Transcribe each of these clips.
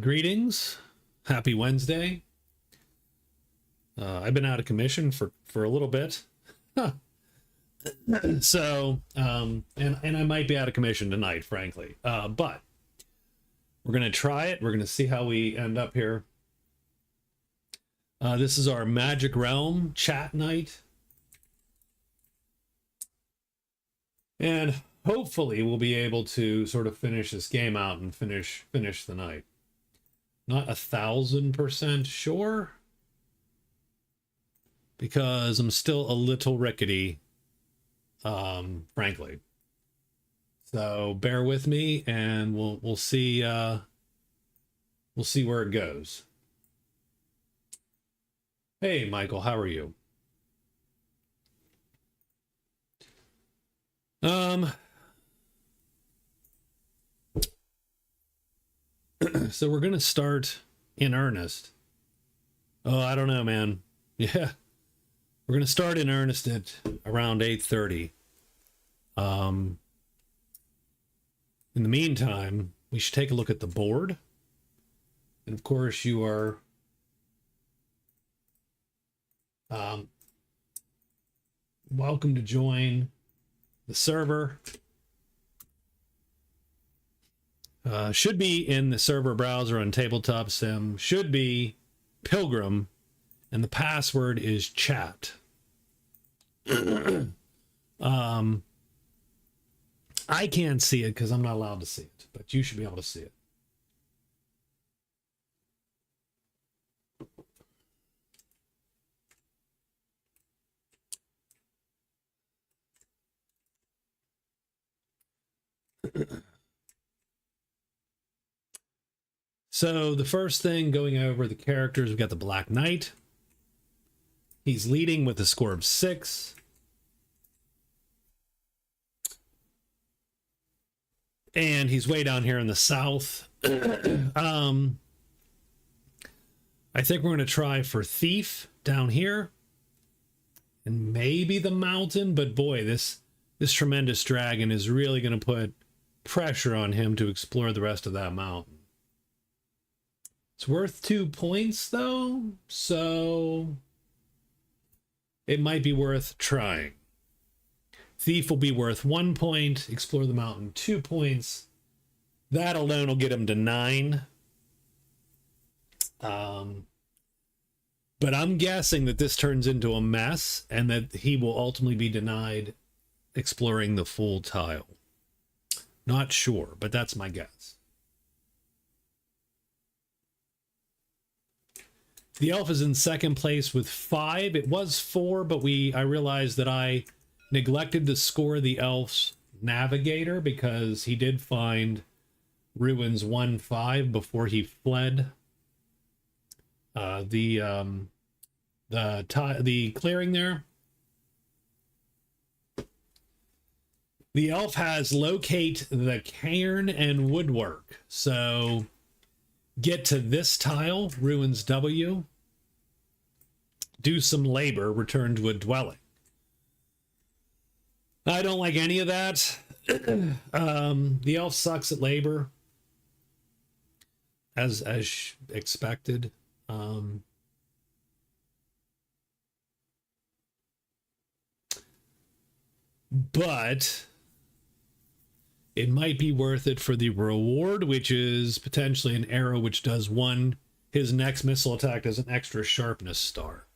Greetings. Happy Wednesday. I've been out of commission for a little bit. So, and I might be out of commission tonight, frankly. But we're going to try it. We're going to see how we end up here. This is our Magic Realm chat night. And hopefully we'll be able to sort of finish this game out and finish the night. Not 1,000% sure, because I'm still a little rickety, frankly. So bear with me, and we'll see where it goes. Hey, Michael, how are you? So we're gonna start in earnest. Oh, I don't know, man. Yeah, we're gonna start in earnest at around 8:30. In the meantime, we should take a look at the board. And of course, you are welcome to join the server. Should be in the server browser on Tabletop Sim. Should be Pilgrim, and the password is chat. I can't see it because I'm not allowed to see it, but you should be able to see it. So the first thing, going over the characters, we've got the Black Knight. He's leading with a score of 6. And he's way down here in the south. I think we're going to try for Thief down here. And maybe the Mountain, but boy, this tremendous dragon is really going to put pressure on him to explore the rest of that mountain. It's worth 2 points, though, so it might be worth trying. Thief will be worth 1 point. Explore the mountain, 2 points. That alone will get him to 9. But I'm guessing that this turns into a mess and that he will ultimately be denied exploring the full tile. Not sure, but that's my guess. The elf is in second place with 5. It was 4, but I realized that I neglected to score the elf's navigator because he did find ruins 1-5 before he fled the clearing there. The elf has locate the cairn and woodwork. So get to this tile, ruins W. Do some labor, return to a dwelling. I don't like any of that. The elf sucks at labor, as expected. But it might be worth it for the reward, which is potentially an arrow which does 1. His next missile attack does an extra sharpness star.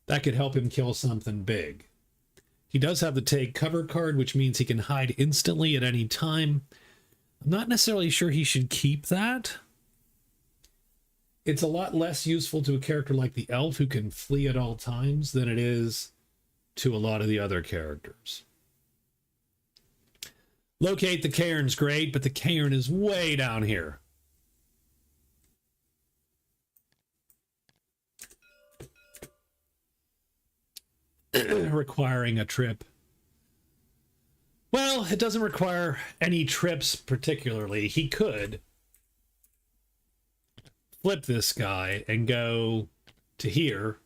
That could help him kill something big. He does have the take cover card, which means he can hide instantly at any time. I'm not necessarily sure he should keep that. It's a lot less useful to a character like the elf who can flee at all times than it is to a lot of the other characters. Locate the cairn's great, but the cairn is way down here. Requiring a trip. Well, it doesn't require any trips particularly. He could flip this guy and go to here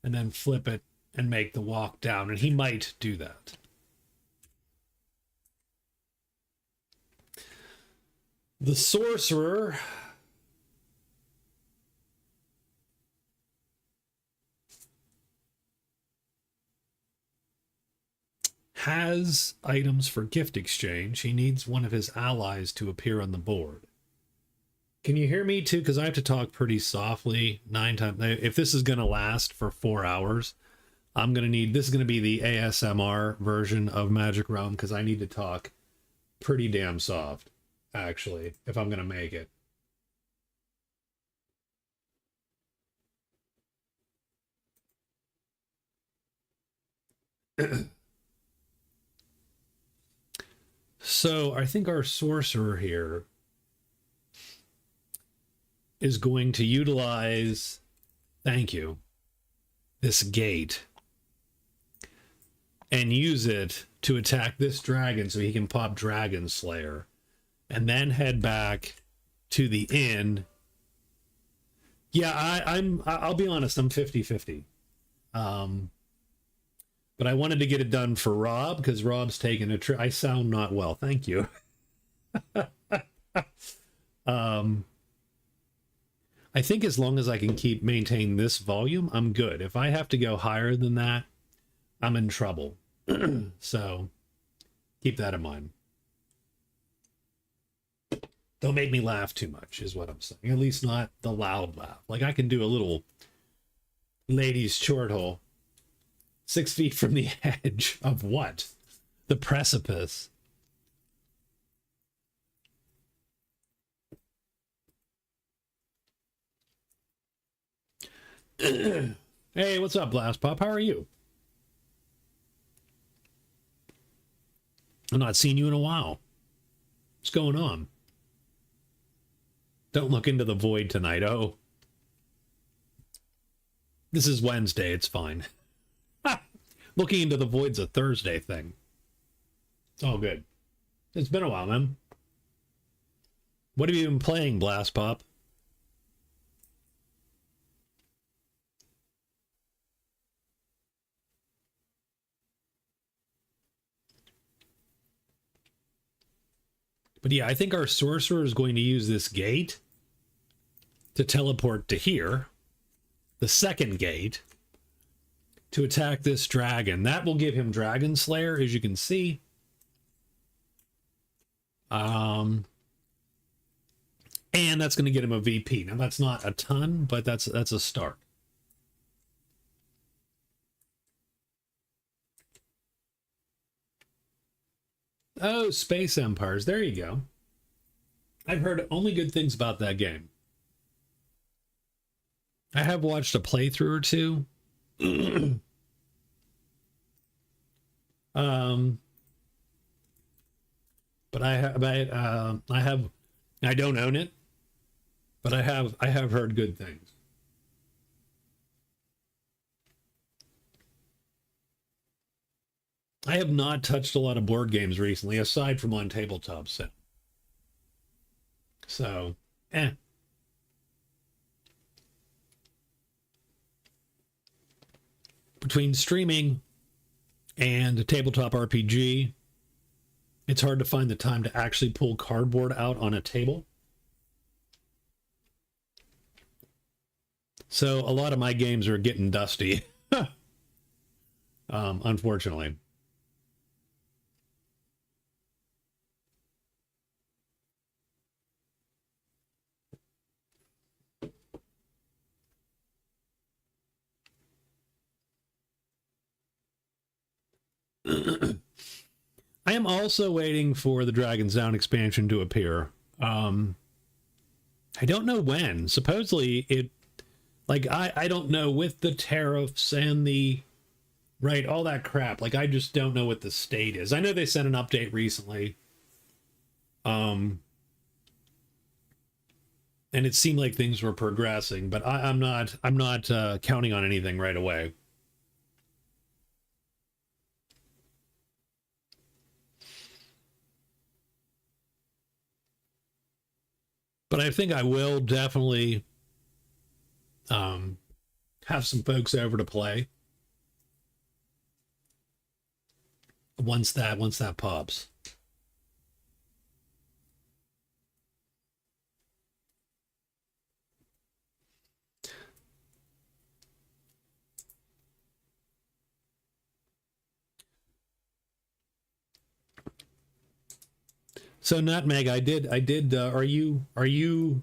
and then flip it and make the walk down, and he might do that. The sorcerer has items for gift exchange. He needs one of his allies to appear on the board. Can you hear me too? Because I have to talk pretty softly 9 times. If this is going to last for 4 hours, I'm going to need, this is going to be the ASMR version of Magic Realm, because I need to talk pretty damn soft, actually, if I'm going to make it. So I think our sorcerer here is going to utilize, thank you, this gate and use it to attack this dragon so he can pop Dragon Slayer and then head back to the inn. Yeah, I'll be honest, I'm 50-50. But I wanted to get it done for Rob because Rob's taking a trip. I sound not well. Thank you. I think as long as I can maintain this volume, I'm good. If I have to go higher than that, I'm in trouble. So keep that in mind. Don't make me laugh too much is what I'm saying. At least not the loud laugh. Like I can do a little ladies chortle 6 feet from the edge of what? The precipice. Hey, what's up, Blast Pop? How are you? I've not seen you in a while. What's going on? Don't look into the void tonight. Oh. This is Wednesday. It's fine. Looking into the void's a Thursday thing. It's all good. It's been a while, man. What have you been playing, Blast Pop? But yeah, I think our sorcerer is going to use this gate to teleport to here. The second gate to attack this dragon. That will give him Dragon Slayer, as you can see. And that's going to get him a VP. Now, that's not a ton, but that's a start. Oh, Space Empires. There you go. I've heard only good things about that game. I have watched a playthrough or two. But I don't own it, but I have heard good things. I have not touched a lot of board games recently, aside from on tabletop set. So, Between streaming and a tabletop RPG, it's hard to find the time to actually pull cardboard out on a table. So a lot of my games are getting dusty, unfortunately. I am also waiting for the Dragon's Down expansion to appear. I don't know when. Supposedly it, like, I don't know, with the tariffs and the, right, all that crap. Like, I just don't know what the state is. I know they sent an update recently. And it seemed like things were progressing, but I'm not counting on anything right away. But I think I will definitely have some folks over to play once that pops. So Nutmeg, I did. Are you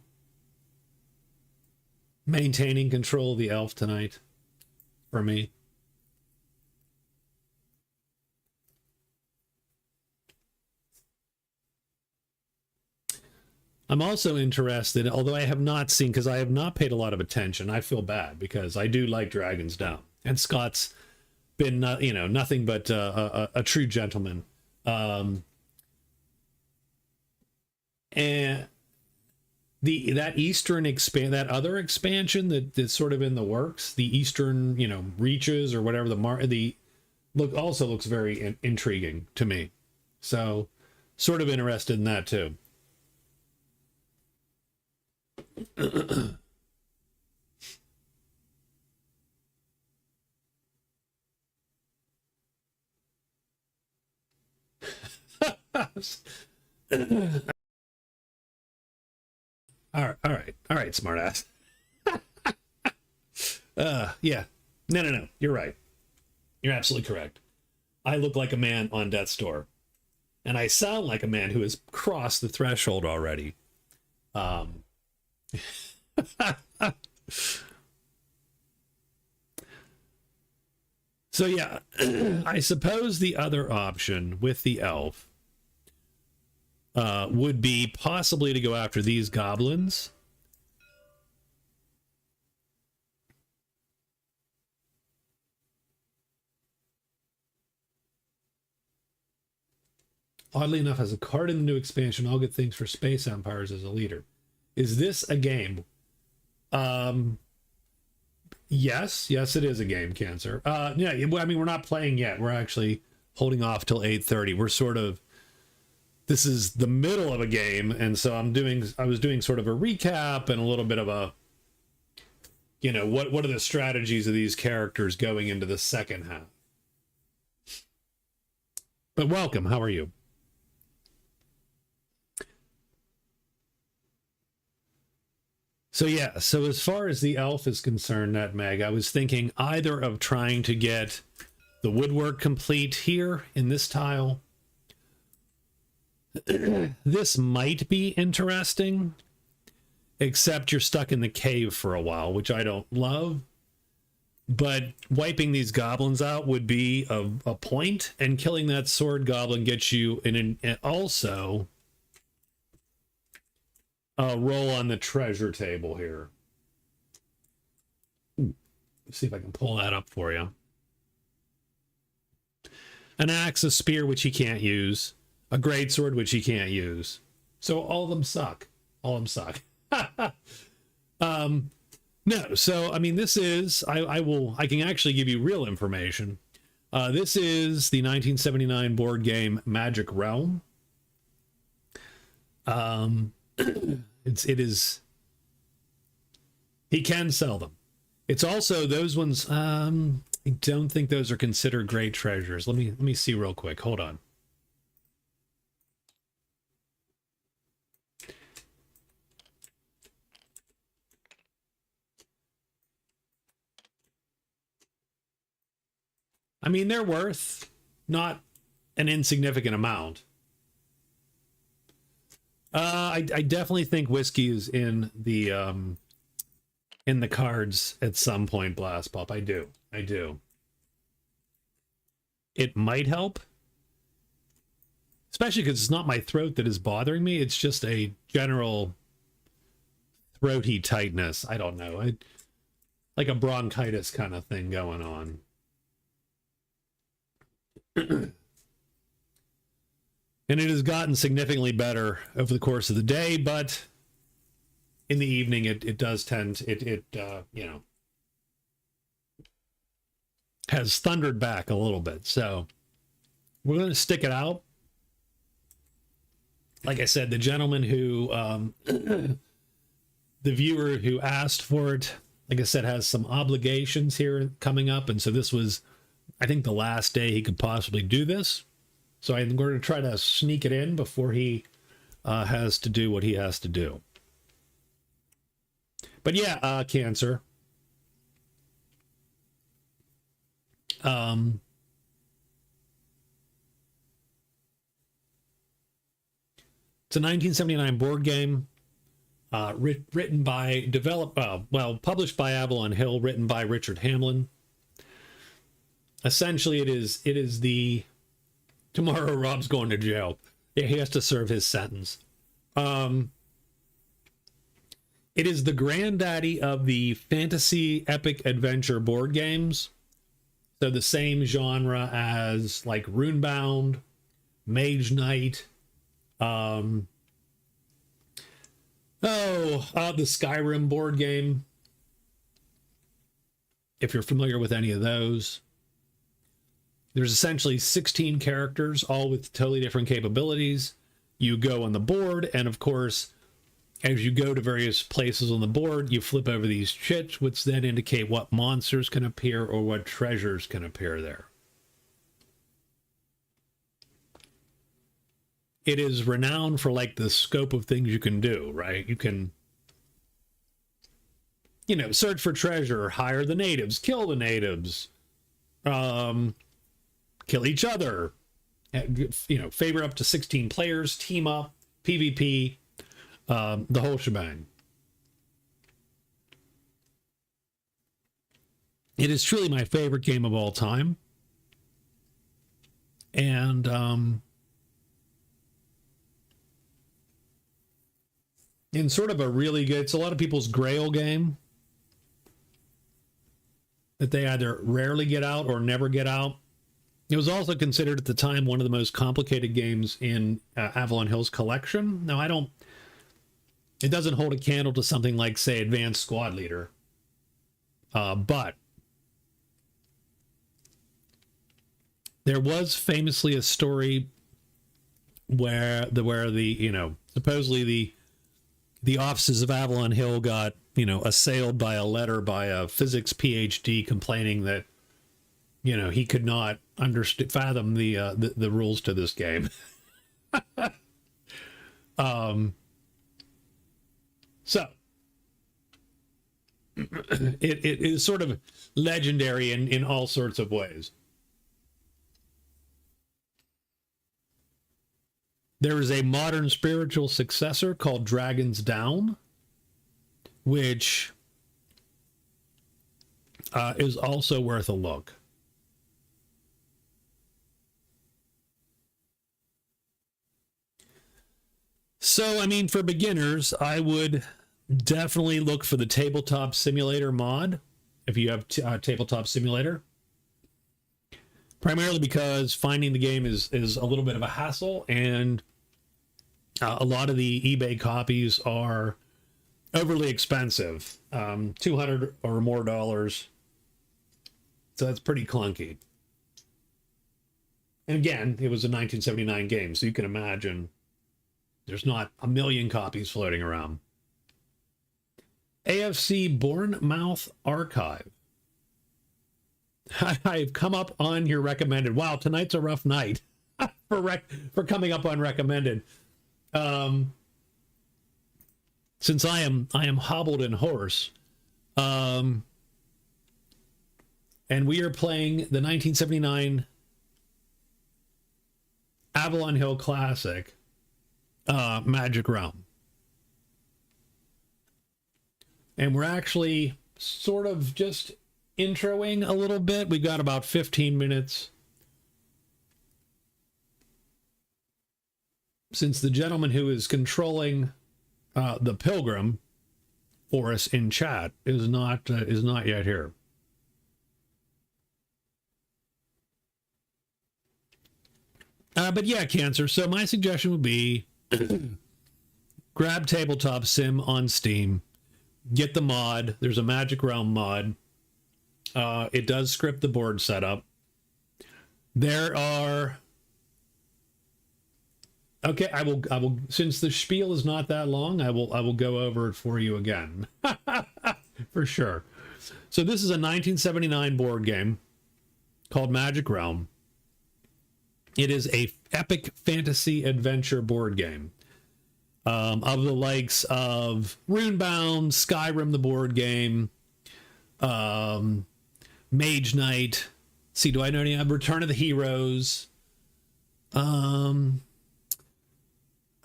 maintaining control of the elf tonight for me? I'm also interested, although I have not seen, because I have not paid a lot of attention. I feel bad because I do like Dragon's Down, and Scott's been, nothing but a true gentleman. And that other expansion that's sort of in the works, the Eastern, reaches or whatever the also looks very intriguing to me. So, sort of interested in that too. All right, smartass. Yeah, no. You're right. You're absolutely correct. I look like a man on death's door, and I sound like a man who has crossed the threshold already. Um, so yeah, I suppose the other option with the elf would be possibly to go after these goblins. Oddly enough, as a card in the new expansion, all good things for Space Empires as a leader. Is this a game? Yes, it is a game, Cancer. Yeah, I mean, we're not playing yet. We're actually holding off till 8:30. We're sort of, this is the middle of a game, and so I was doing sort of a recap and a little bit of a, what are the strategies of these characters going into the second half. But welcome, how are you? So yeah, so as far as the elf is concerned, Nutmeg, I was thinking either of trying to get the woodwork complete here in this tile. This might be interesting, except you're stuck in the cave for a while, which I don't love. But wiping these goblins out would be a point, and killing that sword goblin gets you also roll on the treasure table here. Let's see if I can pull that up for you. An axe, a spear, which he can't use, a greatsword, which he can't use. So all of them suck. No, so I mean, this is I can actually give you real information. This is the 1979 board game Magic Realm. It is. He can sell them. It's also those ones. I don't think those are considered great treasures. Let me see real quick. Hold on. I mean, they're worth not an insignificant amount. I definitely think whiskey is in the cards at some point, Blast Pop. I do. It might help, especially because it's not my throat that is bothering me. It's just a general throaty tightness. I don't know. Like a bronchitis kind of thing going on. And it has gotten significantly better over the course of the day, but in the evening it does tend, has thundered back a little bit. So we're going to stick it out. Like I said, the gentleman who, the viewer who asked for it, like I said, has some obligations here coming up. And so this was, I think, the last day he could possibly do this. So I'm going to try to sneak it in before he has to do what he has to do. But yeah, Cancer. It's a 1979 board game, written by, published by Avalon Hill, written by Richard Hamlin. Essentially, it is the tomorrow Rob's going to jail. Yeah, he has to serve his sentence. It is the granddaddy of the fantasy epic adventure board games. So the same genre as like Runebound, Mage Knight, the Skyrim board game, if you're familiar with any of those. There's essentially 16 characters, all with totally different capabilities. You go on the board, and of course, as you go to various places on the board, you flip over these chits, which then indicate what monsters can appear or what treasures can appear there. It is renowned for like the scope of things you can do, right? You can, search for treasure, hire the natives, kill the natives, kill each other, favor up to 16 players, team up, PvP, the whole shebang. It is truly my favorite game of all time. And in sort of a really good, it's a lot of people's grail game that they either rarely get out or never get out. It was also considered at the time one of the most complicated games in Avalon Hill's collection. Now, it doesn't hold a candle to something like, say, Advanced Squad Leader. But there was famously a story where supposedly the offices of Avalon Hill got, assailed by a letter by a physics PhD complaining that, he could not fathom the rules to this game. So it is sort of legendary in all sorts of ways. There is a modern spiritual successor called Dragon's Down, which is also worth a look. So, for beginners, I would definitely look for the Tabletop Simulator mod, if you have Tabletop Simulator. Primarily because finding the game is a little bit of a hassle, and a lot of the eBay copies are overly expensive, $200 or more. So that's pretty clunky. And again, it was a 1979 game, so you can imagine there's not a million copies floating around. AFC Bournemouth Archive. I've come up on your recommended. Wow, tonight's a rough night for coming up on recommended. Since I am hobbled and hoarse, and we are playing the 1979 Avalon Hill Classic, Magic Realm. And we're actually sort of just introing a little bit. We've got about 15 minutes. Since the gentleman who is controlling the Pilgrim for us in chat is not yet here. But yeah, Cancer. So my suggestion would be grab Tabletop Sim on Steam. Get the mod. There's a Magic Realm mod. It does script the board setup. There are... Okay, I will, since the spiel is not that long, I will go over it for you again. For sure. So this is a 1979 board game called Magic Realm. It is a epic fantasy adventure board game. Of the likes of Runebound, Skyrim the board game, Mage Knight. See, do I know any? Return of the Heroes.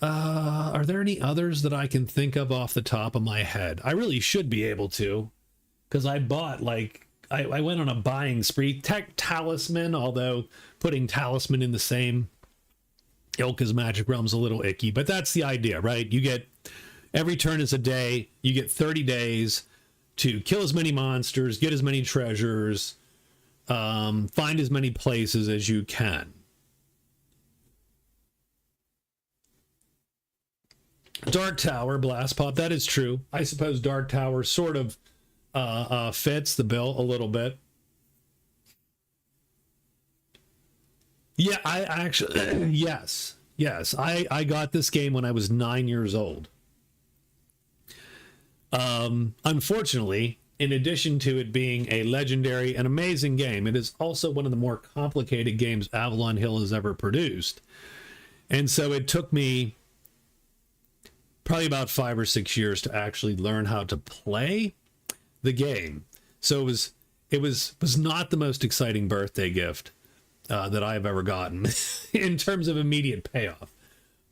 Are there any others that I can think of off the top of my head? I really should be able to, because I bought, like, I went on a buying spree. Talisman, although putting Talisman in the same ilk as Magic Realm's a little icky, but that's the idea, right? You get, every turn is a day, you get 30 days to kill as many monsters, get as many treasures, find as many places as you can. Dark Tower, Blast Pop, that is true. I suppose Dark Tower sort of fits the bill a little bit. Yeah, I actually, yes. I got this game when I was 9 years old. Unfortunately, in addition to it being a legendary and amazing game, it is also one of the more complicated games Avalon Hill has ever produced. And so it took me probably about 5 or 6 years to actually learn how to play the game. So it was not the most exciting birthday gift that I've ever gotten in terms of immediate payoff.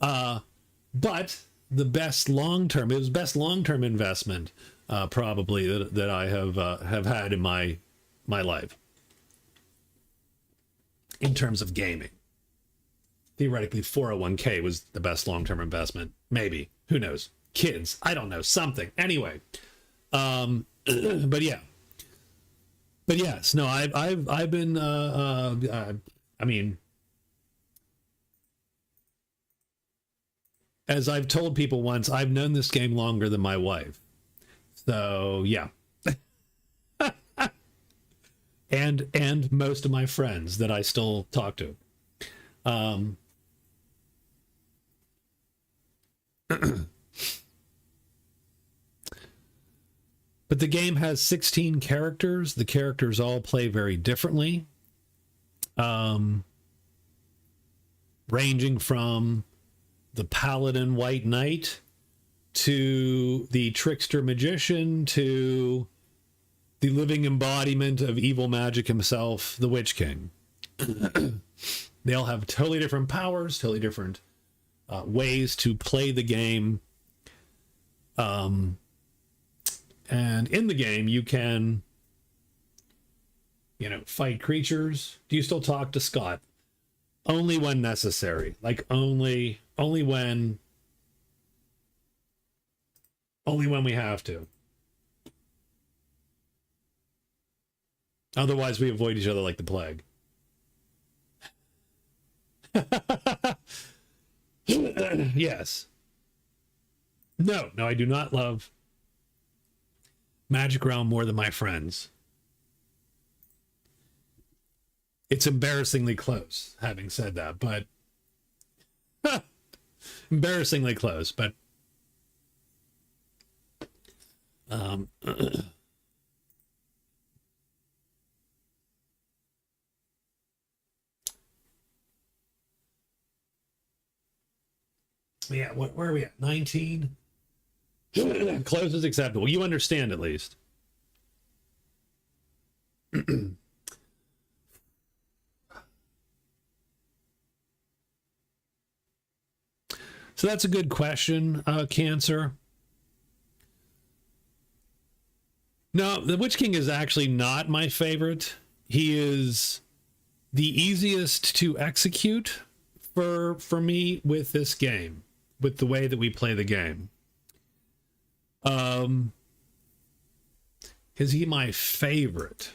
But the best long-term, it was best long-term investment probably that I have had in my life in terms of gaming. Theoretically, 401k was the best long-term investment. Maybe. Who knows? Kids. I don't know. Something. Anyway. But yeah. But yes. No, I've been, I mean, as I've told people once, I've known this game longer than my wife. So, yeah. and most of my friends that I still talk to. But the game has 16 characters. The characters all play very differently. Ranging from the Paladin White Knight to the Trickster Magician to the living embodiment of evil magic himself, the Witch King. They all have totally different powers, totally different ways to play the game. And in the game, you can, fight creatures. Do you still talk to Scott? Only when necessary. Like only when we have to. Otherwise, we avoid each other like the plague. Yes. No, I do not love Magic Realm more than my friends. It's embarrassingly close, having said that, but embarrassingly close, but yeah, where are we at? 19? Close is acceptable. You understand at least. So that's a good question, Cancer. No, the Witch King is actually not my favorite. He is the easiest to execute for me with this game, with the way that we play the game. Is he my favorite?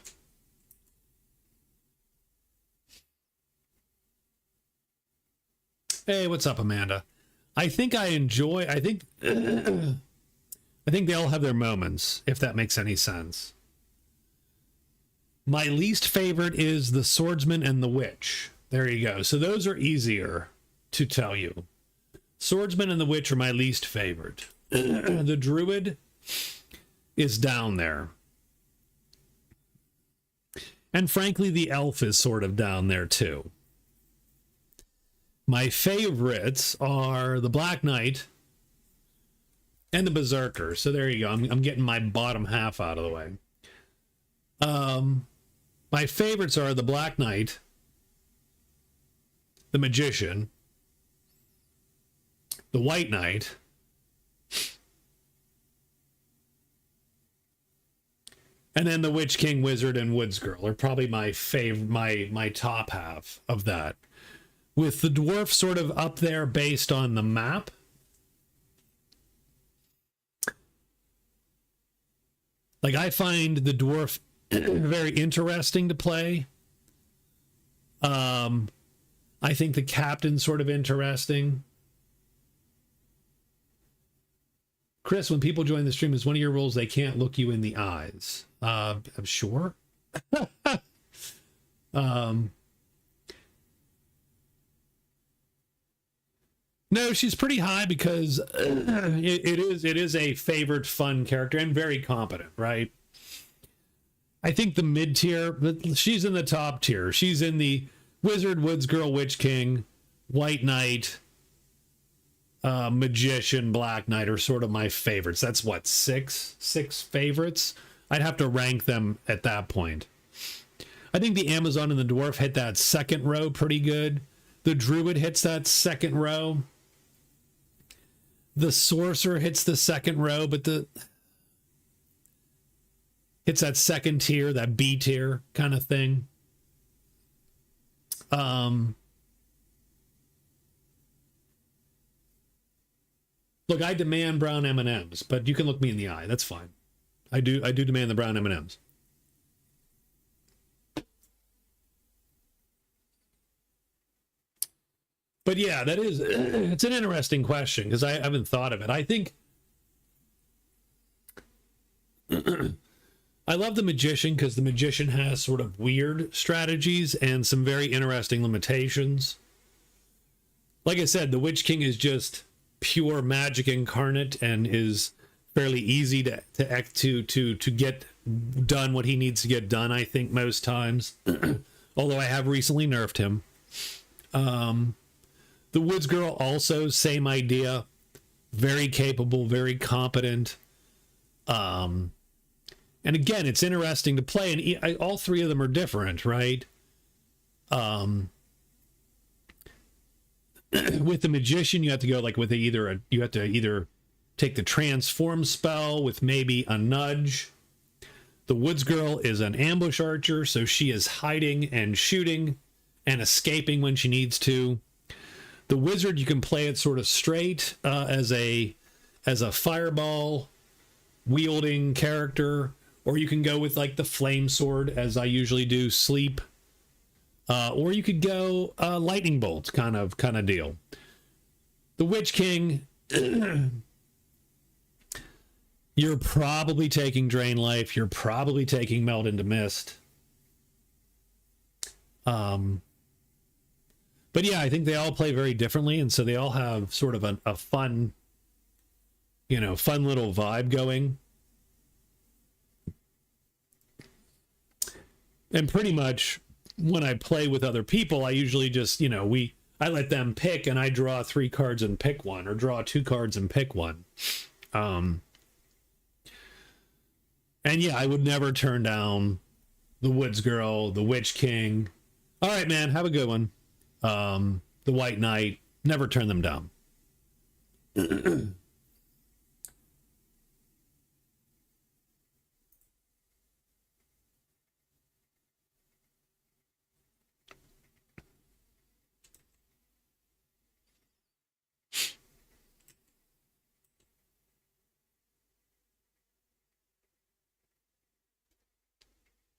Hey, what's up, Amanda? I think I think they all have their moments, if that makes any sense. My least favorite is the Swordsman and the Witch. There you go. So those are easier to tell you. Swordsman and the Witch are my least favorite. The Druid is down there. And frankly, the Elf is sort of down there too. My favorites are the Black Knight and the Berserker. So there you go. I'm getting my bottom half out of the way. My favorites are the Black Knight, the Magician, the White Knight, and then the Witch King, Wizard, and Woods Girl are probably my favorite, my top half of that. With the dwarf sort of up there based on the map. Like, I find the dwarf very interesting to play. I think the captain's sort of interesting. Chris, when people join the stream, is one of your rules they can't look you in the eyes? I'm sure. No, she's pretty high because it is a favored fun character and very competent, right? I think the mid tier, but she's in the top tier. She's in the Wizard, Woods Girl, Witch King, White Knight, Magician, Black Knight are sort of my favorites. That's what, six favorites? I'd have to rank them at that point. I think the Amazon and the Dwarf hit that second row pretty good. The Druid hits that second row. The Sorcerer hits the second row, but hits that second tier, that B tier kind of thing. Look, I demand brown M&Ms, but you can look me in the eye. That's fine. I do demand the brown M&Ms. But yeah, that is, it's an interesting question because I haven't thought of it. I think I love the Magician because the Magician has sort of weird strategies and some very interesting limitations. Like I said, the Witch King is just pure magic incarnate and is fairly easy to get done what he needs to get done, I think, most times. Although I have recently nerfed him. The Woods Girl also, same idea. Very capable, very competent. And again, it's interesting to play, and all three of them are different, right? With the Magician, you have to go like with you have to either take the transform spell with maybe a nudge. The Woods Girl is an ambush archer, so she is hiding and shooting and escaping when she needs to. The Wizard, you can play it sort of straight as a fireball wielding character, or you can go with like the flame sword, as I usually do, sleep. Or you could go lightning bolt kind of deal. The Witch King, you're probably taking Drain Life. You're probably taking Meld into Mist. But yeah, I think they all play very differently, and so they all have sort of a fun, fun little vibe going. And pretty much when I play with other people, I usually just, I let them pick and I draw 3 cards and pick one, or draw 2 cards and pick one. And yeah, I would never turn down the Woods Girl, the Witch King. All right, man, have a good one. The White Knight, never turn them down.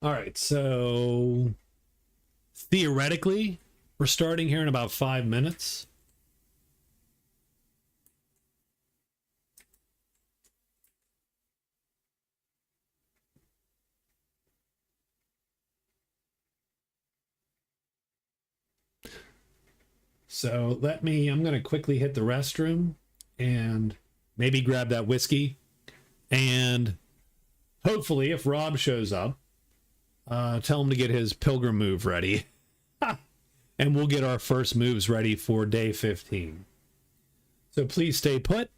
All right, so theoretically, we're starting here in about 5 minutes. So I'm going to quickly hit the restroom and maybe grab that whiskey. And hopefully, if Rob shows up, tell him to get his pilgrim move ready. And we'll get our first moves ready for day 15. So please stay put,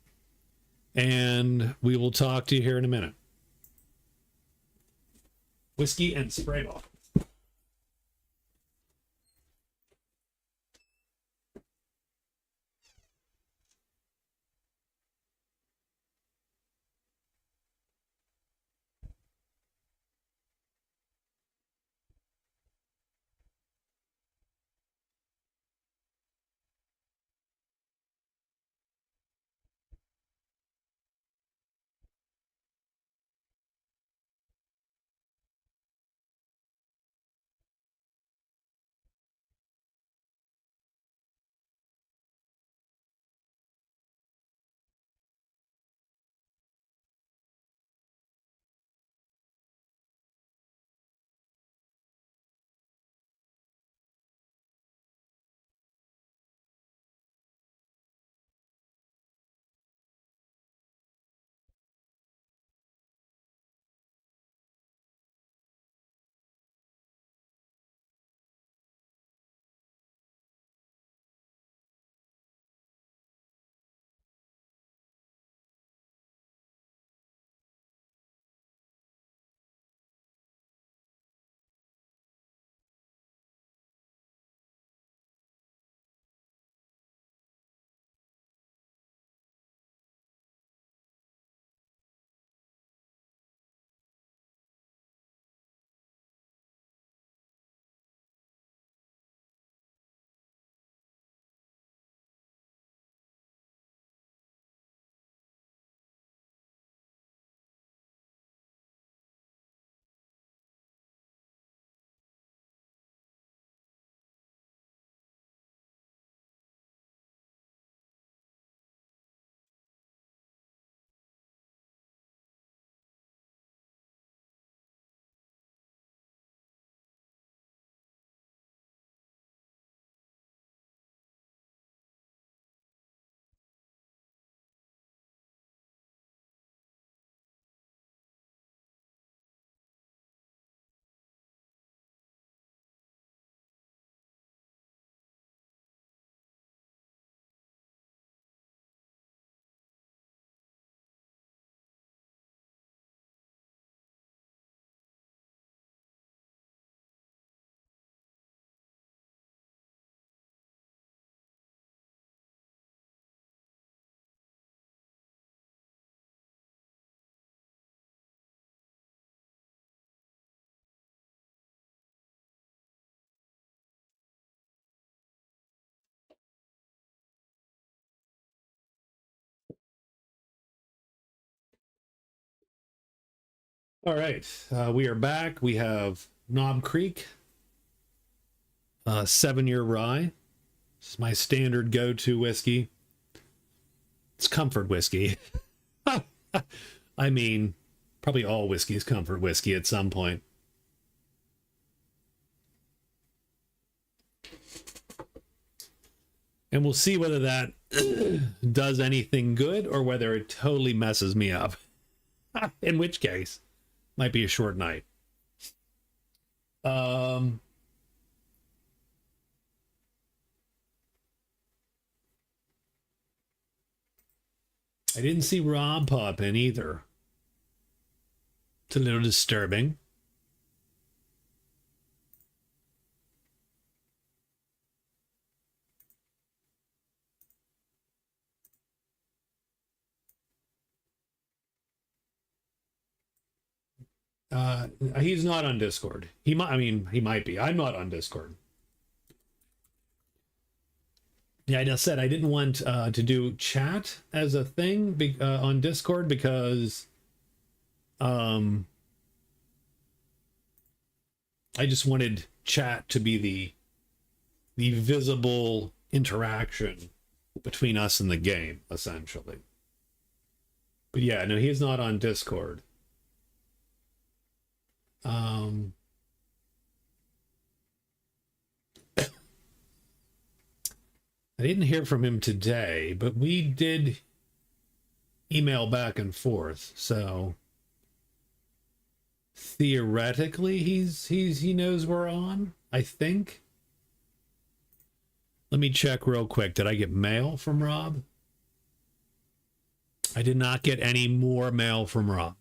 and we will talk to you here in a minute. Whiskey and spray bottle. All right, we are back. We have Knob Creek, 7-year rye. This is my standard go-to whiskey. It's comfort whiskey. I mean, probably all whiskey is comfort whiskey at some point. And we'll see whether that does anything good or whether it totally messes me up. In which case, might be a short night. I didn't see Rob pop in either. It's a little disturbing. He's not on Discord. He might. I mean, he might be. I'm not on Discord. Yeah, I just said I didn't want to do chat as a thing on Discord because I just wanted chat to be the visible interaction between us and the game, essentially. But yeah, no, he's not on Discord. I didn't hear from him today, but we did email back and forth, so theoretically he knows we're on, I think. Let me check real quick. Did I get mail from Rob? I did not get any more mail from Rob.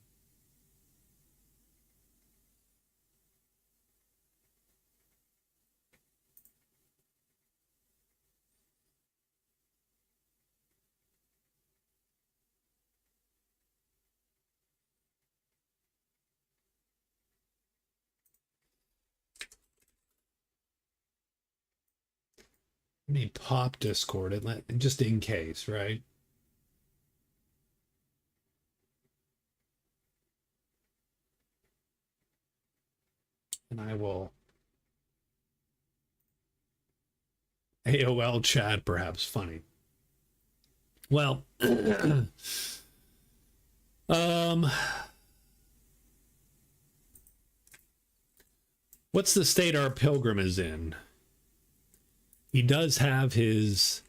Let me pop Discord and just in case, right? And I will AOL chat, perhaps funny. Well, what's the state our pilgrim is in? He does have his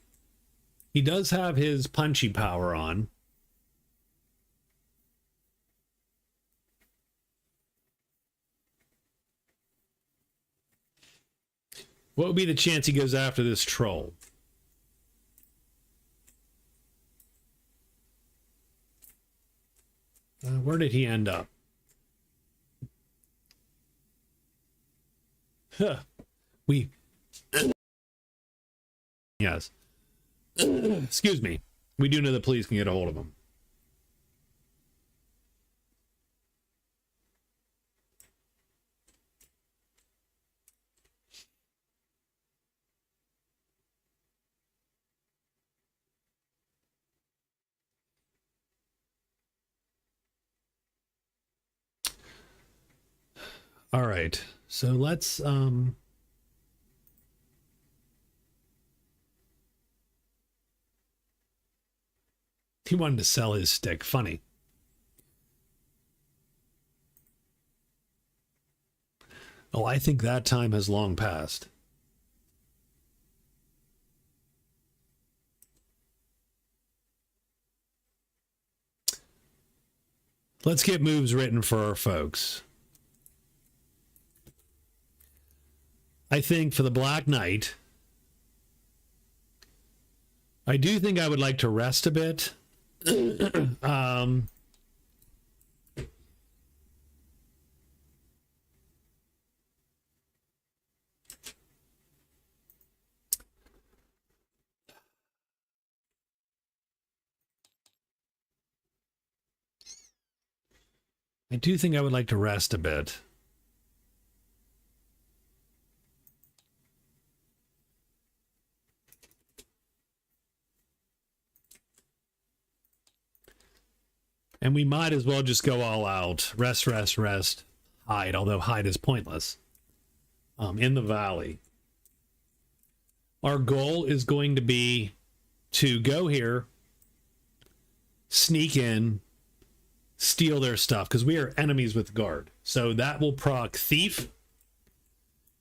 punchy power on. What would be the chance he goes after this troll? Where did he end up? Huh. Yes. Excuse me. We do know the police can get a hold of him. All right. So let's he wanted to sell his stick. Funny. Oh, I think that time has long passed. Let's get moves written for our folks. I think for the Black Knight, I do think I would like to rest a bit. I do think I would like to rest a bit. And we might as well just go all out. Rest, rest, rest. Hide, although hide is pointless. In the valley. Our goal is going to be to go here, sneak in, steal their stuff, because we are enemies with guard. So that will proc thief,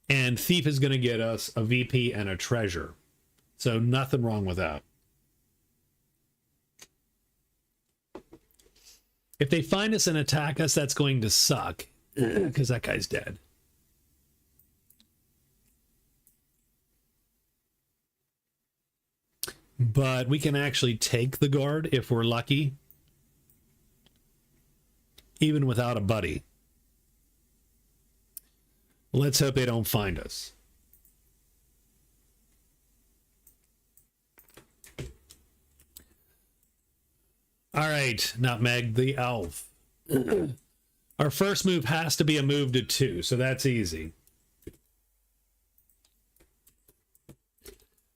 and thief is going to get us a VP and a treasure. So nothing wrong with that. If they find us and attack us, that's going to suck, because that guy's dead. But we can actually take the guard if we're lucky, even without a buddy. Let's hope they don't find us. All right, Nutmeg, the elf. Our first move has to be a move to 2, so that's easy.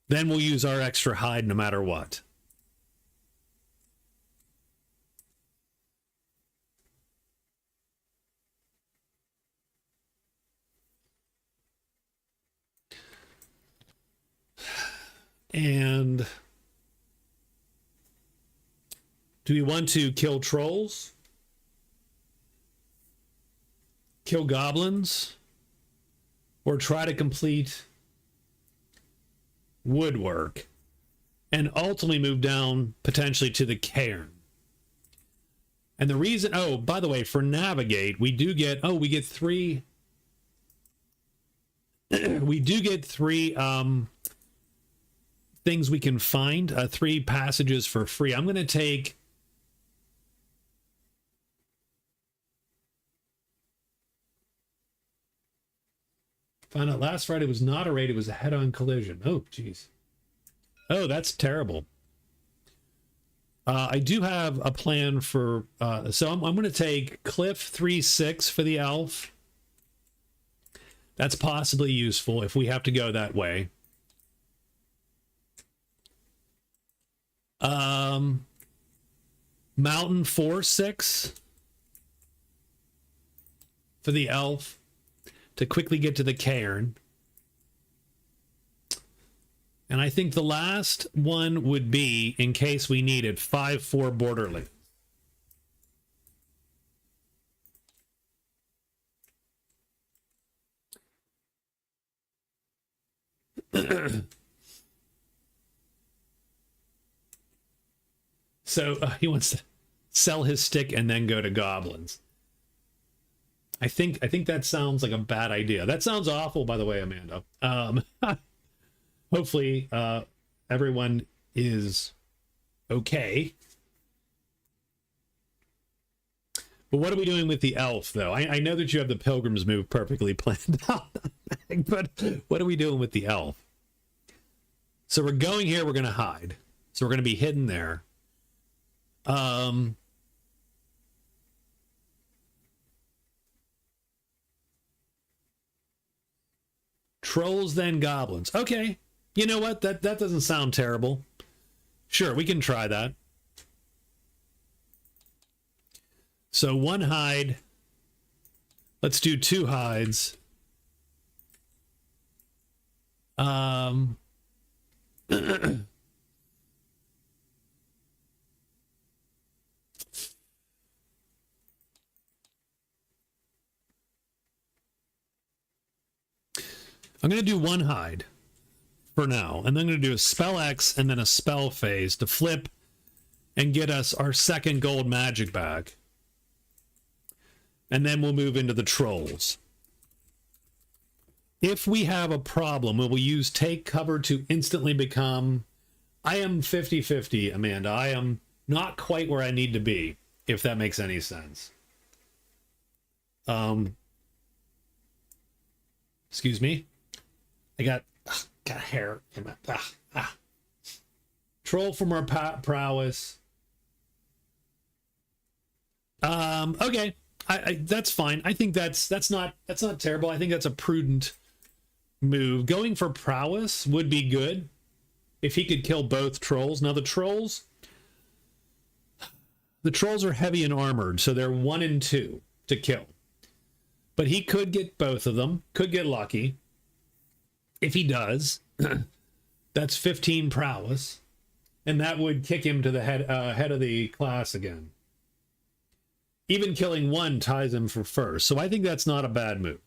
Then we'll use our extra hide no matter what. And do we want to kill trolls? Kill goblins? Or try to complete woodwork and ultimately move down potentially to the cairn? And the reason, oh, by the way, for navigate, we do get, oh, we get 3. We do get 3 things we can find, 3 passages for free. I'm going to take found out last Friday was not a raid, it was a head-on collision. Oh, geez. Oh, that's terrible. I do have a plan for, so I'm going to take Cliff 3-6 for the elf. That's possibly useful if we have to go that way. Mountain 4-6 for the elf to quickly get to the cairn. And I think the last one would be, in case we need it, 5-4 Borderlands. So he wants to sell his stick and then go to goblins. I think that sounds like a bad idea. That sounds awful, by the way, Amanda. Hopefully everyone is okay. But what are we doing with the elf, though? I know that you have the pilgrim's move perfectly planned out, but what are we doing with the elf? So we're going here, we're going to hide. So we're going to be hidden there. Trolls, then goblins. Okay. You know what? That doesn't sound terrible. Sure, we can try that. So 1 hide. Let's do 2 hides. I'm going to do 1 hide for now, and then I'm going to do a spell X and then a spell phase to flip and get us our 2nd gold magic back. And then we'll move into the trolls. If we have a problem, we will use take cover to instantly become... I am 50-50, Amanda. I am not quite where I need to be, if that makes any sense. Excuse me. I got hair in my... Troll from our prowess. Okay. I that's fine. I think that's not terrible. I think that's a prudent move. Going for prowess would be good if he could kill both trolls. Now the trolls The trolls are heavy and armored, so they're 1 and 2 to kill. But he could get both of them, could get lucky. If he does, that's 15 prowess, and that would kick him to the head of the class again. Even killing 1 ties him for first, so I think that's not a bad move.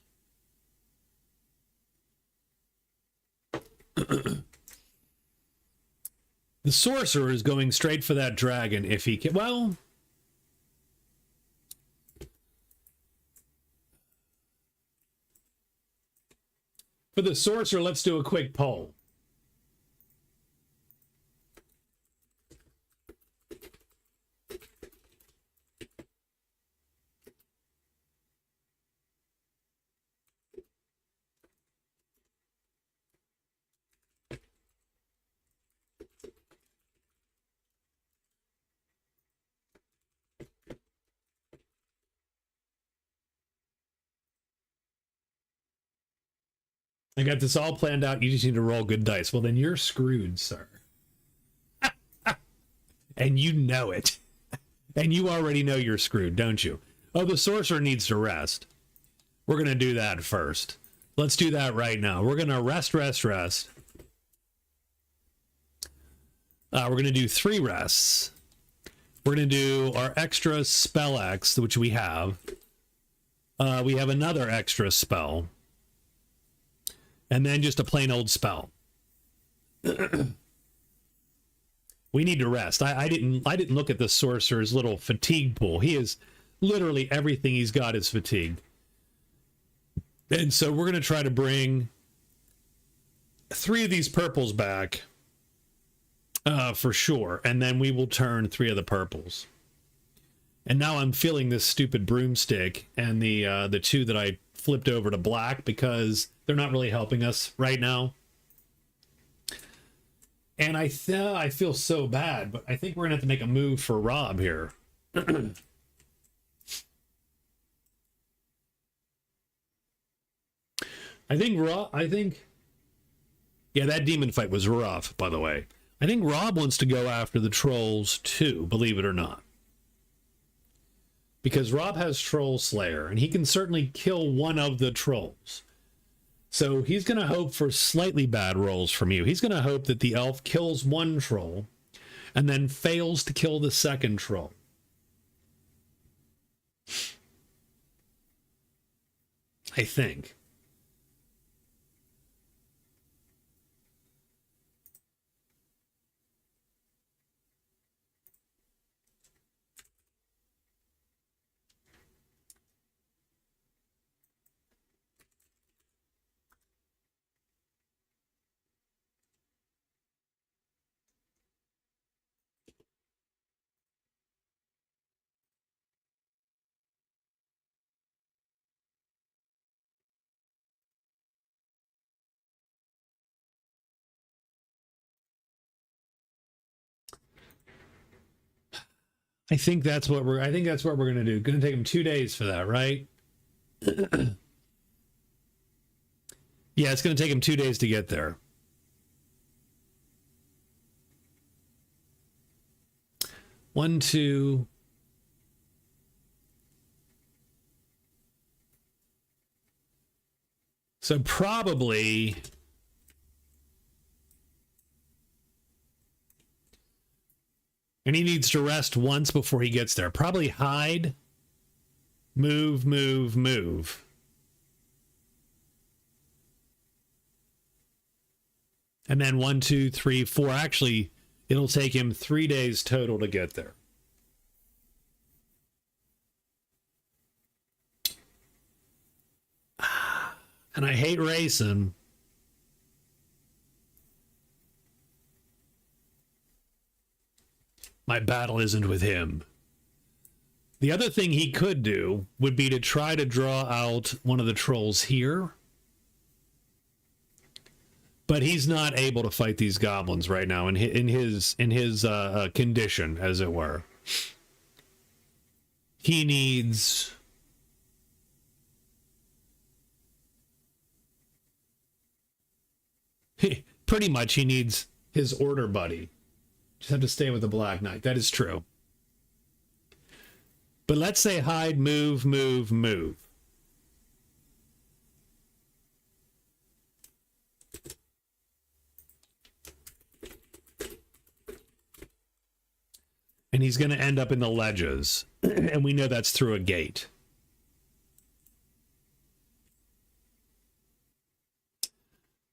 The sorcerer is going straight for that dragon if he can. Well, for the sorcerer, let's do a quick poll. I got this all planned out. You just need to roll good dice. Well, then you're screwed, sir. And you know it. And you already know you're screwed, don't you? Oh, the sorcerer needs to rest. We're going to do that first. Let's do that right now. We're going to rest. We're going to do 3 rests. We're going to do our extra spell X, which we have. We have another extra spell. And then just a plain old spell. We need to rest. I didn't look at the sorcerer's little fatigue pool. He is literally everything he's got is fatigued. And so we're going to try to bring 3 of these purples back for sure. And then we will turn 3 of the purples. And now I'm feeling this stupid broomstick and the 2 that I flipped over to black because they're not really helping us right now. And I feel so bad, but I think we're going to have to make a move for Rob here. Yeah, that demon fight was rough, by the way. I think Rob wants to go after the trolls too, believe it or not. Because Rob has Troll Slayer, and he can certainly kill one of the trolls. So he's going to hope for slightly bad rolls from you. He's going to hope that the elf kills 1 troll and then fails to kill the second troll. I think. I think that's what we're going to do. Going to take him 2 days for that, right? Yeah, it's going to take him 2 days to get there. One, two. So probably and he needs to rest once before he gets there. Probably hide, move, move, move. And then 1, 2, 3, 4. Actually, it'll take him 3 days total to get there. And I hate racing. My battle isn't with him. The other thing he could do would be to try to draw out one of the trolls here. But he's not able to fight these goblins right now in his condition, as it were. He needs... Pretty much he needs his order buddy. Just have to stay with the Black Knight. That is true. But let's say hide, move, move, move. And he's going to end up in the ledges. And we know that's through a gate.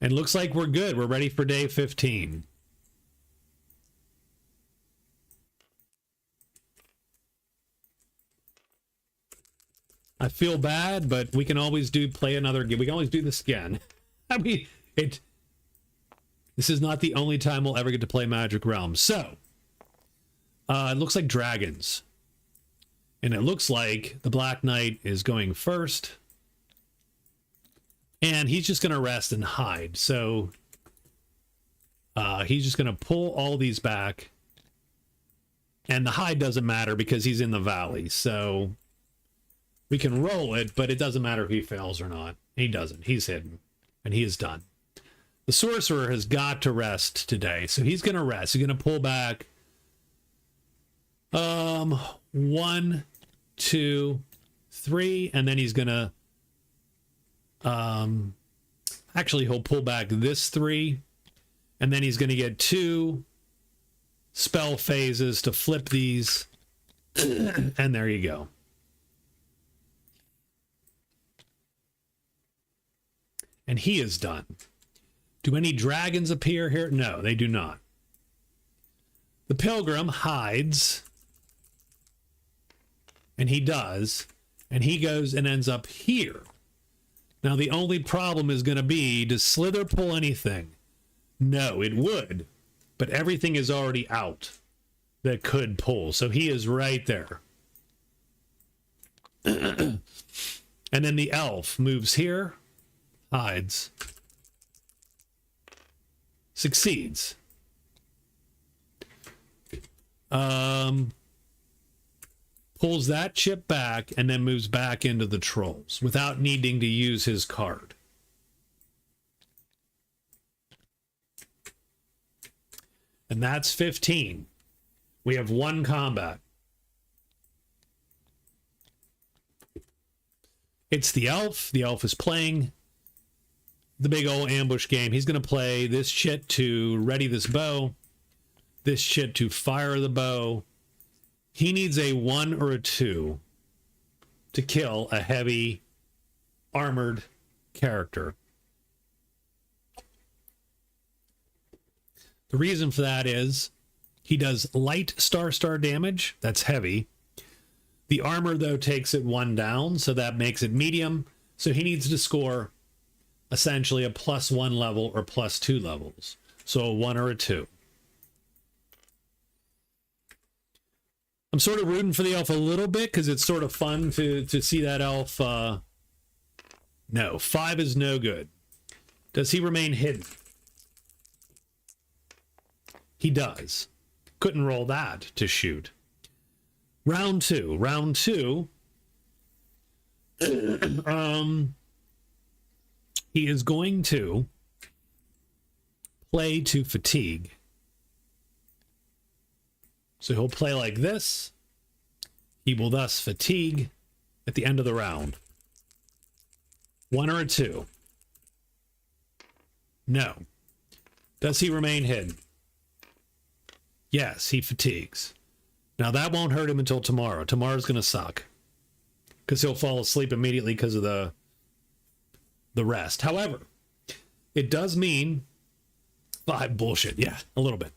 And looks like we're good. We're ready for day 15. I feel bad, but we can always play another game. We can always do this again. I mean, this is not the only time we'll ever get to play Magic Realms. So, it looks like dragons. And it looks like the Black Knight is going first. And he's just going to rest and hide. So, he's just going to pull all these back. And the hide doesn't matter because he's in the valley. So, we can roll it, but it doesn't matter if he fails or not. He doesn't. He's hidden. And he is done. The sorcerer has got to rest today. So, he's going to rest. He's going to pull back. 1, 2, 3, and then he's gonna actually he'll pull back this 3, and then he's gonna get 2 spell phases to flip these, and there you go. And he is done. Do any dragons appear here? No, they do not. The pilgrim hides. And he does. And he goes and ends up here. Now, the only problem is going to be, does Slither pull anything? No, it would. But everything is already out that could pull. So he is right there. And then the elf moves here, hides, succeeds. Pulls that chip back and then moves back into the trolls without needing to use his card. And that's 15. We have 1 combat. It's the elf. The elf is playing the big old ambush game. He's going to play this chit to ready this bow, this chit to fire the bow. He needs a 1 or a 2 to kill a heavy armored character. The reason for that is he does light star damage. That's heavy. The armor, though, takes it 1 down, so that makes it medium. So he needs to score essentially a +1 level or +2 levels. So a 1 or a 2. I'm sort of rooting for the elf a little bit because it's sort of fun to see that elf. No, 5 is no good. Does he remain hidden? He does. Couldn't roll that to shoot. Round 2. Round 2. He is going to play to fatigue. So he'll play like this. He will thus fatigue at the end of the round. 1 or a 2? No. Does he remain hidden? Yes, he fatigues. Now that won't hurt him until tomorrow. Tomorrow's going to suck. Because he'll fall asleep immediately because of the rest. However, it does mean... bullshit, yeah, a little bit.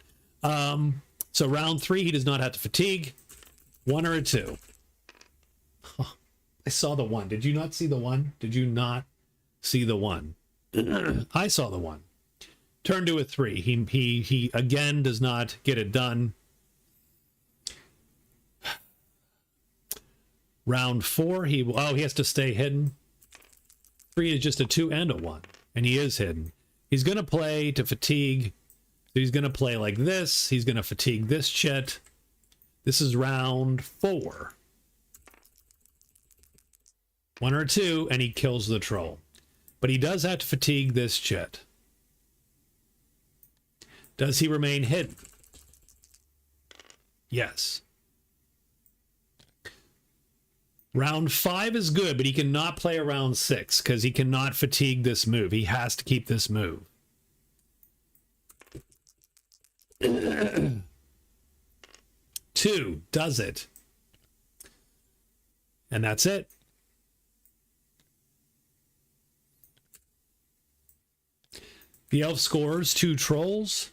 So round 3, he does not have to fatigue. 1 or a 2? Oh, I saw the 1. Did you not see the 1? Did you not see the 1? I saw the 1. Turn to a 3. He again does not get it done. Round 4, he has to stay hidden. 3 is just a 2 and a 1, and he is hidden. He's going to play to fatigue. So he's going to play like this. He's going to fatigue this chit. This is round 4. 1 or 2, and he kills the troll. But he does have to fatigue this chit. Does he remain hidden? Yes. Round 5 is good, but he cannot play a round 6 because he cannot fatigue this move. He has to keep this move. Two does it. And that's it. The elf scores 2 trolls.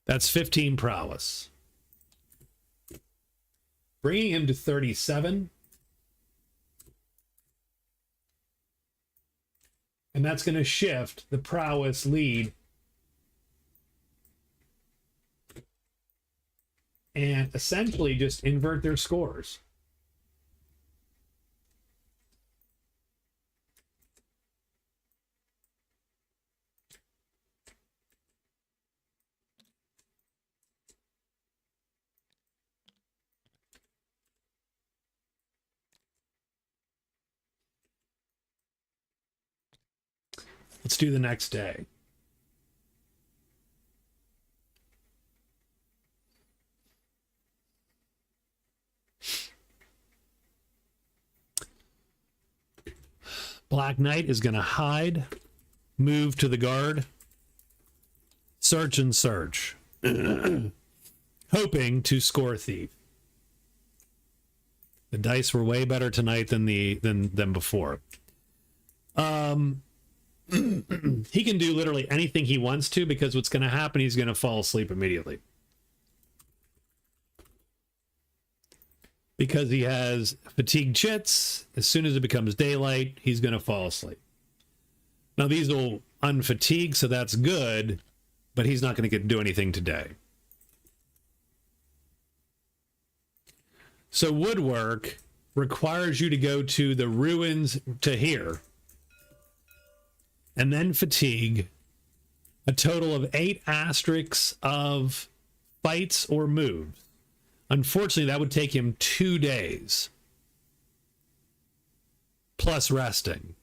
That's 15 prowess. Bringing him to 37. And that's going to shift the prowess lead and essentially just invert their scores. Let's do the next day. Black Knight is going to hide, move to the guard, search and search, hoping to score thief. The dice were way better tonight than before. He can do literally anything he wants to, because what's going to happen, he's going to fall asleep immediately. Because he has fatigued chits, as soon as it becomes daylight, he's going to fall asleep. Now, these will unfatigue, so that's good, but he's not going to do anything today. So woodwork requires you to go to the ruins to here, and then fatigue a total of 8 asterisks of fights or moves. Unfortunately, that would take him 2 days. Plus resting.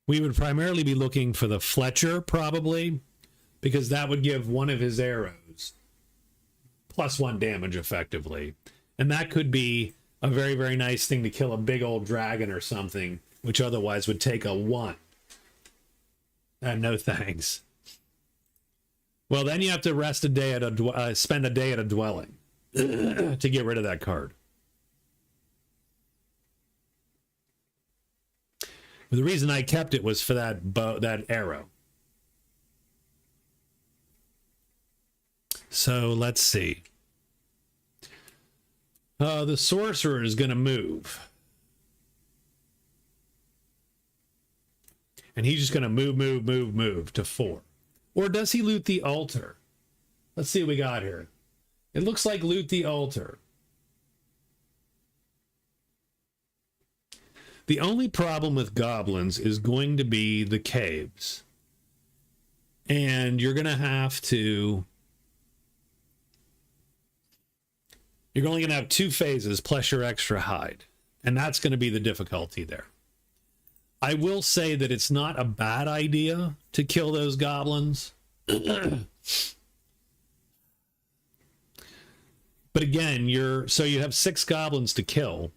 We would primarily be looking for the Fletcher, probably, because that would give one of his arrows +1 damage effectively. And that could be a very, very nice thing to kill a big old dragon or something, which otherwise would take a 1. No thanks. Well, then you have to rest a day at spend a day at a dwelling to get rid of that card. But the reason I kept it was for that arrow. So let's see. The sorcerer is going to move. And he's just going to move to 4. Or does he loot the altar? Let's see what we got here. It looks like loot the altar. The only problem with goblins is going to be the caves. And you're going to have to... You're only going to have 2 phases plus your extra hide. And that's going to be the difficulty there. I will say that it's not a bad idea to kill those goblins. But again, you have 6 goblins to kill.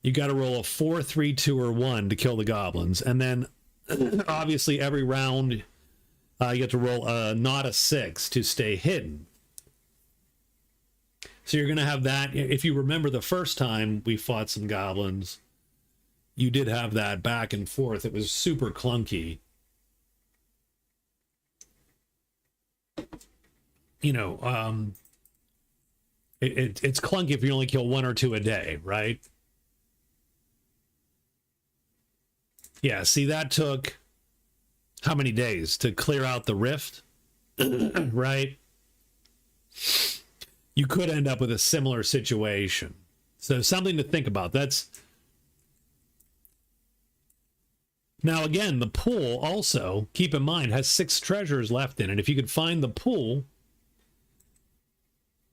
You got to roll a 4, 3, 2, or 1 to kill the goblins. And then obviously every round you have to roll not a 6 to stay hidden. So you're going to have that. If you remember the first time we fought some goblins, you did have that back and forth. It was super clunky. You know, it's clunky if you only kill 1 or 2 a day, right? Yeah, see, that took how many days to clear out the rift, right? You could end up with a similar situation. So something to think about. Now, again, the pool also, keep in mind, has 6 treasures left in it. If you could find the pool,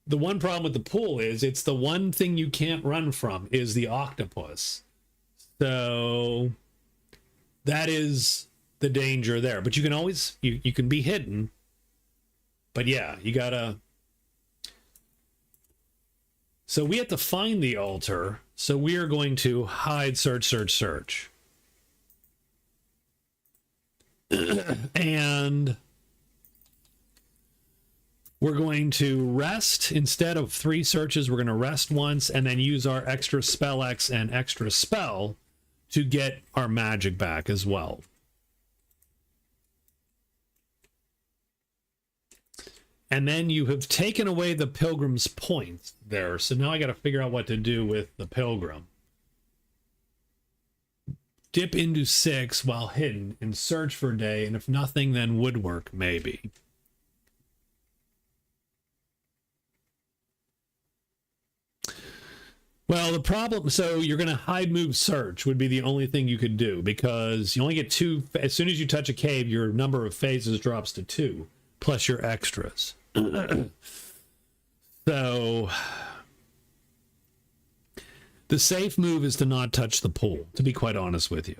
the one problem with the pool is it's the one thing you can't run from is the octopus. So that is the danger there. But you can always, you can be hidden. But yeah, you gotta. So we have to find the altar. So we are going to hide, search, search, search. And we're going to rest. Instead of 3 searches, we're going to rest once and then use our extra spell X and extra spell to get our magic back as well. And then you have taken away the pilgrim's points there. So now I got to figure out what to do with the pilgrim. Dip into 6 while hidden and search for day. And if nothing, then woodwork, maybe. Well, the problem, so you're going to hide, move, search would be the only thing you could do, because you only get 2. As soon as you touch a cave, your number of phases drops to 2, plus your extras. So the safe move is to not touch the pool, to be quite honest with you.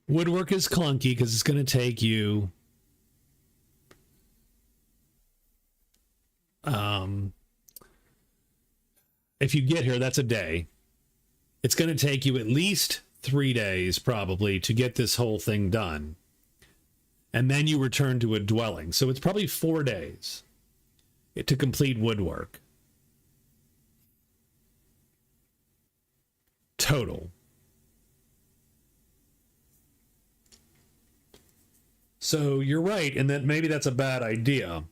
Woodwork is clunky because it's going to take you if you get here, that's a day. It's going to take you at least 3 days probably to get this whole thing done. And then you return to a dwelling. So it's probably 4 days to complete woodwork. Total. So you're right, and that maybe that's a bad idea.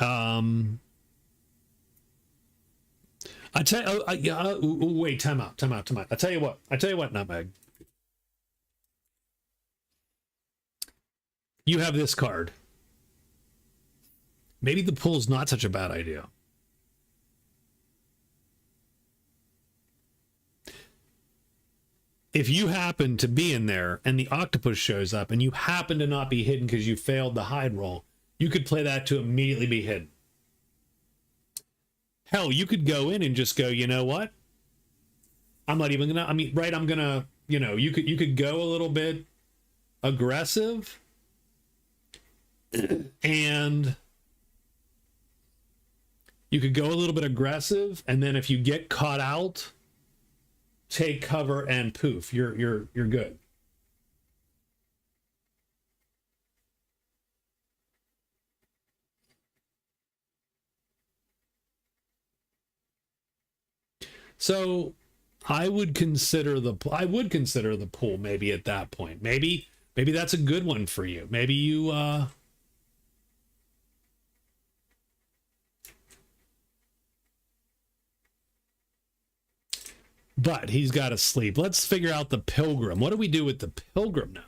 I tell wait, time out. I tell you what, Nutmeg. You have this card. Maybe the pool's not such a bad idea. If you happen to be in there and the octopus shows up and you happen to not be hidden because you failed the hide roll, you could play that to immediately be hidden. Hell, you could go in and just go, you know what? I'm not even gonna, I'm gonna, you could go a little bit aggressive and you could go a little bit aggressive, and then if you get caught out, take cover and poof, you're good. So I would consider the pool maybe at that point. Maybe that's a good one for you. Maybe you but he's got to sleep. Let's figure out the pilgrim. What do we do with the pilgrim now?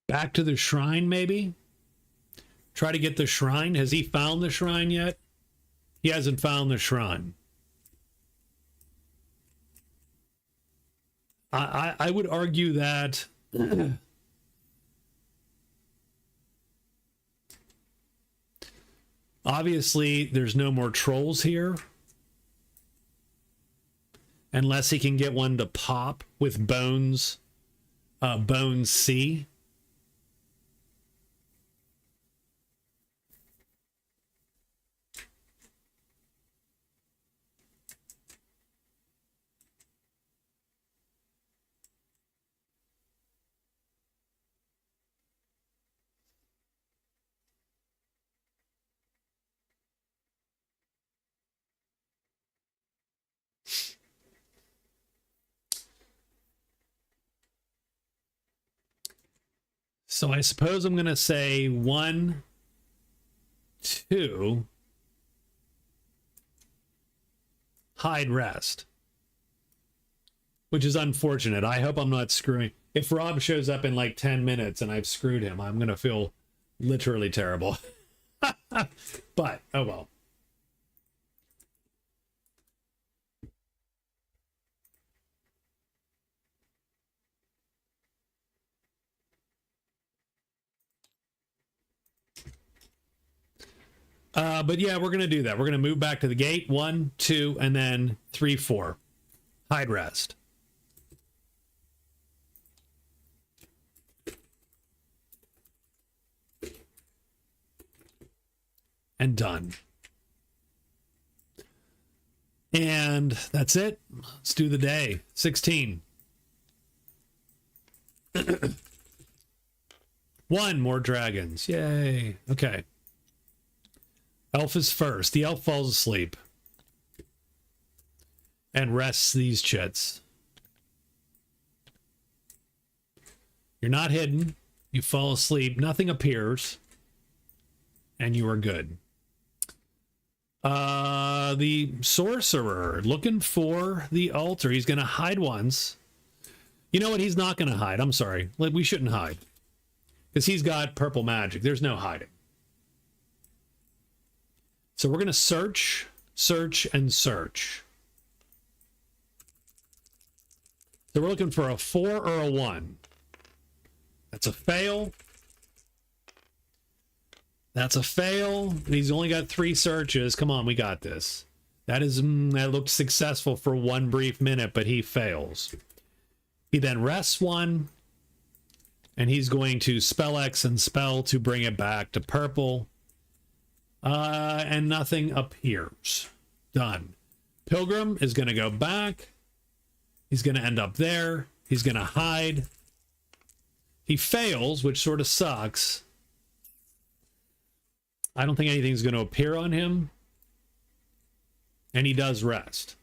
Back to the shrine, maybe? Try to get the shrine. Has he found the shrine yet? He hasn't found the shrine. I would argue that obviously there's no more trolls here. Unless he can get one to pop with Bones C. So I suppose I'm going to say 1, 2, hide, rest, which is unfortunate. I hope I'm not screwing. If Rob shows up in like 10 minutes and I've screwed him, I'm going to feel literally terrible. But, oh well. But yeah, we're going to do that. We're going to move back to the gate. 1, 2, and then 3, 4. Hide rest. And done. And that's it. Let's do the day. 16. 1 more dragons. Yay. Okay. Elf is first. The elf falls asleep. And rests these chits. You're not hidden. You fall asleep. Nothing appears. And you are good. The sorcerer looking for the altar. He's going to hide once. You know what? He's not going to hide. I'm sorry. We shouldn't hide. Because he's got purple magic. There's no hiding. So we're going to search, search, and search. So we're looking for a 4 or a 1. That's a fail. That's a fail. He's only got 3 searches. Come on, we got this. That looked successful for 1 brief minute, but he fails. He then rests 1, and he's going to spell X and spell to bring it back to purple. And nothing appears. Done. Pilgrim is going to go back. He's going to end up there. He's going to hide. He fails, which sort of sucks. I don't think anything's going to appear on him. And he does rest.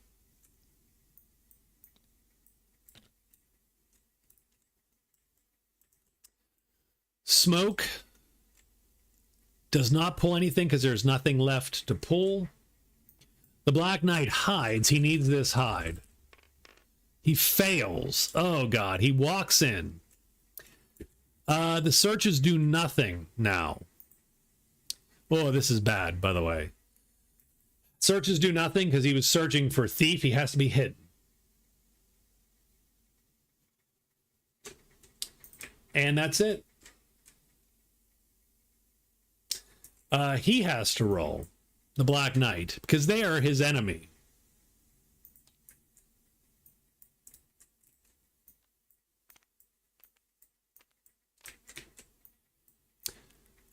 Smoke does not pull anything because there's nothing left to pull. The Black Knight hides. He needs this hide. He fails. Oh, God. He walks in. The searches do nothing now. Oh, this is bad, by the way. Searches do nothing because he was searching for thief. He has to be hidden. And that's it. He has to roll the Black Knight because they are his enemy.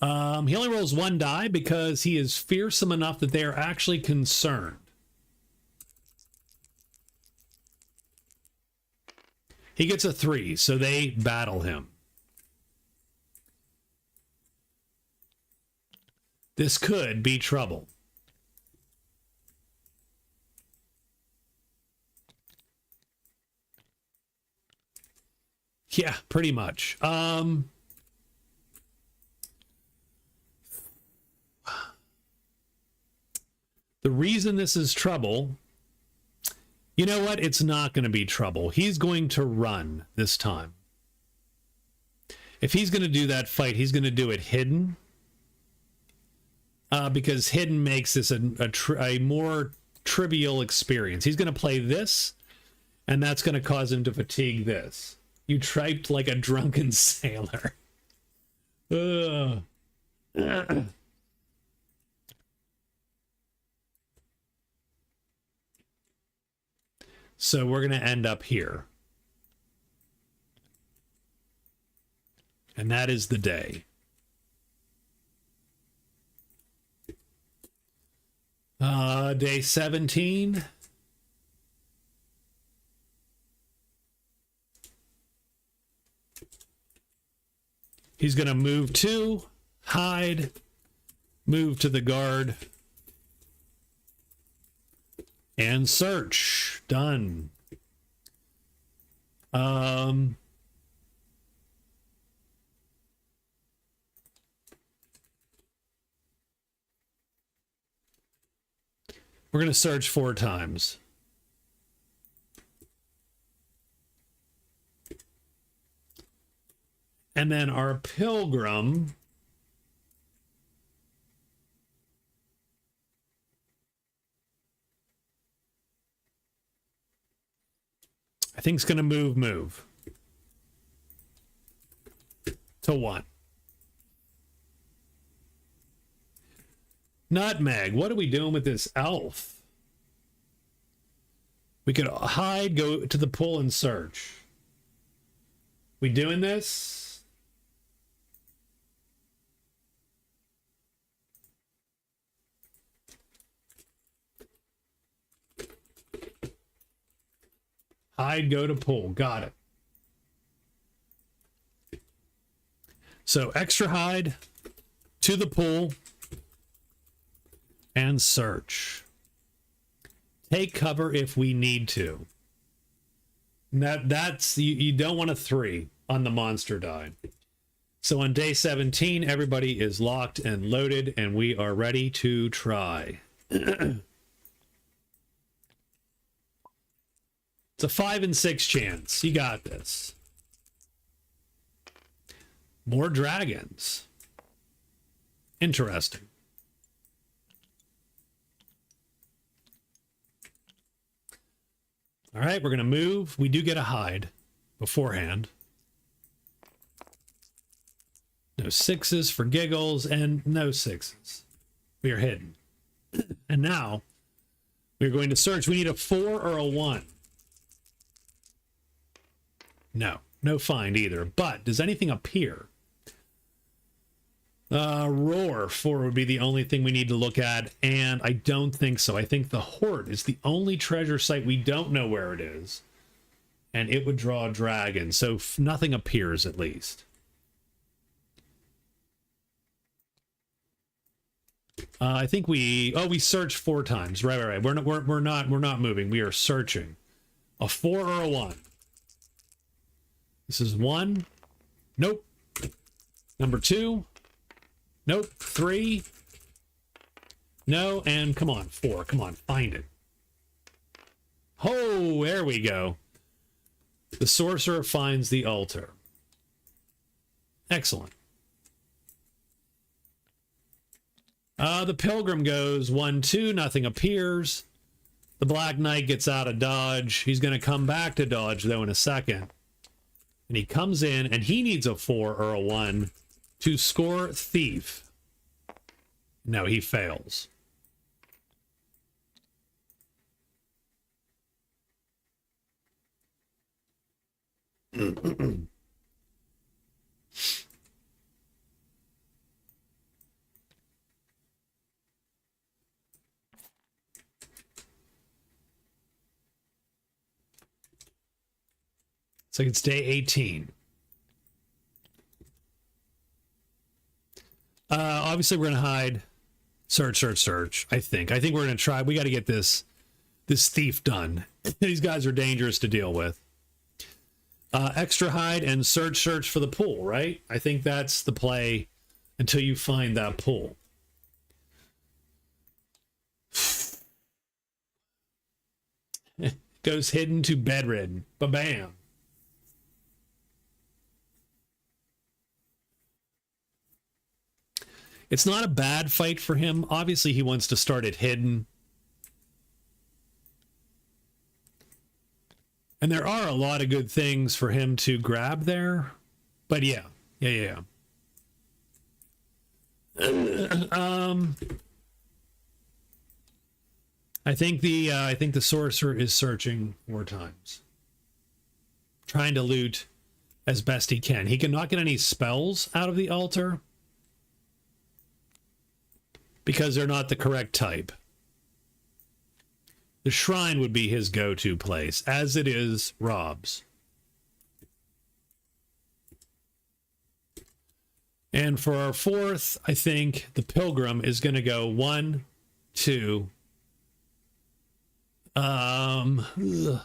He only rolls 1 die because he is fearsome enough that they are actually concerned. He gets a 3, so they battle him. This could be trouble. Yeah, pretty much. The reason this is trouble, you know what? It's not going to be trouble. He's going to run this time. If he's going to do that fight, he's going to do it hidden. Because hidden makes this a more trivial experience. He's going to play this, and that's going to cause him to fatigue this. You triped like a drunken sailor. Ugh. So we're going to end up here. And that is the day. Day 17. He's going to move 2, hide, move to the guard, and search. Done. We're going to search 4 times. And then our pilgrim, I think it's going to move to 1. Nutmeg, what are we doing with this elf? We could hide, go to the pool and search. We doing this? Hide, go to pool. Got it. So extra hide to the pool and search. Take cover if we need to. That's you don't want a 3 on the monster die. So on day 17, everybody is locked and loaded, and we are ready to try. It's a 5 and 6 chance. You got this. More dragons. Interesting. All right, we're going to move. We do get a hide beforehand. No 6s for giggles and no 6s. We are hidden. And now we're going to search. We need a 4 or a 1. No find either. But does anything appear? Roar 4 would be the only thing we need to look at, and I don't think so. I think the Horde is the only treasure site we don't know where it is, and it would draw a dragon, so nothing appears at least. I think we searched 4 times. Right. We're not moving. We are searching. A 4 or a 1. This is 1. Nope. Number 2. Nope. 3. No, and come on, 4. Come on, find it. Oh, there we go. The sorcerer finds the altar. Excellent. The pilgrim goes 1, 2, nothing appears. The Black Knight gets out of dodge. He's going to come back to dodge, though, in a second. And he comes in, and he needs a 4 or a 1 to score Thief. No, he fails. So it's day 18. Obviously, we're going to hide. Search. I think we're going to try. We got to get this thief done. These guys are dangerous to deal with. Extra hide and search for the pool, right? I think that's the play until you find that pool. Goes hidden to bedridden. Ba-bam. It's not a bad fight for him. Obviously, he wants to start it hidden. And there are a lot of good things for him to grab there. But yeah. I think the sorcerer is searching 4 times. Trying to loot as best he can. He cannot get any spells out of the altar, because they're not the correct type. The shrine would be his go-to place, as it is Rob's. And for our 4th, I think the pilgrim is going to go 1, 2. Ugh.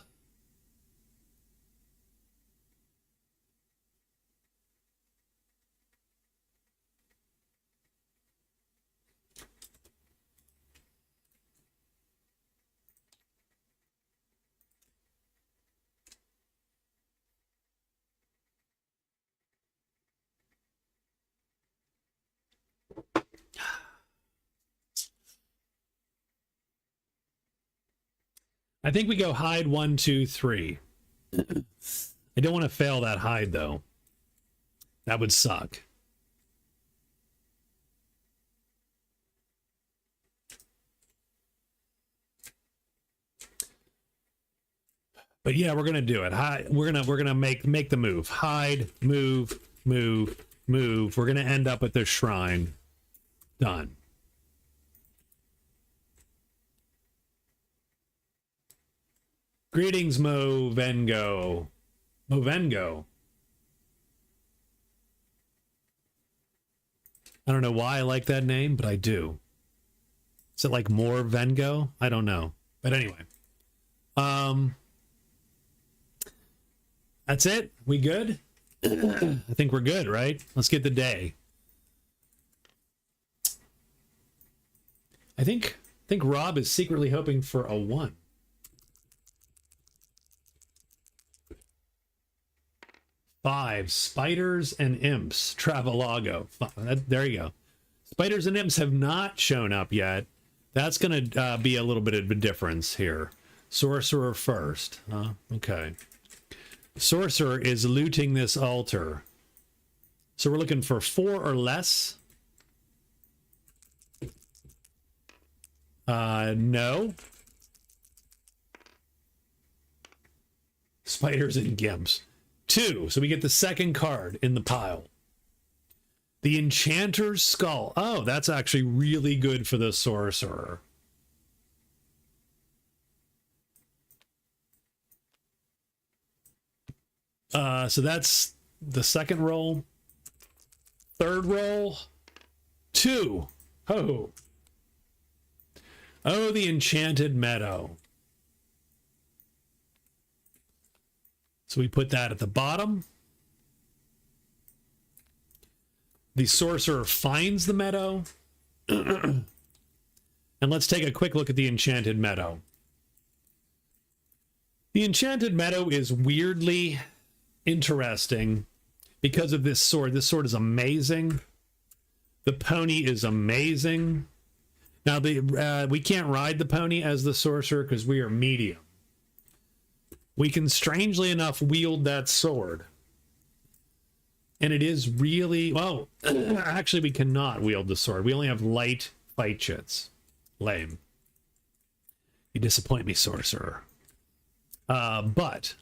I think we go hide 1, 2, 3. I don't want to fail that hide, though. That would suck. But yeah, we're gonna do it. We're gonna make the move. Hide, move, move, move. We're gonna end up at this shrine. Done. Greetings, Movengo. Movengo. I don't know why I like that name, but I do. Is it like more Vengo? I don't know. But anyway. That's it? We good? I think we're good, right? Let's get the day. I think Rob is secretly hoping for a 1. Five, spiders and imps, Travelogo. There you go. Spiders and imps have not shown up yet. That's going to be a little bit of a difference here. Sorcerer first. Okay. Sorcerer is looting this altar. So we're looking for 4 or less. No. Spiders and gimps. 2. So we get the second card in the pile. The Enchanter's Skull. Oh, that's actually really good for the Sorcerer. So that's the second roll. Third roll. 2. Oh. Oh, the Enchanted Meadow. So we put that at the bottom. The Sorcerer finds the meadow. And let's take a quick look at the Enchanted Meadow. The Enchanted Meadow is weirdly interesting because of this sword. This sword is amazing. The pony is amazing. Now, we can't ride the pony as the Sorcerer because we are medium. We can, strangely enough, wield that sword. And it is really... Well, actually, we cannot wield the sword. We only have light fight chits. Lame. You disappoint me, Sorcerer. But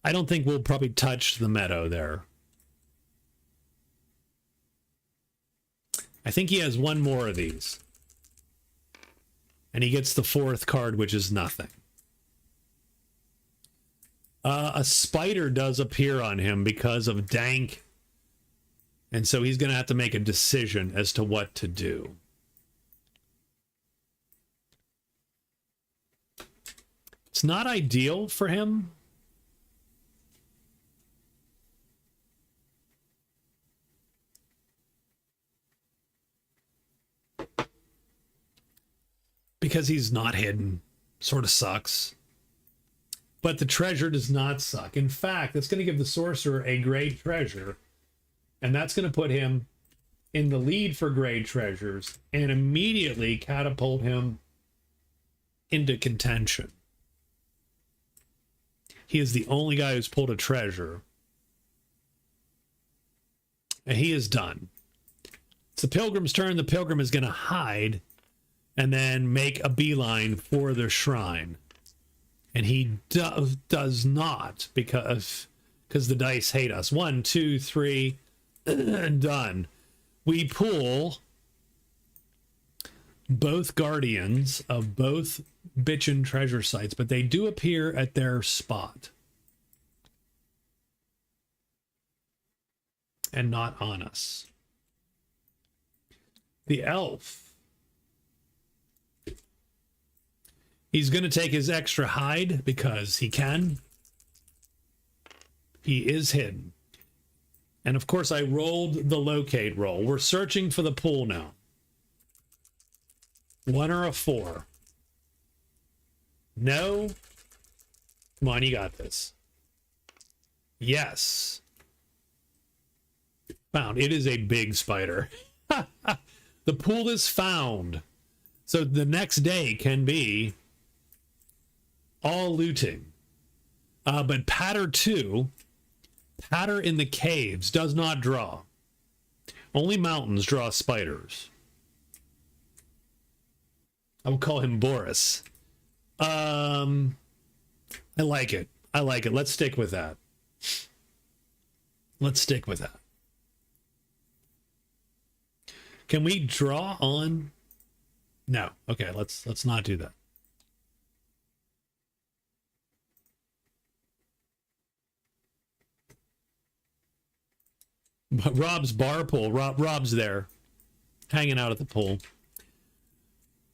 I don't think we'll probably touch the meadow there. I think he has 1 more of these. And he gets the 4th card, which is nothing. A spider does appear on him because of Dank. And so he's going to have to make a decision as to what to do. It's not ideal for him. Because he's not hidden. Sort of sucks. But the treasure does not suck. In fact, that's going to give the Sorcerer a great treasure. And that's going to put him in the lead for great treasures and immediately catapult him into contention. He is the only guy who's pulled a treasure. And he is done. It's the Pilgrim's turn. The Pilgrim is going to hide and then make a beeline for the shrine. And he does not, because the dice hate us. 1, 2, 3, done. We pull both guardians of both Bitchin' treasure sites, but they do appear at their spot. And not on us. The elf. He's going to take his extra hide because he can. He is hidden. And of course, I rolled the locate roll. We're searching for the pool now. 1 or a 4. No. Come on, you got this. Yes. Found. It is a big spider. The pool is found. So the next day can be all looting. But Patter 2, Patter in the caves, does not draw. Only mountains draw spiders. I will call him Boris. I like it. I like it. Let's stick with that. Let's stick with that. Can we draw on? No. Okay, let's not do that. But Rob's bar pool. Rob's there, hanging out at the pool.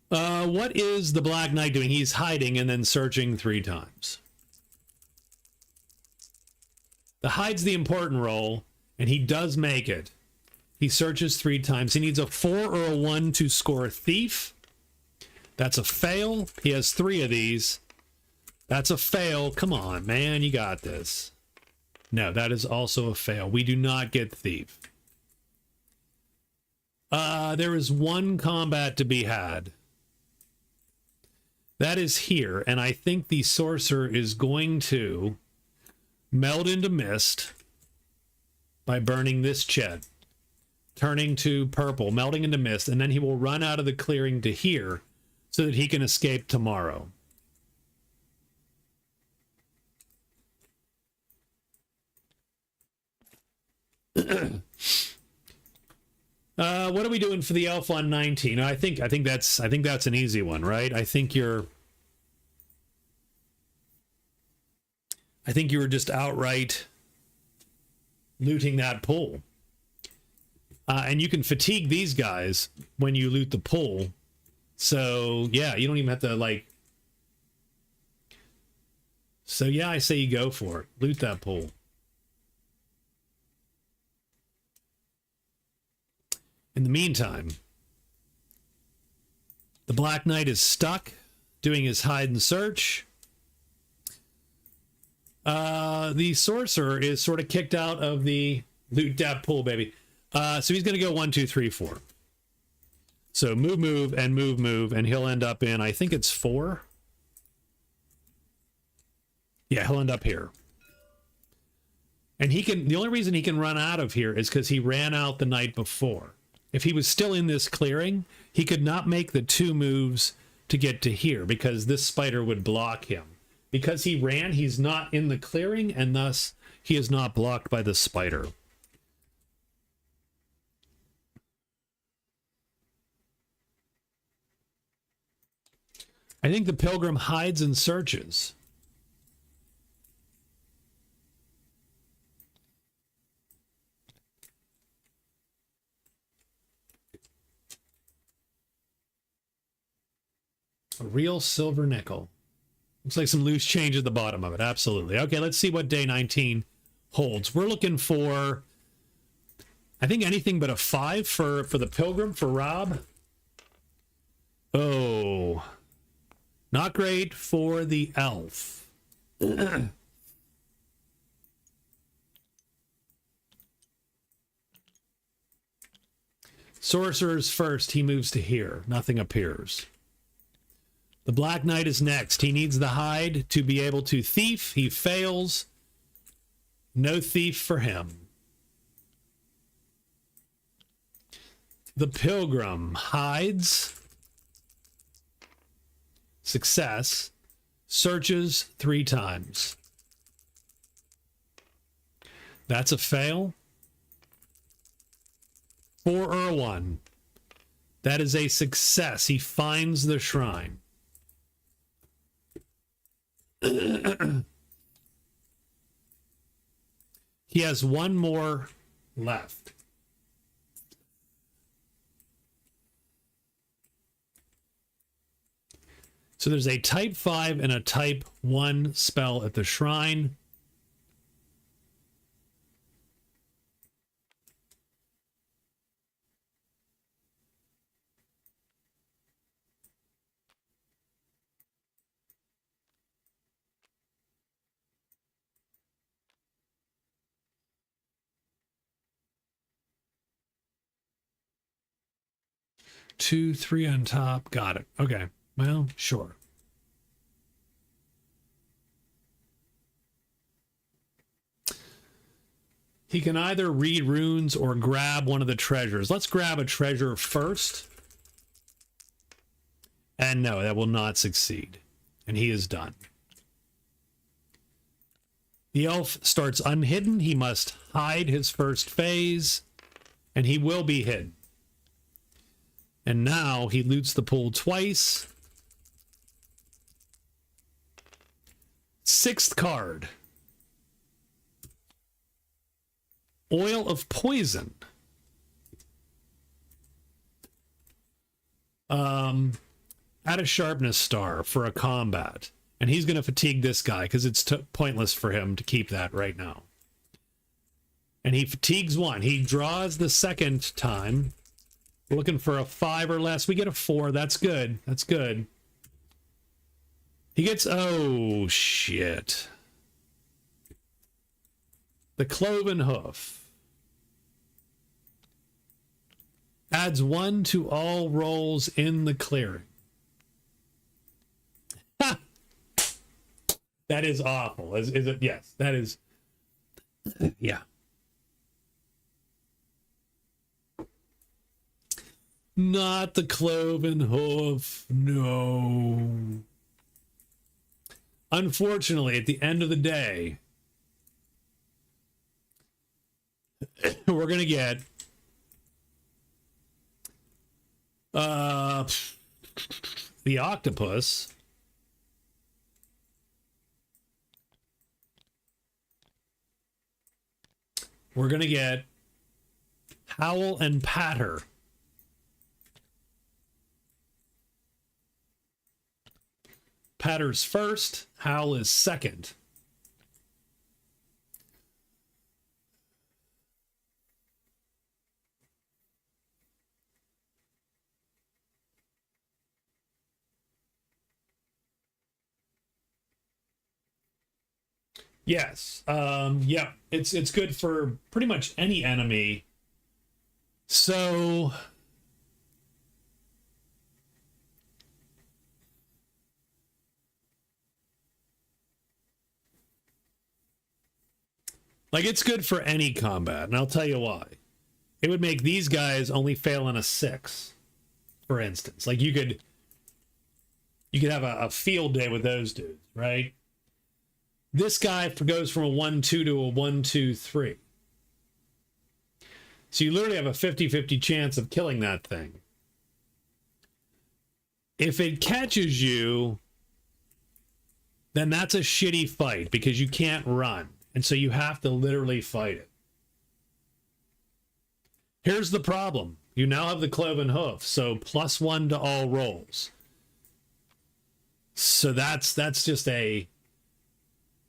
What is the Black Knight doing? He's hiding and then searching 3 times. The hide's the important roll, and he does make it. He searches 3 times. He needs a 4 or a 1 to score thief. That's a fail. He has 3 of these. That's a fail. Come on, man, you got this. No, that is also a fail. We do not get thief. There is 1 combat to be had. That is here, and I think the sorcerer is going to meld into mist by burning this Chet, turning to purple, melting into mist, and then he will run out of the clearing to here so that he can escape tomorrow. What are we doing for the elf on 19? I think that's an easy one, right? I think you were just outright looting that pool. And you can fatigue these guys when you loot the pool. So, yeah, you don't even have to, like... So, yeah, I say you go for it. Loot that pool. In the meantime, the Black Knight is stuck doing his hide and search. The sorcerer is sort of kicked out of the loot that pool, baby. So he's going to go 1, 2, 3, 4. So move, and he'll end up in, I think it's 4. Yeah, he'll end up here. And the only reason he can run out of here is because he ran out the night before. If he was still in this clearing, he could not make the 2 moves to get to here because this spider would block him. Because he ran, he's not in the clearing, and thus he is not blocked by the spider. I think the pilgrim hides and searches. A real silver nickel. Looks like some loose change at the bottom of it. Absolutely. Okay, let's see what day 19 holds. We're looking for, I think, anything but a 5 for the pilgrim, for Rob. Oh, not great for the elf. Sorcerer's first. He moves to here. Nothing appears. The Black Knight is next. He needs the hide to be able to thief. He fails. No thief for him. The pilgrim hides. Success. Searches 3 times. That's a fail. 4 or a 1. That is a success. He finds the shrine. He has 1 more left. So there's a type 5 and a type 1 spell at the shrine. Two, 3 on top. Got it. Okay. Well, sure. He can either read runes or grab one of the treasures. Let's grab a treasure first. And no, that will not succeed. And he is done. The elf starts unhidden. He must hide his first phase. And he will be hidden. And now he loots the pool twice. 6th card. Oil of Poison. Add a sharpness star for a combat. And he's going to fatigue this guy because it's pointless for him to keep that right now. And he fatigues 1. He draws the 2nd time. We're looking for a 5 or less. We get a 4. That's good. That's good. He gets... Oh, shit. The Cloven Hoof. Adds 1 to all rolls in the clearing. Ha! That is awful. Is it? Yes, that is... Yeah. Not the Cloven Hoof. No. Unfortunately, at the end of the day, we're going to get the octopus. We're going to get Howl and Patter. Patter's first, Howl is second. Yes. Yeah, it's good for pretty much any enemy. So like, it's good for any combat, and I'll tell you why. It would make these guys only fail on a 6, for instance. Like, you could have a field day with those dudes, right? This guy goes from a 1-2 to a 1-2-3. So you literally have a 50-50 chance of killing that thing. If it catches you, then that's a shitty fight because you can't run. And so you have to literally fight it. Here's the problem. You now have the Cloven Hoof, so +1 to all rolls. So that's just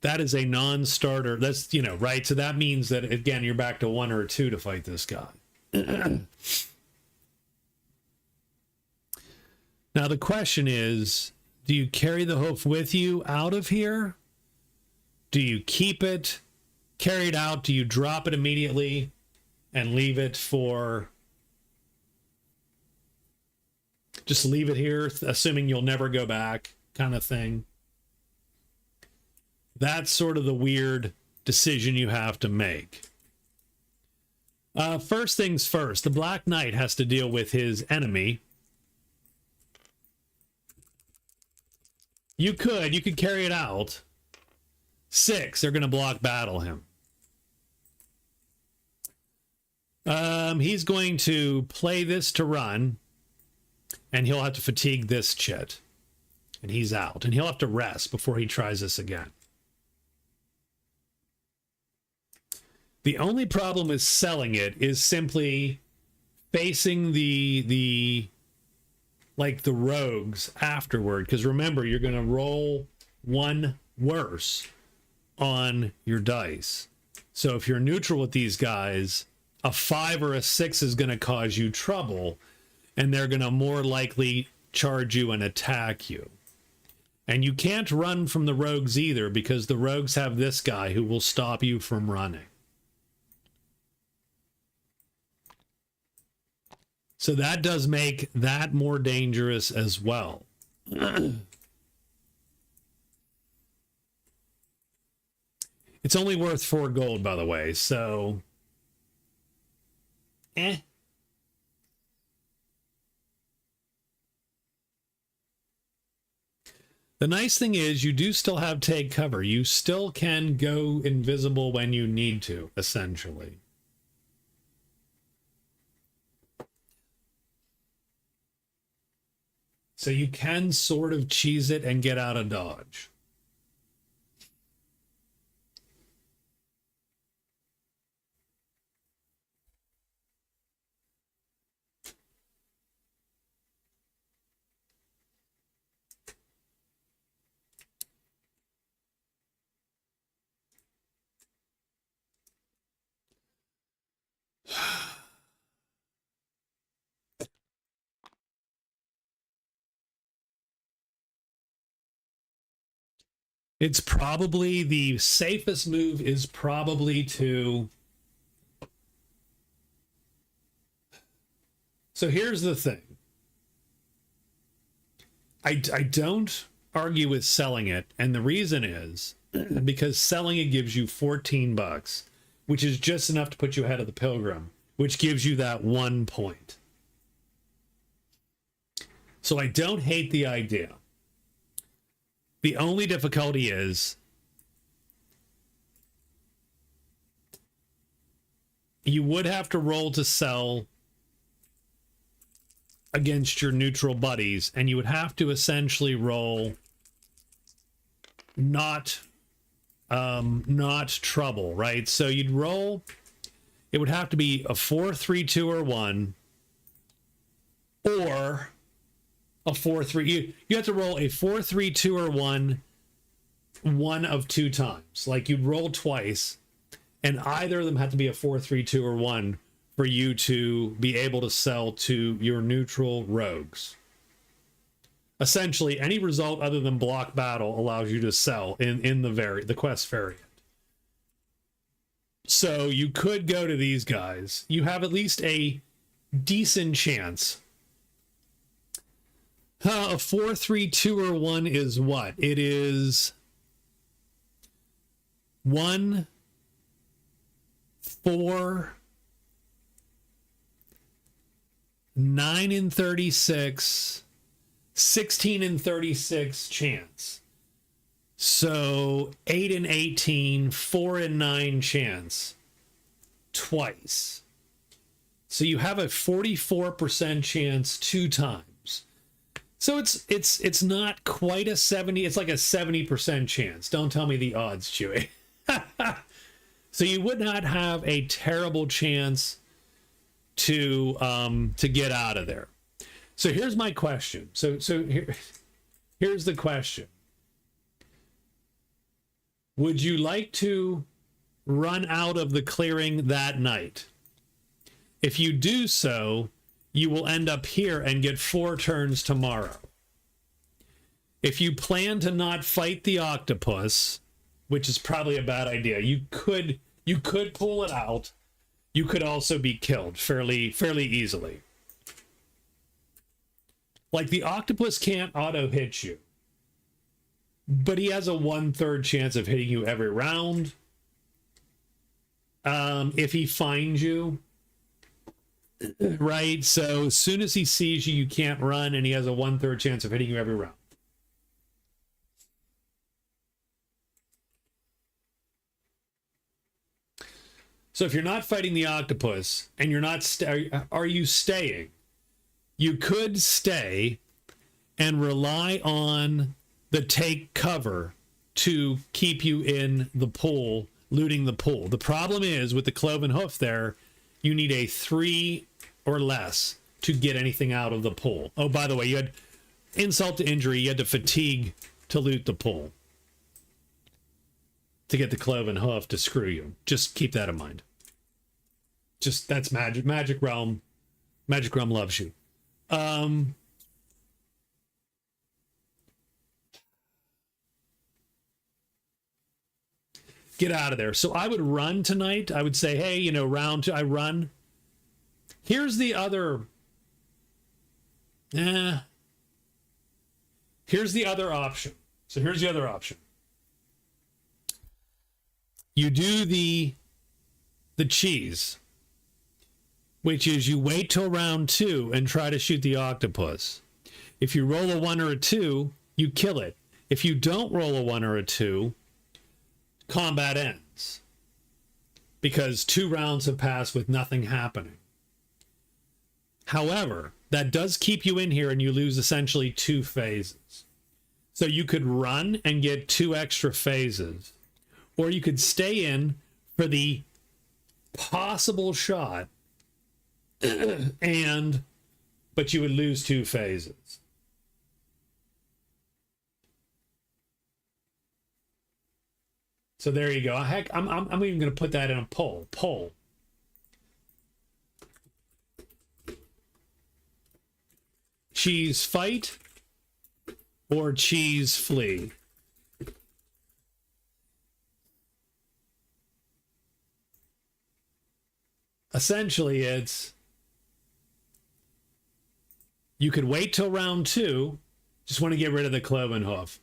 that is a non-starter. That's, right? So that means that, again, you're back to 1 or 2 to fight this guy. Now the question is, do you carry the hoof with you out of here? Do you keep it, carry it out? Do you drop it immediately and leave it for... Just leave it here, assuming you'll never go back, kind of thing? That's sort of the weird decision you have to make. First things first, the Black Knight has to deal with his enemy. You could carry it out. 6, they're going to block battle him. He's going to play this to run, and he'll have to fatigue this chit. And he's out. And he'll have to rest before he tries this again. The only problem with selling it is simply facing the rogues afterward. Because remember, you're going to roll 1 worse on your dice. So if you're neutral with these guys, a 5 or a 6 is going to cause you trouble, and they're going to more likely charge you and attack you. And you can't run from the rogues either, because the rogues have this guy who will stop you from running. So that does make that more dangerous as well. It's only worth 4 gold, by the way, so eh. The nice thing is you do still have take cover. You still can go invisible when you need to, essentially. So you can sort of cheese it and get out of dodge. It's probably the safest move is probably to. So here's the thing. I don't argue with selling it. And the reason is because selling it gives you $14, which is just enough to put you ahead of the Pilgrim, which gives you that 1 point. So I don't hate the idea. The only difficulty is you would have to roll to sell against your neutral buddies, and you would have to essentially roll not trouble, right? So you'd roll, it would have to be a 4, 3, 2, or 1, or a 4, 3. You have to roll a 4, 3, 2, or 1 of 2 times. Like you'd roll twice, and either of them had to be a 4, 3, 2, or 1 for you to be able to sell to your neutral rogues. Essentially, any result other than block battle allows you to sell in the quest variant. So you could go to these guys. You have at least a decent chance. A 4, 3, 2, or 1 is what? It is 1, 4, 9 in 36, 16 in 36 chance. So 8 in 18, 4 in 9 chance twice. So you have a 44% chance 2 times. So it's not quite a 70, it's like a 70% chance. Don't tell me the odds, Chewy. So you would not have a terrible chance to get out of there. So here's my question. Here's the question. Would you like to run out of the clearing that night? If you do so, you will end up here and get 4 turns tomorrow. If you plan to not fight the octopus, which is probably a bad idea, you could pull it out. You could also be killed fairly easily. Like the octopus can't auto hit you, but he has a 1/3 chance of hitting you every round. If he finds you, right? So as soon as he sees you, you can't run, and he has a 1/3 chance of hitting you every round. So if you're not fighting the octopus and you're not, are you staying? You could stay and rely on the take cover to keep you in the pool, looting the pool. The problem is with the cloven hoof there, you need a 3 or less to get anything out of the pool. Oh, by the way, you had insult to injury. You had to fatigue to loot the pool to get the cloven hoof to screw you. Just keep that in mind. Just that's magic. Magic Realm. Magic Realm loves you. Get out of there. So I would run tonight. I would say, hey, round 2, I run. Here's the other. Here's the other option. So here's the other option. You do the cheese. which is you wait till round 2 and try to shoot the octopus. If you roll a 1 or a 2, you kill it. If you don't roll a 1 or a 2, combat ends. Because 2 rounds have passed with nothing happening. However, that does keep you in here and you lose essentially 2 phases. So you could run and get 2 extra phases. Or you could stay in for the possible shot but you would lose 2 phases. So there you go. Heck, I'm even going to put that in a poll. Poll. Cheese fight or cheese flee? Essentially, it's you could wait till round 2. Just want to get rid of the cloven hoof.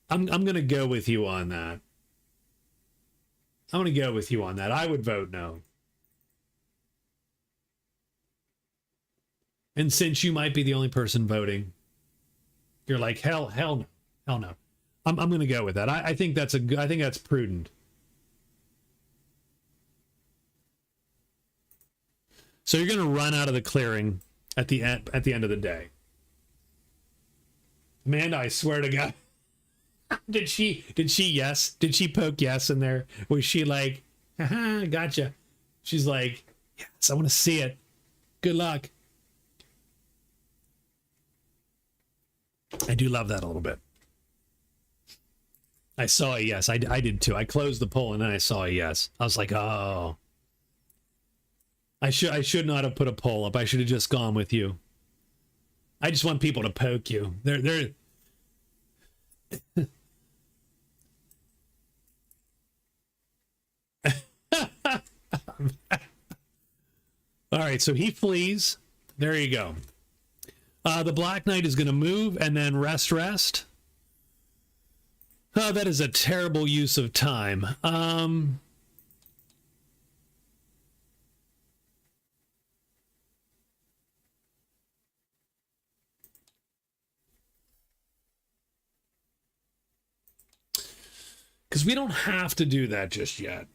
I'm going to go with you on that. I'm going to go with you on that. I would vote no. And since you might be the only person voting, you're like, hell no. Hell no. I'm going to go with that. I think that's I think that's prudent. So you're going to run out of the clearing at the end of the day. Amanda, I swear to God. Did she yes? Did she poke yes in there? Was she like, haha, gotcha? She's like, yes, I want to see it. Good luck. I do love that a little bit. I saw a yes. I did too. I closed the poll and then I saw a yes. I was like, oh. I should not have put a poll up. I should have just gone with you. I just want people to poke you. They're all right, so he flees. There you go. The Black Knight is going to move and then rest. Oh, that is a terrible use of time. Because we don't have to do that just yet.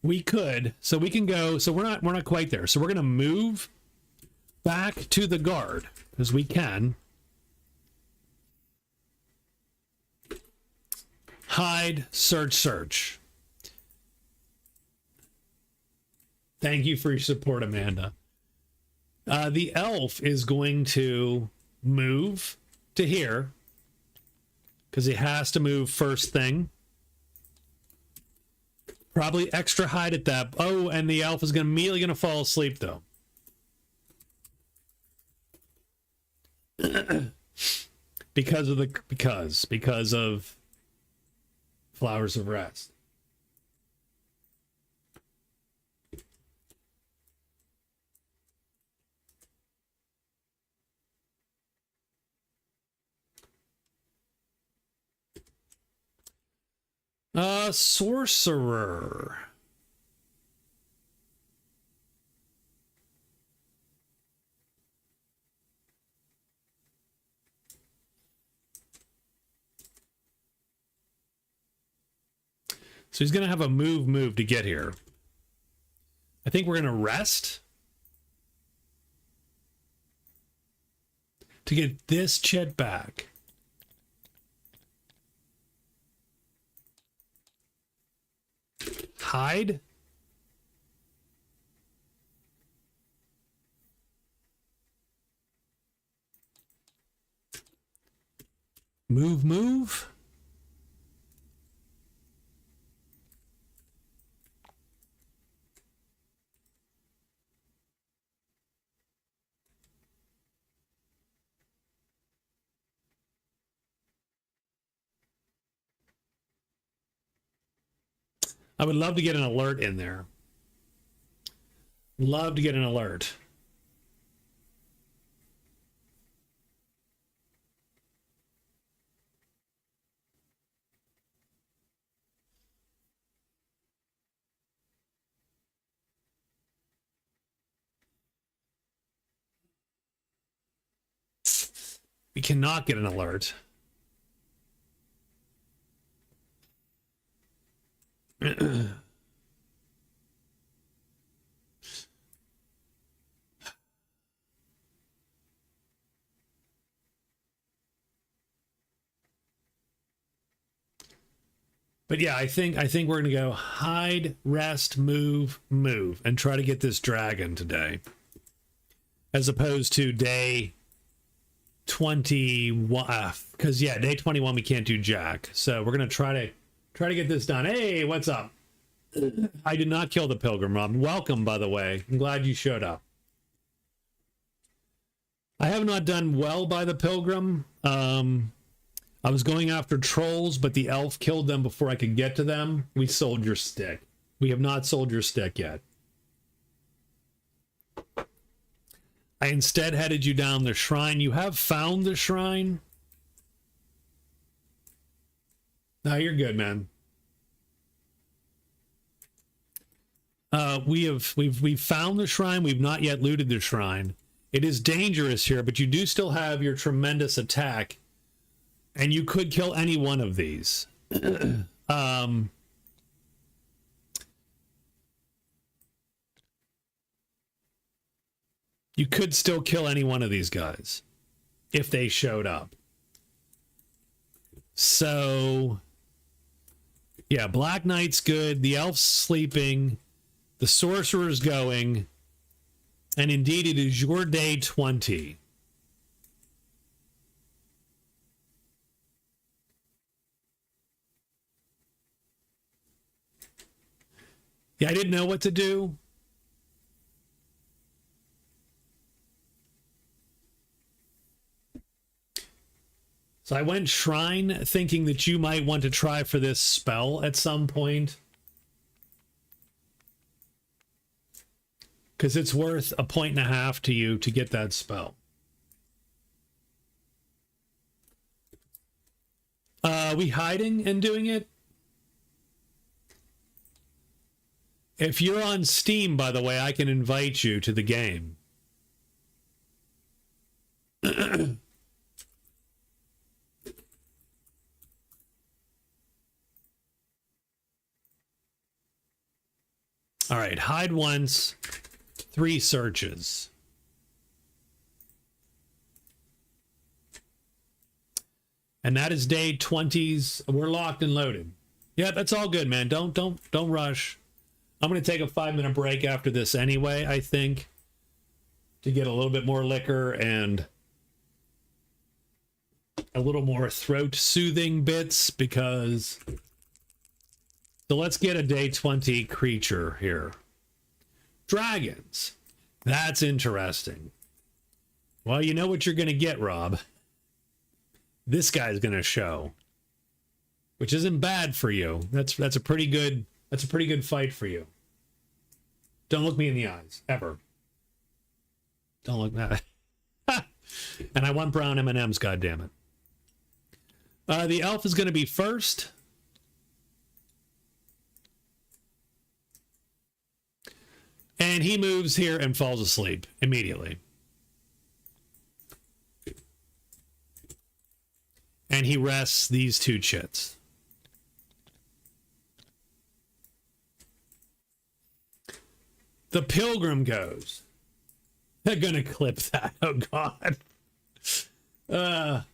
We could, so we can go. So we're not quite there. So we're going to move back to the guard as we can. Hide, search. Thank you for your support, Amanda. The elf is going to move to here because he has to move first thing. Probably extra hide at that. Oh, and the elf is immediately going to fall asleep, though. because of Flowers of Rest. Sorcerer. So he's going to have a move to get here. I think we're going to rest to get this Chet back. Hide. Move. I would love to get an alert in there. Love to get an alert. We cannot get an alert. But yeah, I think we're gonna go hide, rest, move, move, and try to get this dragon today, as opposed to day 21. Because yeah, day 21 we can't do jack. So we're gonna try to get this done. Hey, what's up? I did not kill the pilgrim, Rob. Welcome, by the way. I'm glad you showed up. I have not done well by the pilgrim. I was going after trolls, but the elf killed them before I could get to them. We sold your stick. We have not sold your stick yet. I instead headed you down the shrine. You have found the shrine? No, you're good, man. We've found the shrine. We've not yet looted the shrine. It is dangerous here, but you do still have your tremendous attack. And you could kill any one of these. You could still kill any one of these guys if they showed up. So, yeah, Black Knight's good. The elf's sleeping. The sorcerer's going. And indeed, it is your day 20. Yeah, I didn't know what to do. So I went shrine thinking that you might want to try for this spell at some point. Because it's worth 1.5 points to you to get that spell. We hiding and doing it? If you're on Steam, by the way, I can invite you to the game. All right, hide once, 3 searches. And that is day 20's. We're locked and loaded. Yeah, that's all good, man. Don't rush. I'm going to take a 5-minute break after this anyway, I think, to get a little bit more liquor and a little more throat soothing bits because... So let's get a day 20 creature here. Dragons. That's interesting. Well, you know what you're going to get, Rob. This guy's going to show, which isn't bad for you. That's a pretty good fight for you. Don't look me in the eyes ever. Don't look that. And I want brown M&Ms, goddammit. The elf is going to be first. And he moves here and falls asleep immediately. And he rests these 2 chits. The pilgrim goes. They're going to clip that. Oh, God. We're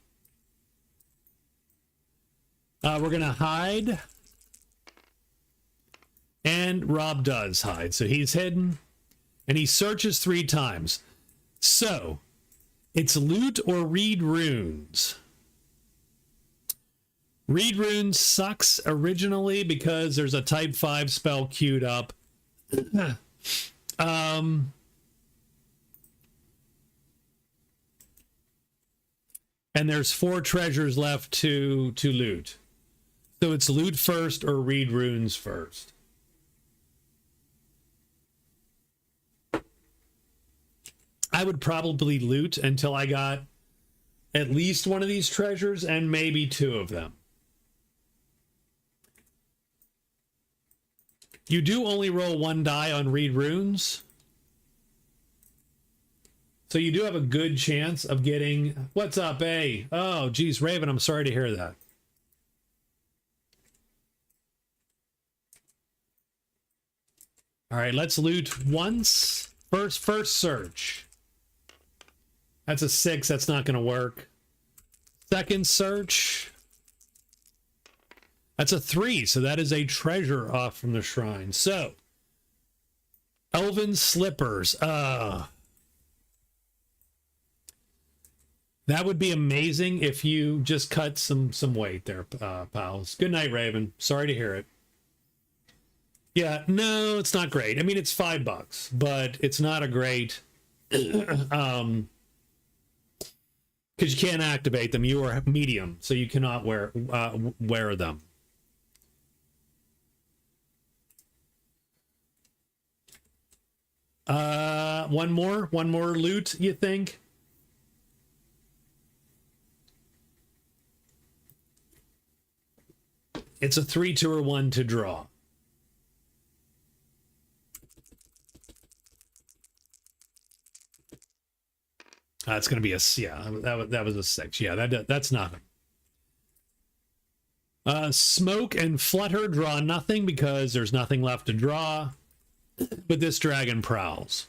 going to hide. And Rob does hide. So he's hidden. And he searches 3 times. So, it's loot or read runes. Read runes sucks originally because there's a type 5 spell queued up. And there's 4 treasures left to loot. So it's loot first or read runes first. I would probably loot until I got at least one of these treasures and maybe 2 of them. You do only roll 1 die on read runes. So you do have a good chance of getting... What's up, eh? Oh, geez, Raven, I'm sorry to hear that. All right, let's loot once. First search. That's a 6. That's not going to work. Second search. That's a 3. So that is a treasure off from the shrine. So, elven slippers. That would be amazing if you just cut some weight there, pals. Good night, Raven. Sorry to hear it. Yeah, no, it's not great. I mean, it's $5, but it's not a great... because you can't activate them. You are medium, so you cannot wear them. One more loot, you think? It's a 3, 2, or 1 to draw. That's going to be a... Yeah, that was a 6. Yeah, that's nothing. Smoke and Flutter draw nothing because there's nothing left to draw. But this dragon prowls.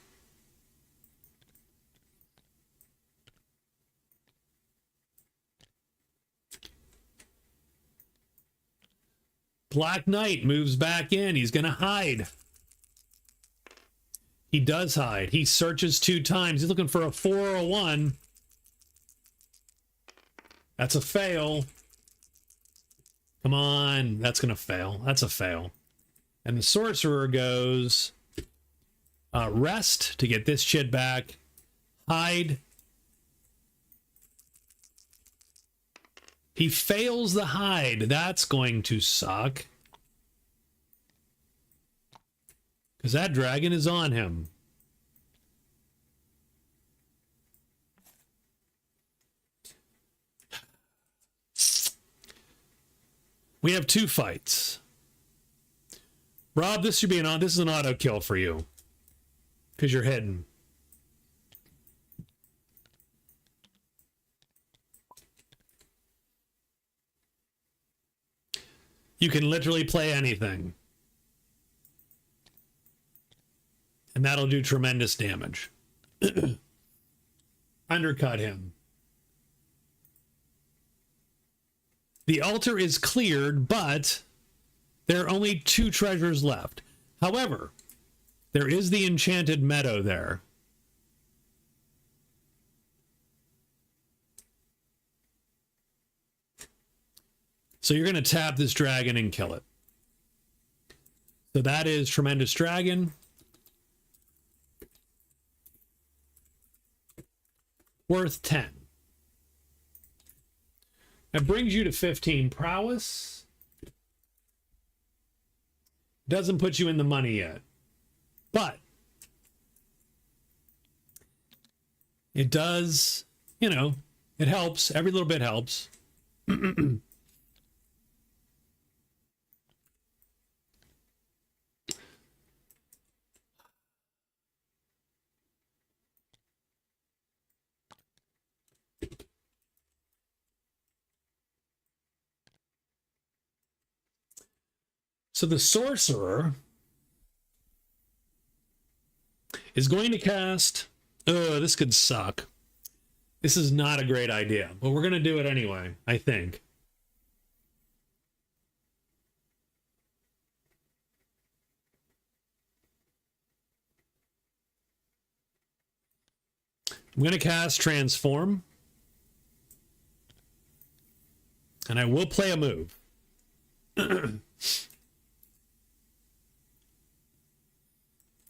Black Knight moves back in. He's going to hide. He does hide. He searches 2 times. He's looking for a 4 or a 1. That's a fail. Come on. That's going to fail. That's a fail. And the sorcerer goes rest to get this shit back. Hide. He fails the hide. That's going to suck. Because that dragon is on him. We have 2 fights. Rob, this should be this is an auto kill for you. Because you're hidden. You can literally play anything. And that'll do tremendous damage. Undercut him. The altar is cleared, but there are only 2 treasures left. However, there is the enchanted meadow there. So you're going to tap this dragon and kill it. So that is Tremendous Dragon. Worth 10. That brings you to 15 prowess. Doesn't put you in the money yet. But it does, you know, it helps. Every little bit helps. So the sorcerer is going to cast... Oh, this could suck. This is not a great idea, but we're going to do it anyway, I think. I'm going to cast Transform. And I will play a move.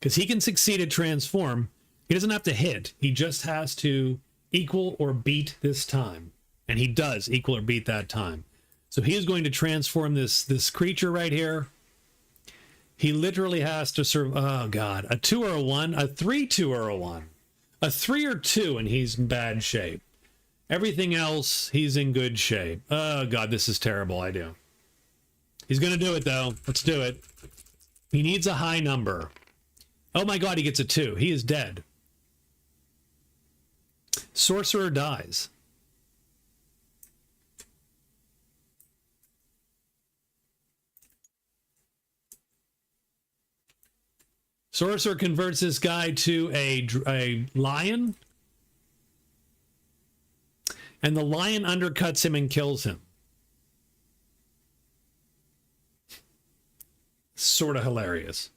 Because he can succeed at Transform. He doesn't have to hit. He just has to equal or beat this time. And he does equal or beat that time. So he is going to transform this creature right here. He literally has to oh God, a 2 or a 1, a 3, 2 or a 1. A 3 or 2 and he's in bad shape. Everything else, he's in good shape. Oh God, this is terrible idea. He's going to do it though. Let's do it. He needs a high number. Oh my God, he gets a 2. He is dead. Sorcerer dies. Sorcerer converts this guy to a lion, and the lion undercuts him and kills him. Sort of hilarious.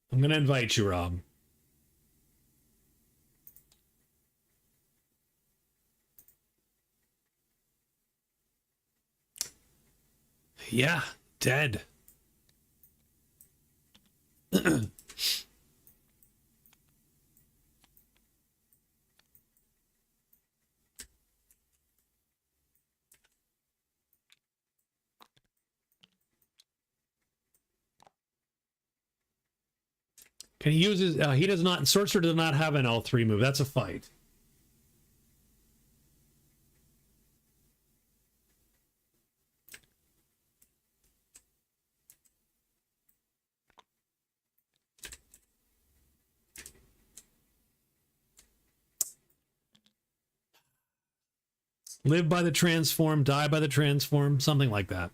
I'm going to invite you, Rob. Yeah, dead. Can he use his... he does not... Sorcerer does not have an L3 move. That's a fight. Live by the transform, die by the transform, something like that.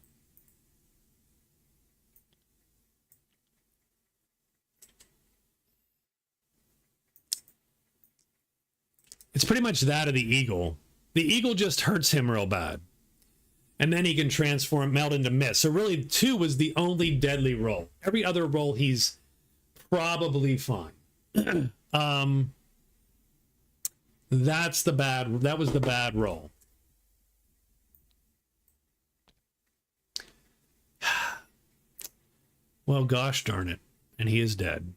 It's pretty much that of the eagle. The eagle just hurts him real bad. And then he can transform, melt into mist. So really, 2 was the only deadly roll. Every other roll, he's probably fine. That was the bad roll. Well, gosh darn it. And he is dead.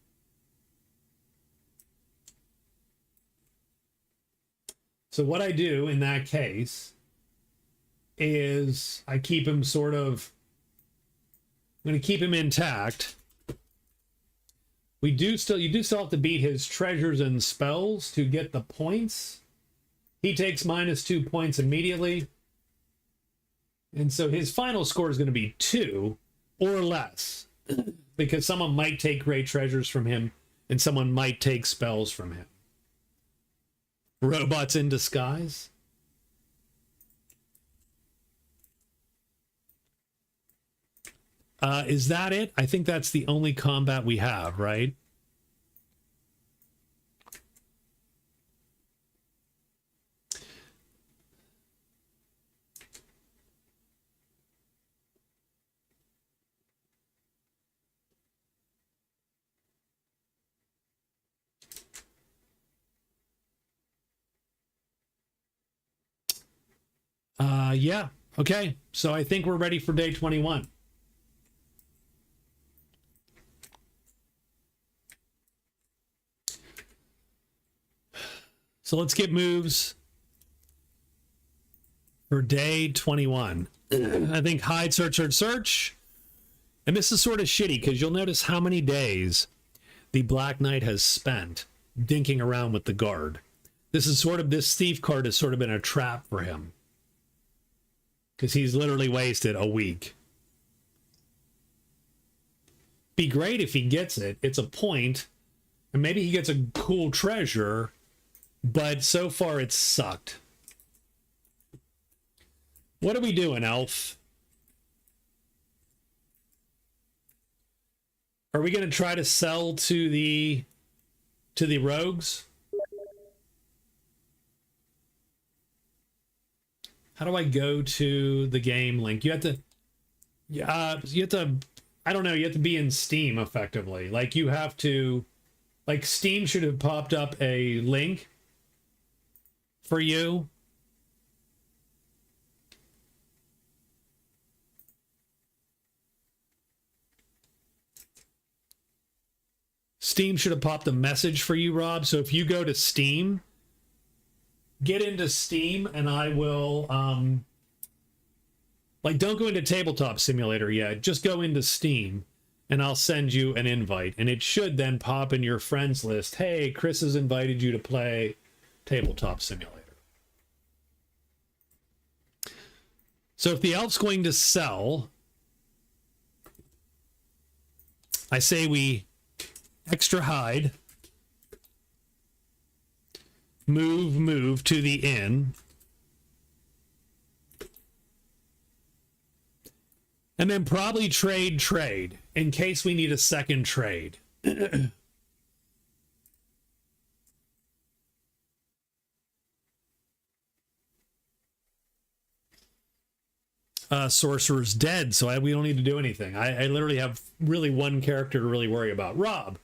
So what I do in that case is I keep him sort of... I'm going to keep him intact. You do still have to beat his treasures and spells to get the points. He takes -2 points immediately. And so his final score is going to be 2 or less. Because someone might take great treasures from him and someone might take spells from him. Robots in disguise. Is that it? I think that's the only combat we have, right? Yeah. Okay. So I think we're ready for day 21. So let's get moves for day 21. I think hide, search, search, search. And this is sort of shitty because you'll notice how many days the Black Knight has spent dinking around with the guard. This thief card has sort of been a trap for him. Because he's literally wasted a week. Be great if he gets it. It's a point. And maybe he gets a cool treasure. But so far it's sucked. What are we doing, Elf? Are we going to try to sell to the rogues? How do I go to the game link? You have to, I don't know, you have to be in Steam effectively. Like you have to, like Steam should have popped up a link for you. Steam should have popped a message for you, Rob. So if you go to Steam, get into Steam and I will, don't go into Tabletop Simulator yet. Just go into Steam and I'll send you an invite. And it should then pop in your friends list. Hey, Chris has invited you to play Tabletop Simulator. So if the elf's going to sell, I say we extra hide, move to the inn, and then probably trade in case we need a second trade. Sorcerer's dead, so we don't need to do anything. I literally have really one character to really worry about. Rob,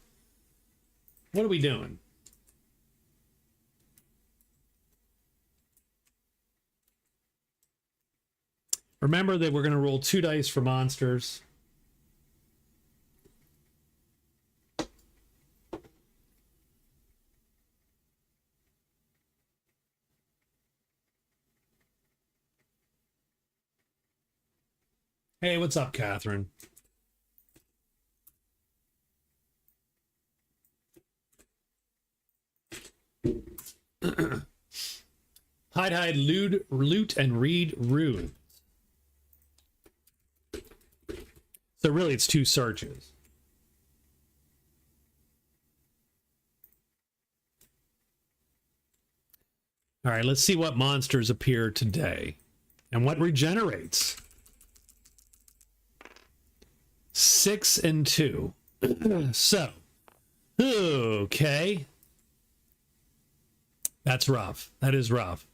what are we doing? Remember that we're going to roll 2 dice for monsters. Hey, what's up, Catherine? Hide, loot, and read runes. So really, it's 2 searches. All right, let's see what monsters appear today and what regenerates. 6 and 2. So, okay. That's rough. That is rough.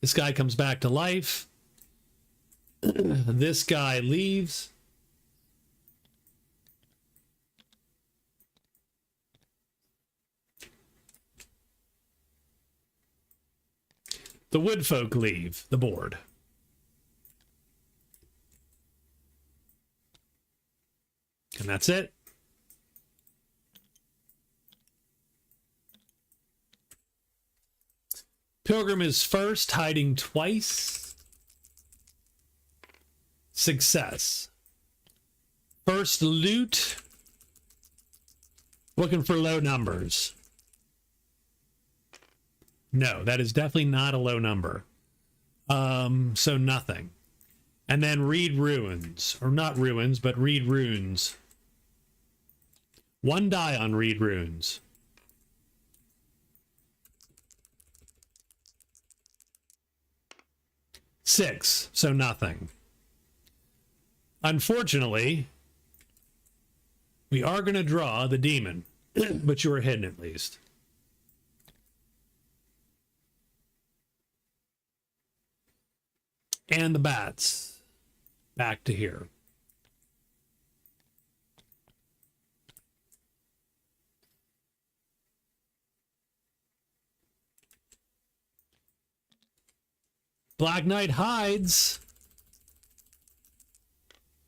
This guy comes back to life. This guy leaves. The woodfolk leave the board. And that's it. Pilgrim is first, hiding twice. Success. First loot. Looking for low numbers. No, that is definitely not a low number. So nothing. And then read runes. Or not ruins, but read runes. 1 die on read runes. Six, so nothing. Unfortunately, we are going to draw the demon, but you were hidden at least. And the bats. Back to here. Black Knight hides.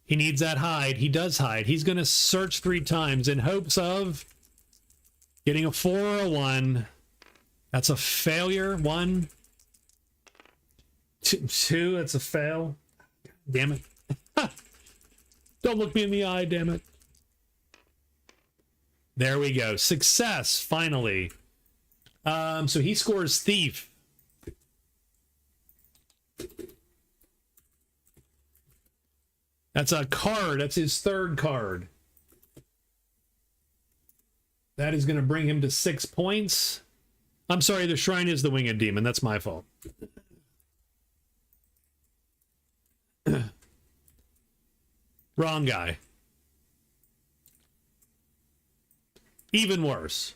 He needs that hide. He does hide. He's going to search 3 times in hopes of getting a 4 or a 1. That's a failure. 1. 2. That's a fail. Damn it. Don't look me in the eye, damn it. There we go. Success, finally. So he scores Thief. That's a card. That's his 3rd card. That is going to bring him to 6 points. I'm sorry, the shrine is the winged demon. That's my fault. Wrong guy. Even worse.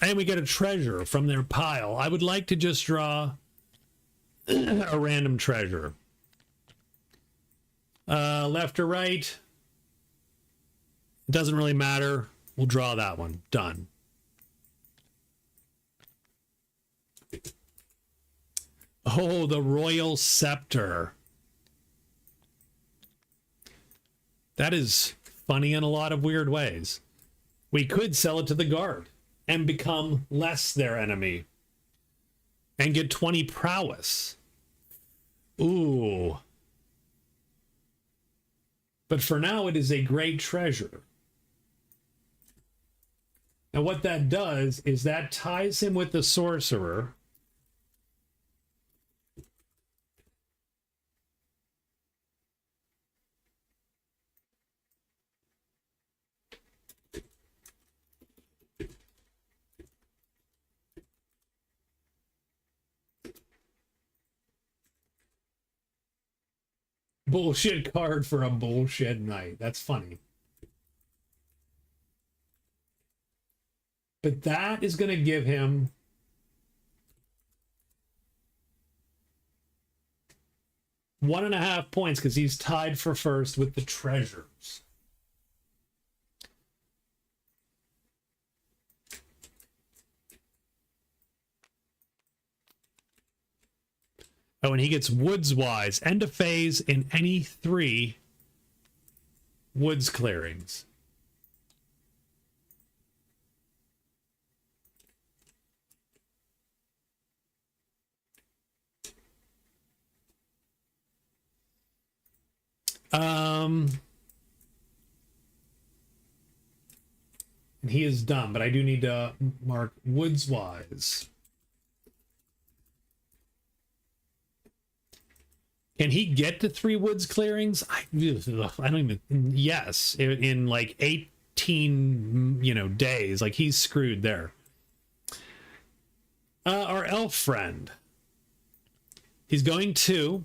And we get a treasure from their pile. I would like to just draw a random treasure. Left or right. It doesn't really matter. We'll draw that one. Done. Oh, the Royal Scepter. That is funny in a lot of weird ways. We could sell it to the guard and become less their enemy and get 20 prowess. Ooh. But for now, it is a great treasure. Now, what that does is that ties him with the sorcerer. bullshit card for a bullshit night. That's funny. But that is going to give him 1.5 points because he's tied for first with the treasures. Oh, and he gets Woods Wise. End of phase in any 3 woods clearings. And he is done, but I do need to mark Woods Wise. Can he get to 3 woods clearings? I don't even. Yes, in like 18, days. Like he's screwed there. Our elf friend. He's going to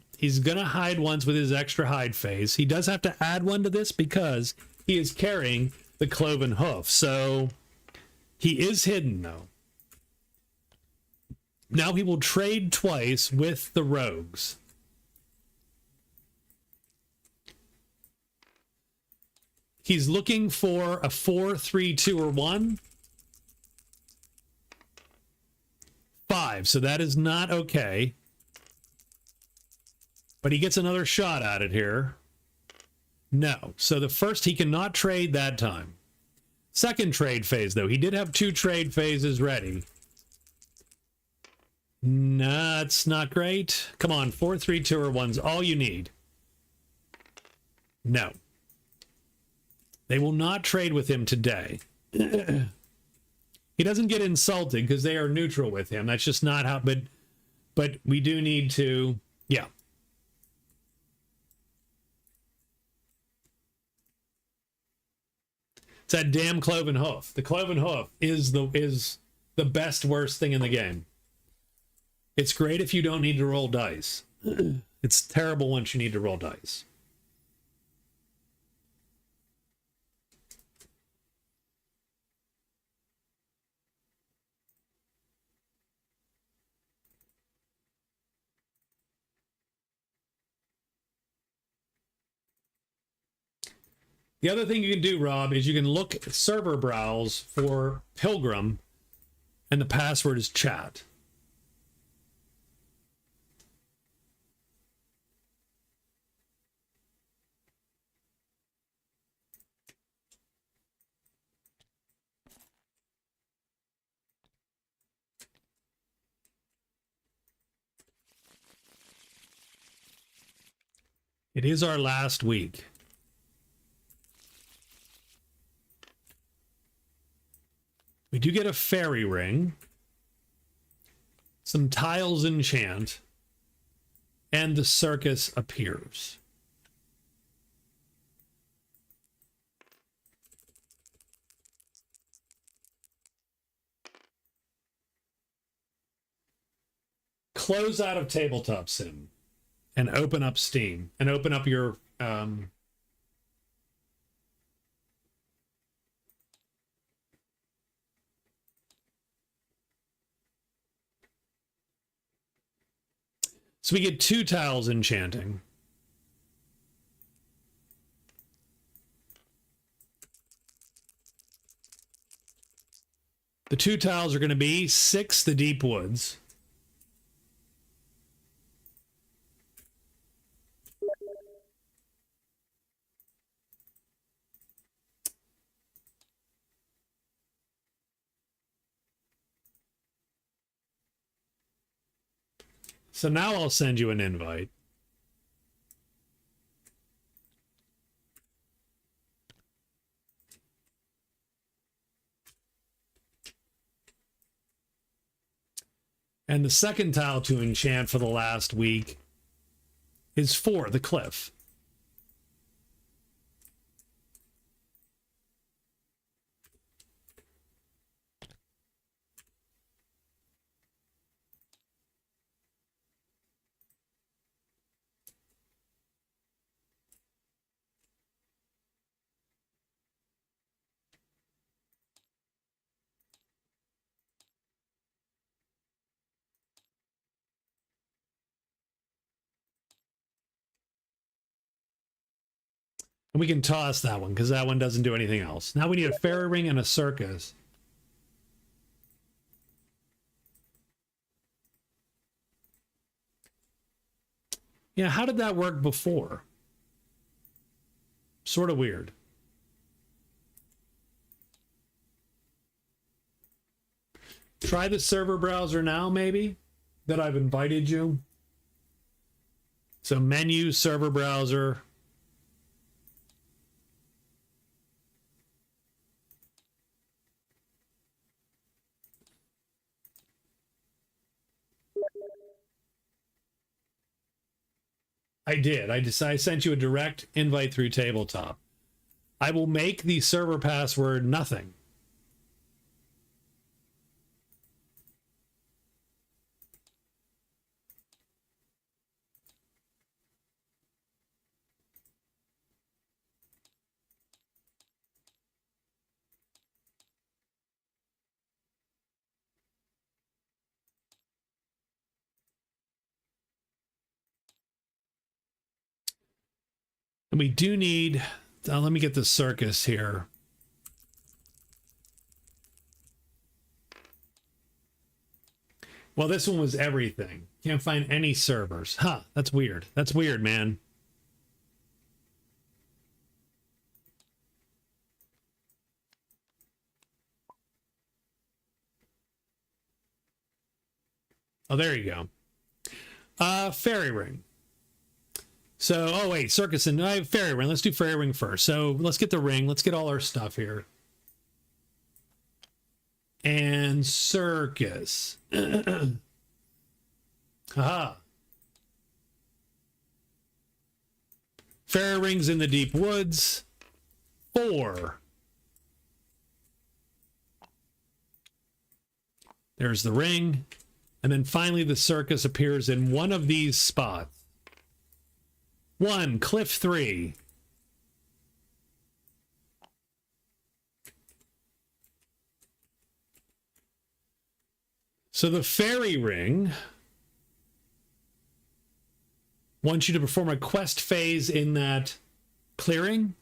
hide once with his extra hide phase. He does have to add one to this because he is carrying the cloven hoof. So he is hidden though. Now he will trade twice with the rogues. He's looking for a 4, 3, 2, or 1. 5, so that is not okay. But he gets another shot at it here. No. So the first, he cannot trade that time. Second trade phase, though. He did have 2 trade phases ready. Nah, it's not great. Come on, 4, 3, 2, or 1's all you need. No. They will not trade with him today. He doesn't get insulted because they are neutral with him. That's just not how, but we do need to, yeah. It's that damn cloven hoof. The cloven hoof is the best worst thing in the game. It's great if you don't need to roll dice. It's terrible once you need to roll dice. The other thing you can do, Rob, is you can look at server browse for Pilgrim, and the password is chat. It is our last week. We do get a fairy ring, some tiles enchant, and the circus appears. Close out of Tabletop Sim and open up Steam and open up your so we get 2 tiles enchanting. The 2 tiles are going to be 6, the Deep Woods. So now I'll send you an invite. And the second tile to enchant for the last week is 4, the Cliff. And we can toss that one because that one doesn't do anything else. Now we need a fairy ring and a circus. Yeah, how did that work before? Sort of weird. Try the server browser now, maybe, that I've invited you. So menu, server browser. I did. I sent you a direct invite through tabletop. I will make the server password nothing. And we do need, let me get the circus here. Well, this one was everything. Can't find any servers. Huh, that's weird. That's weird, man. Oh, there you go. Fairy ring. So, oh wait, circus and fairy ring. Let's do fairy ring first. So let's get the ring. Let's get all our stuff here. And circus. Aha. Fairy rings in the deep woods. 4. There's the ring. And then finally the circus appears in one of these spots. 1, cliff 3. So the fairy ring wants you to perform a quest phase in that clearing.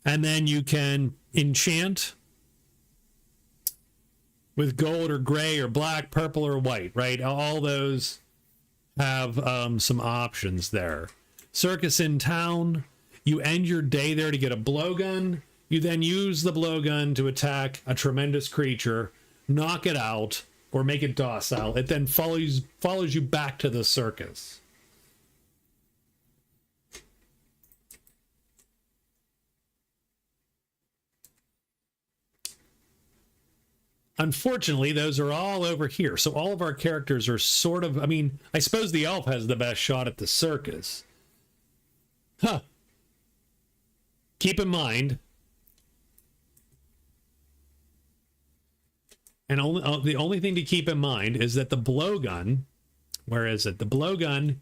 And then you can enchant with gold or gray or black, purple or white, right? All those have some options there. Circus in town. You end your day there to get a blowgun. You then use the blowgun to attack a tremendous creature, knock it out, or make it docile. It then follows you back to the circus. Unfortunately, those are all over here. So all of our characters are sort of, I mean, I suppose the elf has the best shot at the circus. Huh. Keep in mind, and the only thing to keep in mind is that the blowgun, where is it? The blowgun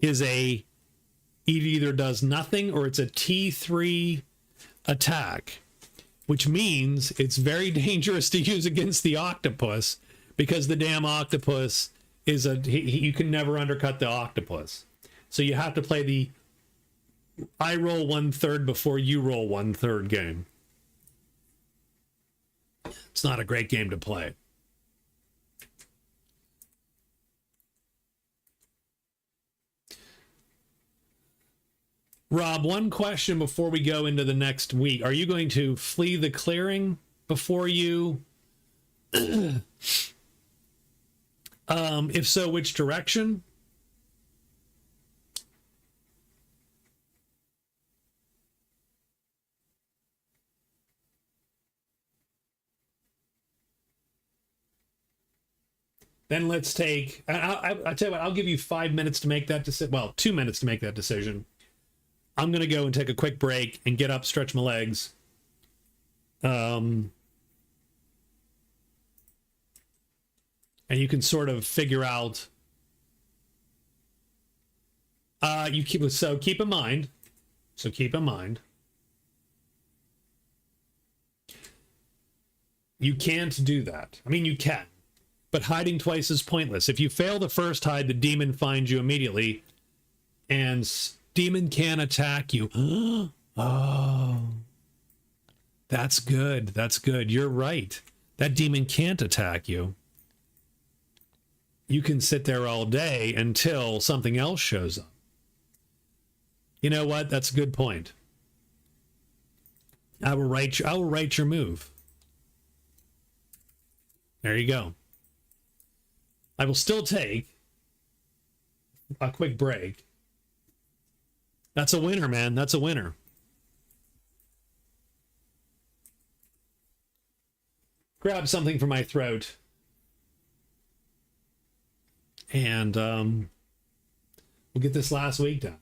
is it either does nothing or it's a T3 attack, which means it's very dangerous to use against the octopus because the damn octopus is you can never undercut the octopus. So you have to play the I roll 1/3 before you roll 1/3 game. It's not a great game to play. Rob, one question before we go into the next week. Are you going to flee the clearing before you? If so, which direction? Then let's take, I'll tell you what, I'll give you 5 minutes to make that decision. Well, 2 minutes to make that decision. I'm going to go and take a quick break and get up, stretch my legs. And you can sort of figure out, keep in mind, you can't do that. I mean, you can, but hiding twice is pointless. If you fail the first hide, the demon finds you immediately and Demon can attack you. Oh, that's good. That's good. You're right. That demon can't attack you. You can sit there all day until something else shows up. You know what? That's a good point. I will write your move. There you go. I will still take a quick break. That's a winner, man. That's a winner. Grab something from my throat. And we'll get this last week done.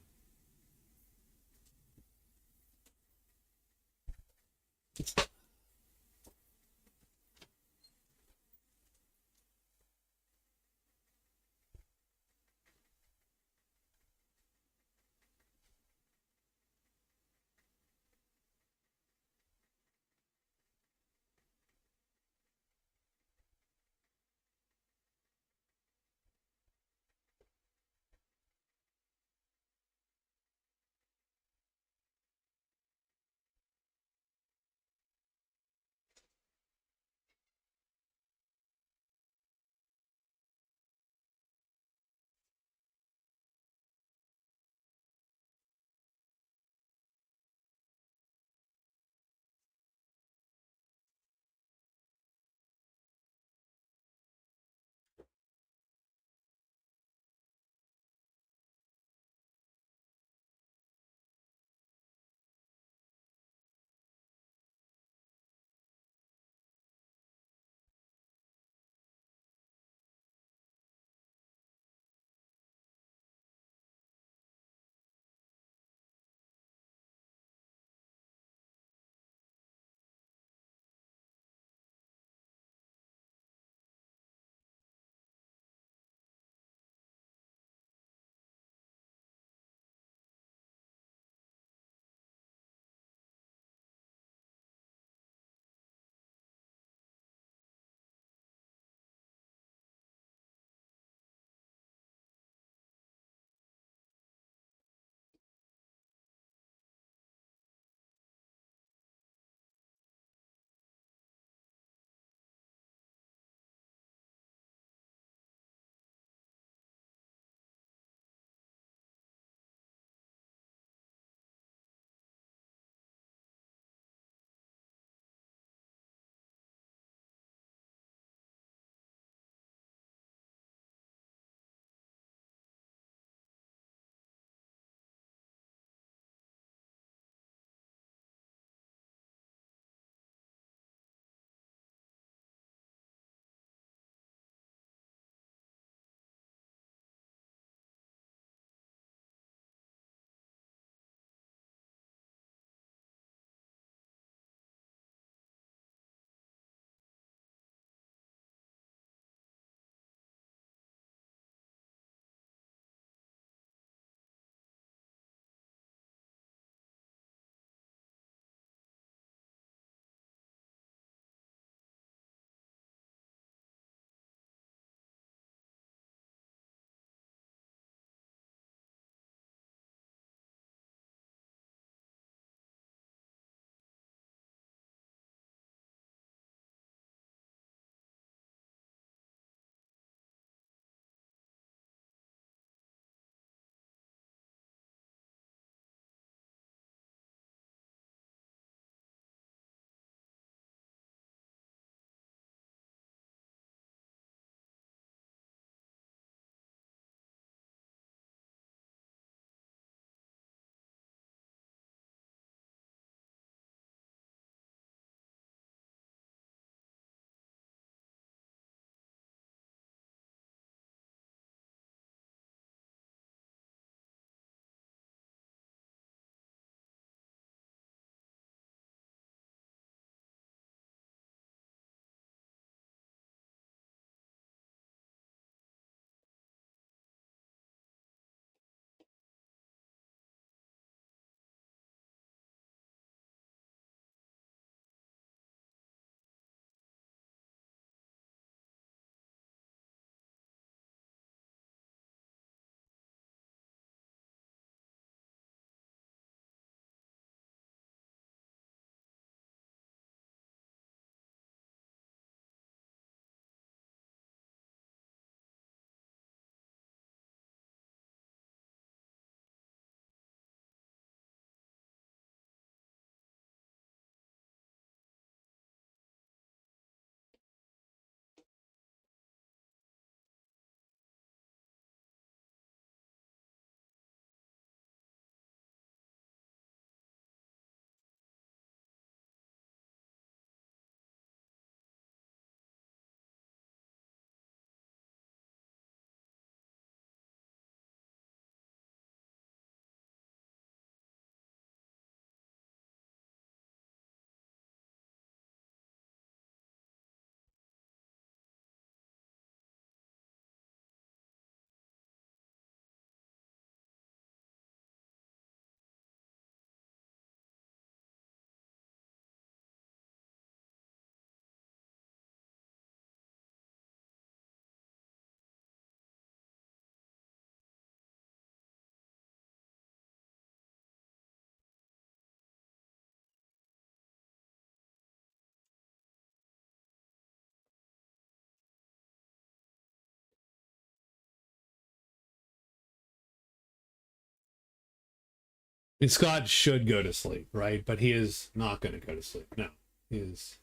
mean, Scott should go to sleep, right? But he is not going to go to sleep. No, he is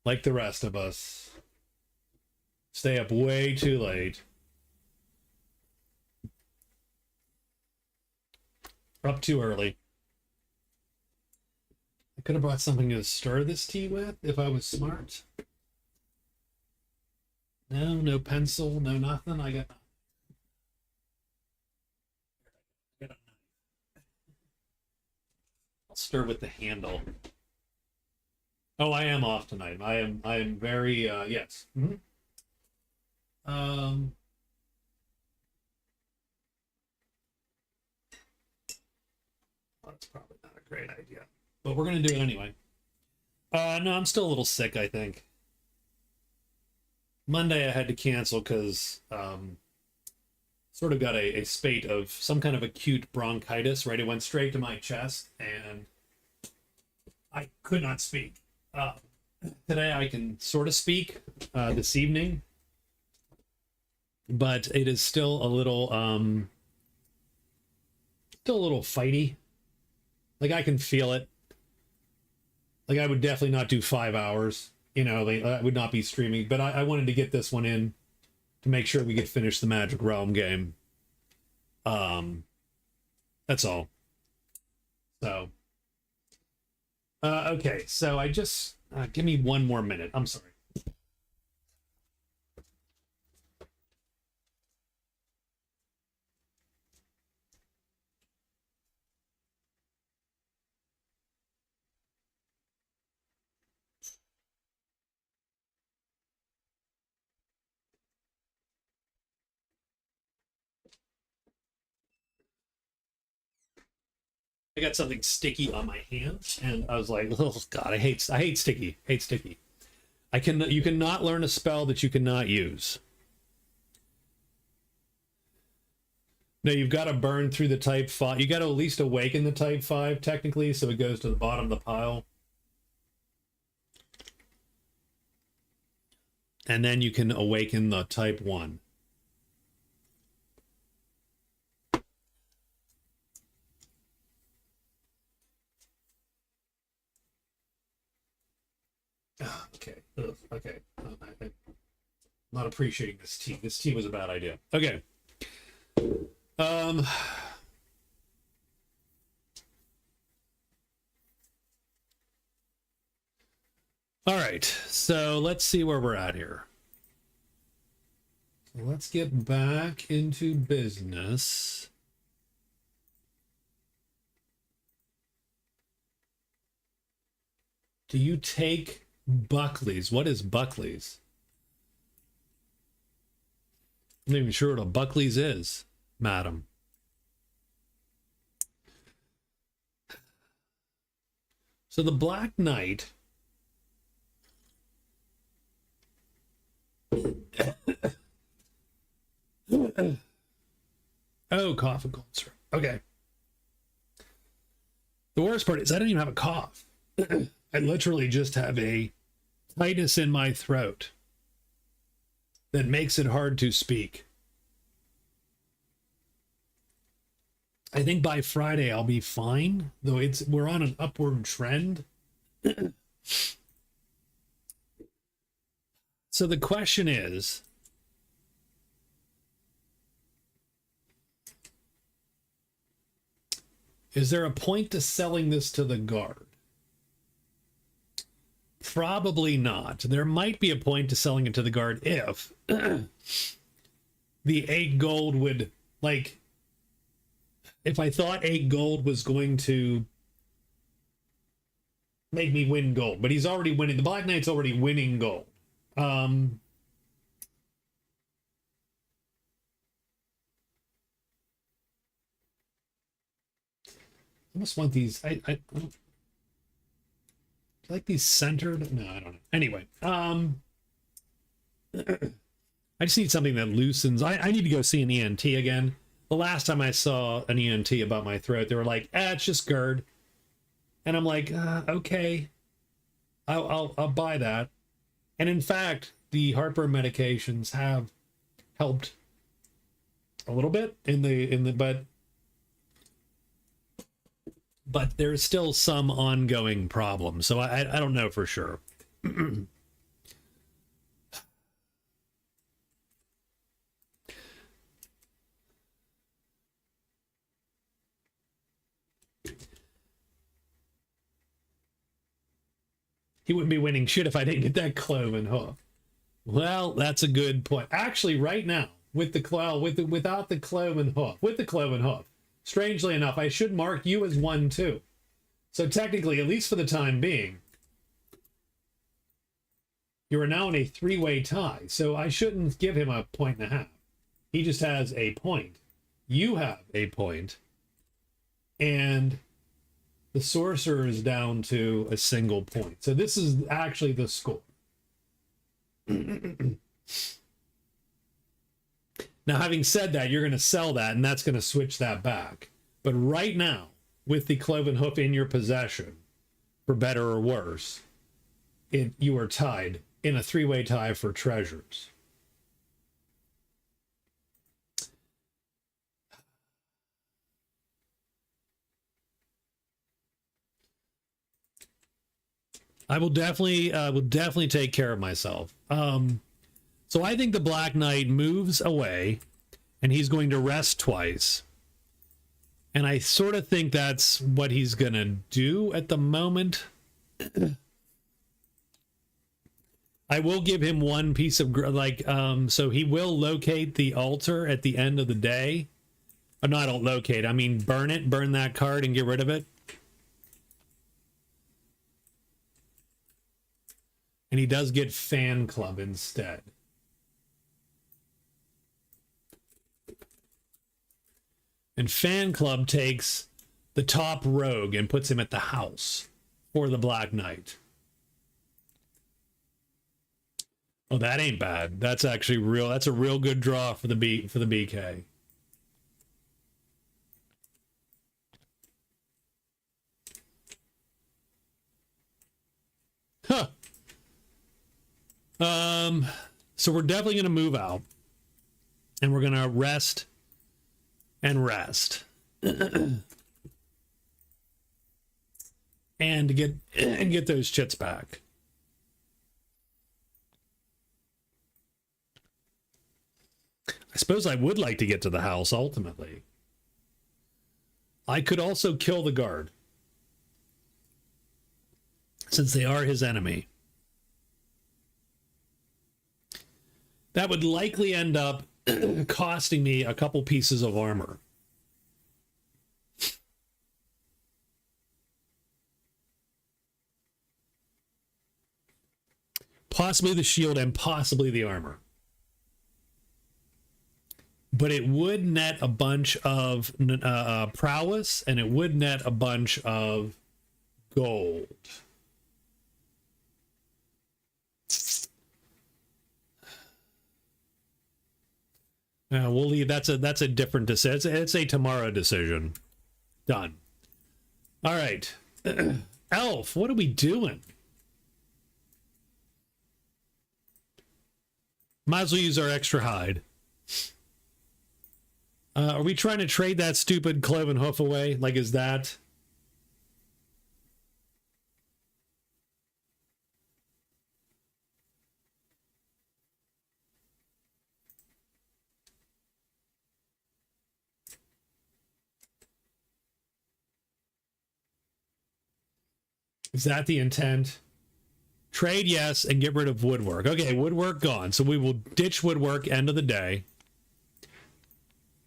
like the rest of us. Stay up way too late. Up too early. I could have brought something to stir this tea with if I was smart. No, no pencil, no nothing. I got. I'll stir with the handle. Oh, I am off tonight. I am very yes. Mm-hmm. That's probably not a great idea, but we're gonna do it anyway. No, I'm still a little sick, I think. Monday I had to cancel because sort of got a spate of some kind of acute bronchitis, right? It went straight to my chest and I could not speak. Today I can sort of speak this evening, but it is still a little fighty. Like I can feel it. Like I would definitely not do 5 hours. You know, like, I would not be streaming, but I wanted to get this one in to make sure we could finish the Magic Realm game. That's all. So, okay. So I just give me one more minute. I'm sorry. I got something sticky on my hands, and I was like, "Oh God, I hate sticky. Hate sticky. You cannot learn a spell that you cannot use. No, you've got to burn through the type 5. You got to at least awaken the type 5 technically, so it goes to the bottom of the pile, and then you can awaken the type 1. Okay. Okay. I'm not appreciating this tea. This tea was a bad idea. Okay. All right. So let's see where we're at here. So let's get back into business. Do you take Buckley's? What is Buckley's? I'm not even sure what a Buckley's is, madam. So the Black Knight oh, cough and cold syrup. Okay. The worst part is I don't even have a cough. I literally just have a tightness in my throat that makes it hard to speak. I think by Friday I'll be fine, though we're on an upward trend. So the question is, is there a point to selling this to the guard? Probably not. There might be a point to selling it to the guard if the 8 gold would, like, if I thought 8 gold was going to make me win gold, but he's already winning. The Black Knight's already winning gold. I almost want these. I like these centered. No, I don't know. Anyway, I just need something that loosens. I need to go see an ENT again. The last time I saw an ENT about my throat, they were like, it's just GERD. And I'm like, okay, I'll buy that. And in fact, the heartburn medications have helped a little bit but but there's still some ongoing problems. So I don't know for sure. He wouldn't be winning shit if I didn't get that cloven hoof. Well, that's a good point. Actually, right now, with the without the cloven hoof, with the cloven hoof, strangely enough, I should mark you as 1-2. So technically, at least for the time being, you are now in a 3-way tie. So I shouldn't give him a 1.5. He just has a point. You have a point, and the sorcerer is down to a single point. So this is actually the score. Now, having said that, you're going to sell that, and that's going to switch that back. But right now, with the cloven hoof in your possession, for better or worse, you are tied in a 3-way tie for treasures. I will definitely take care of myself. So I think the Black Knight moves away, and he's going to rest twice. And I sort of think that's what he's going to do at the moment. I will give him one piece of, so he will locate the altar at the end of the day. No, I don't locate. I mean, burn that card and get rid of it. And he does get Fan Club instead. And Fan Club takes the top rogue and puts him at the house for the Black Knight. Oh, that ain't bad. That's actually real. That's a real good draw for the BK. Huh. So we're definitely going to move out, and we're going to rest and rest and get those chits back. I suppose I would like to get to the house ultimately. I could also kill the guard, since they are his enemy. That would likely end up costing me a couple pieces of armor. Possibly the shield and possibly the armor. But it would net a bunch of prowess, and it would net a bunch of gold. We'll leave. That's a different decision. It's a tomorrow decision. Done. All right. Elf, what are we doing? Might as well use our extra hide. Are we trying to trade that stupid cloven hoof away? Like, is that... Is that the intent? Trade, yes, and get rid of woodwork. Okay, woodwork gone. So we will ditch woodwork end of the day.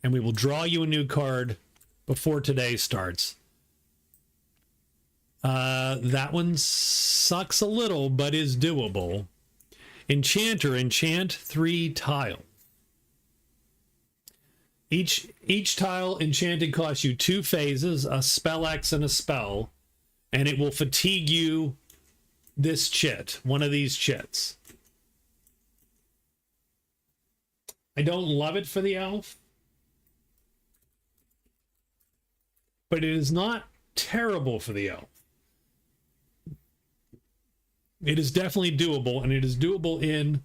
And we will draw you a new card before today starts. That one sucks a little, but is doable. Enchanter, enchant 3 tile. Each tile enchanted costs you 2 phases, a spell X and a spell, and it will fatigue you this chit, one of these chits. I don't love it for the elf, but it is not terrible for the elf. It is definitely doable, and it is doable in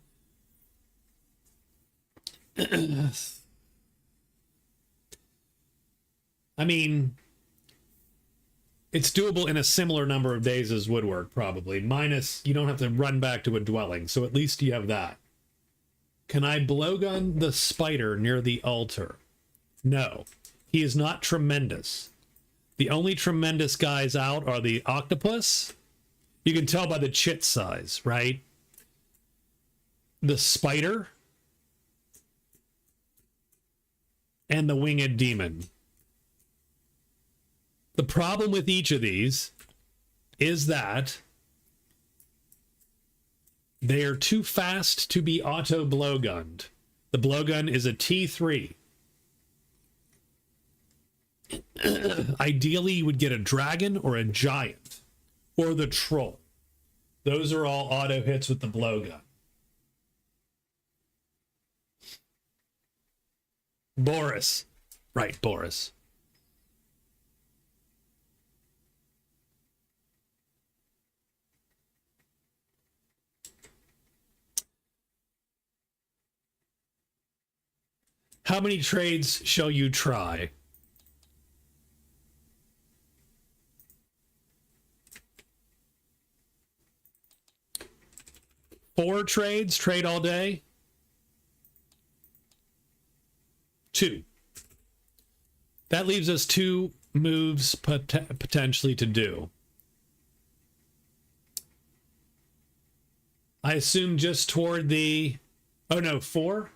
I mean, It's doable in a similar number of days as woodwork, probably. Minus, you don't have to run back to a dwelling, so at least you have that. Can I blowgun the spider near the altar? No. He is not tremendous. The only tremendous guys out are the octopus. You can tell by the chit size, right? The spider. And the winged demon. The problem with each of these is that they are too fast to be auto blowgunned. The blowgun is a T3. Ideally, you would get a dragon or a giant or the troll. Those are all auto hits with the blowgun. Boris. Right, Boris. How many trades shall you try? Four trades? Trade all day? Two. That leaves us two moves potentially to do. I assume just toward the... Oh no, four?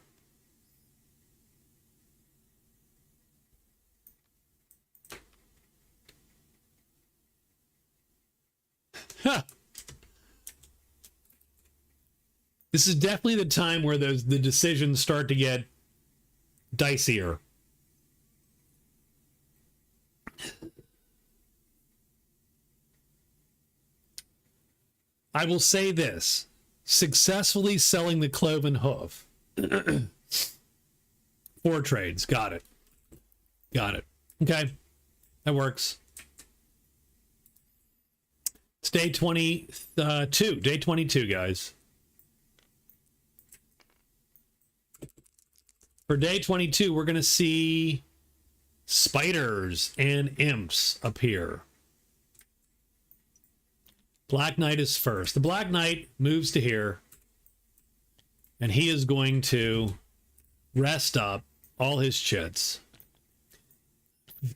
Huh. This is definitely the time where the decisions start to get dicier. I will say this. Successfully selling the cloven hoof. 4 trades. Got it. Got it. Okay. That works. It's day 22. Day 22, guys. For day 22, we're going to see spiders and imps appear. Black Knight is first. The Black Knight moves to here, and he is going to rest up all his chits.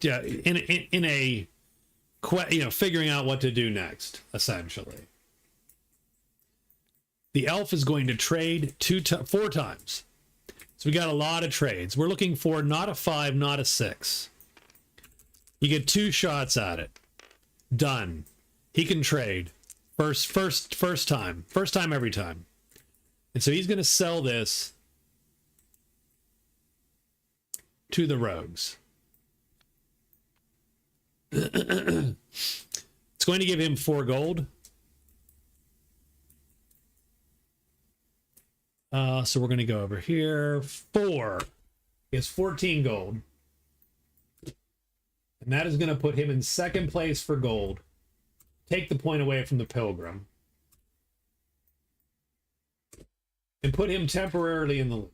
Yeah, in a figuring out what to do next, essentially. The elf is going to trade 4 times. So we got a lot of trades. We're looking for not a 5, not a 6. You get 2 shots at it. Done. He can trade. First time. First time every time. And so he's going to sell this to the rogues. It's going to give him 4 gold. So we're going to go over here. 4. He has 14 gold. And that is going to put him in second place for gold. Take the point away from the pilgrim. And put him temporarily in the loop.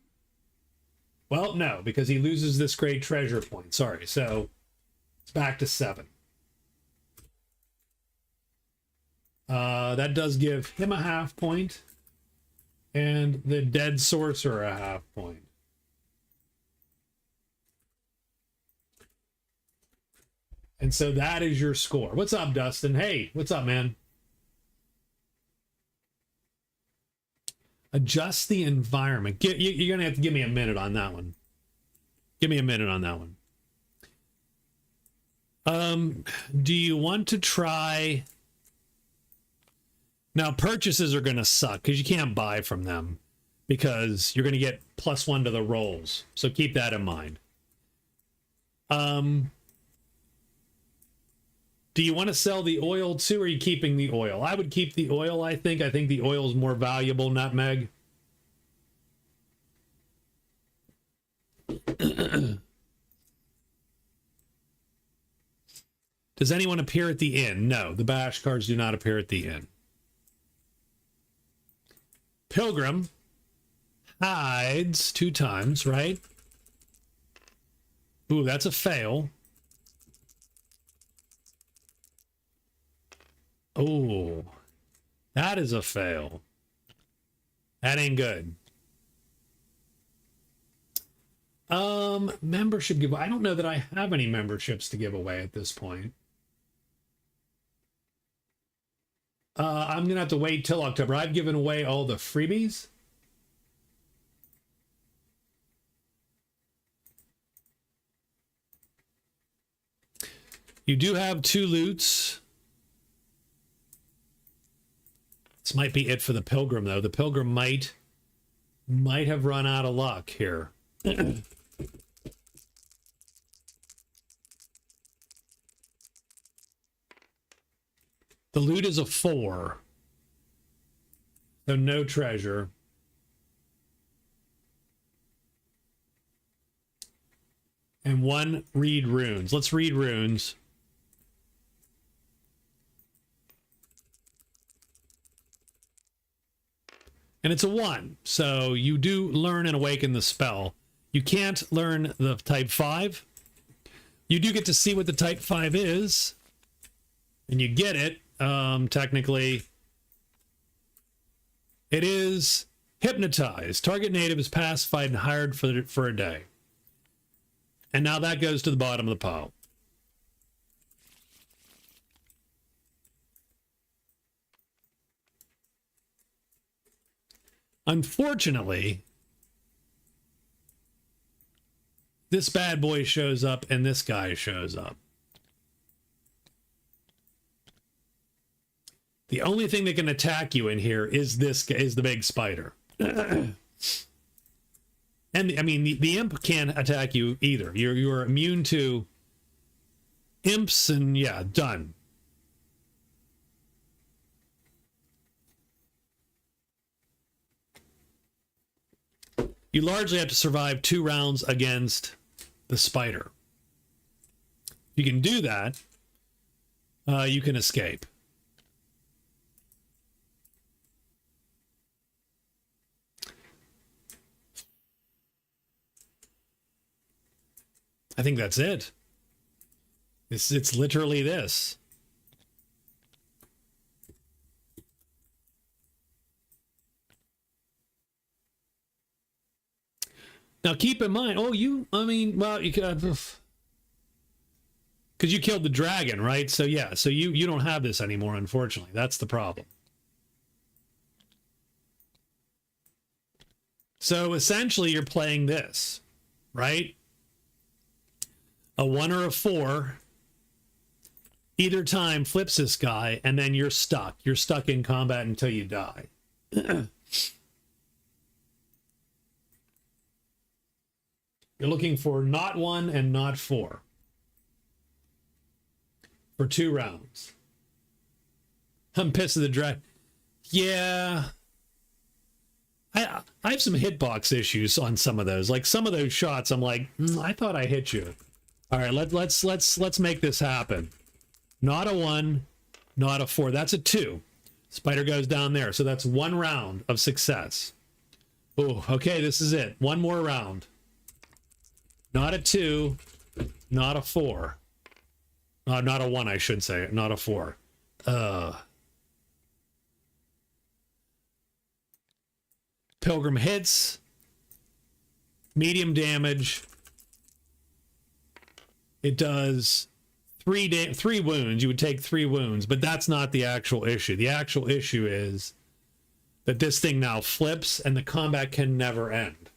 Well, no, because he loses this great treasure point. Sorry, so it's back to 7. That does give him a half point. And the dead sorcerer a half point. And so that is your score. What's up, Dustin? Hey, what's up, man? Adjust the environment. You're going to have to give me a minute on that one. Give me a minute on that one. Do you want to try... Now, purchases are going to suck because you can't buy from them because you're going to get +1 to the rolls. So keep that in mind. Do you want to sell the oil too, or are you keeping the oil? I would keep the oil, I think. I think the oil is more valuable, Nutmeg. Does anyone appear at the inn? No, the bash cards do not appear at the inn. Pilgrim hides 2 times, right? Ooh, that's a fail. Oh, that is a fail. That ain't good. Membership giveaway. I don't know that I have any memberships to give away at this point. I'm gonna have to wait till October. I've given away all the freebies. You do have 2 loots. This might be it for the Pilgrim, though. The Pilgrim might have run out of luck here. The loot is a 4. So no treasure. And 1 read runes. Let's read runes. And it's a 1. So you do learn and awaken the spell. You can't learn the type 5. You do get to see what the type 5 is. And you get it. Technically, it is hypnotized. Target native is pacified and hired for a day. And now that goes to the bottom of the pile. Unfortunately, this bad boy shows up and this guy shows up. The only thing that can attack you in here is the big spider. And I mean, the imp can't attack you either. You're immune to imps, and yeah, done. You largely have to survive 2 rounds against the spider. You can do that. You can escape. I think that's it. It's literally this. Now keep in mind, well, you could, because you killed the dragon, right? So yeah, so you don't have this anymore, unfortunately. That's the problem. So essentially you're playing this, right? A 1 or a 4 either time flips this guy, and then you're stuck. You're stuck in combat until you die. You're looking for not 1 and not 4 for 2 rounds. I'm pissed at the dragon. Yeah. I have some hitbox issues on some of those. Like some of those shots, I'm like, I thought I hit you. All right, let's make this happen. Not a 1, not a 4. That's a 2. Spider goes down there. So that's 1 round of success. Oh, okay, this is it. 1 more round. Not a 2, not a 4. Not a 1, I should say. Not a 4. Pilgrim hits. Medium damage. It does 3 wounds. You would take 3 wounds, but that's not the actual issue. The actual issue is that this thing now flips and the combat can never end.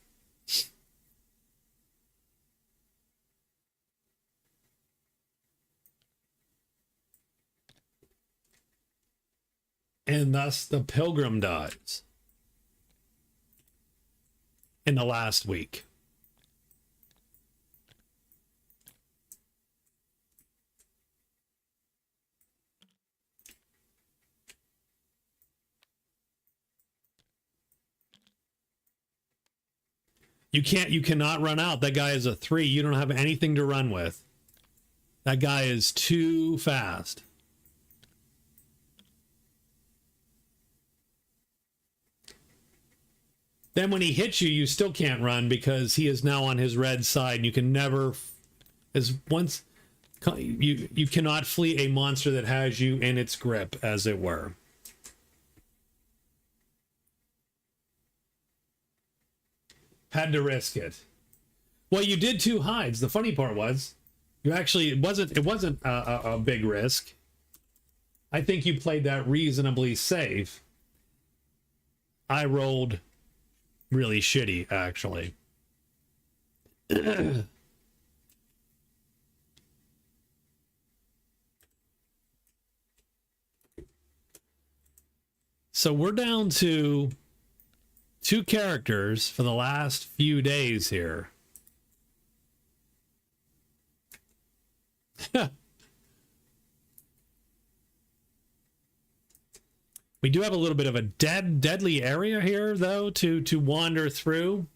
And thus the Pilgrim dies in the last week. You cannot run out. That guy is a 3. You don't have anything to run with. That guy is too fast. Then when he hits you, you still can't run because he is now on his red side. And you can never, as once You cannot flee a monster that has you in its grip, as it were. Had to risk it. Well, you did 2 hides. The funny part was, you actually it wasn't a big risk. I think you played that reasonably safe. I rolled really shitty, actually. So we're down to 2 characters for the last few days here. We do have a little bit of a deadly area here, though, to wander through.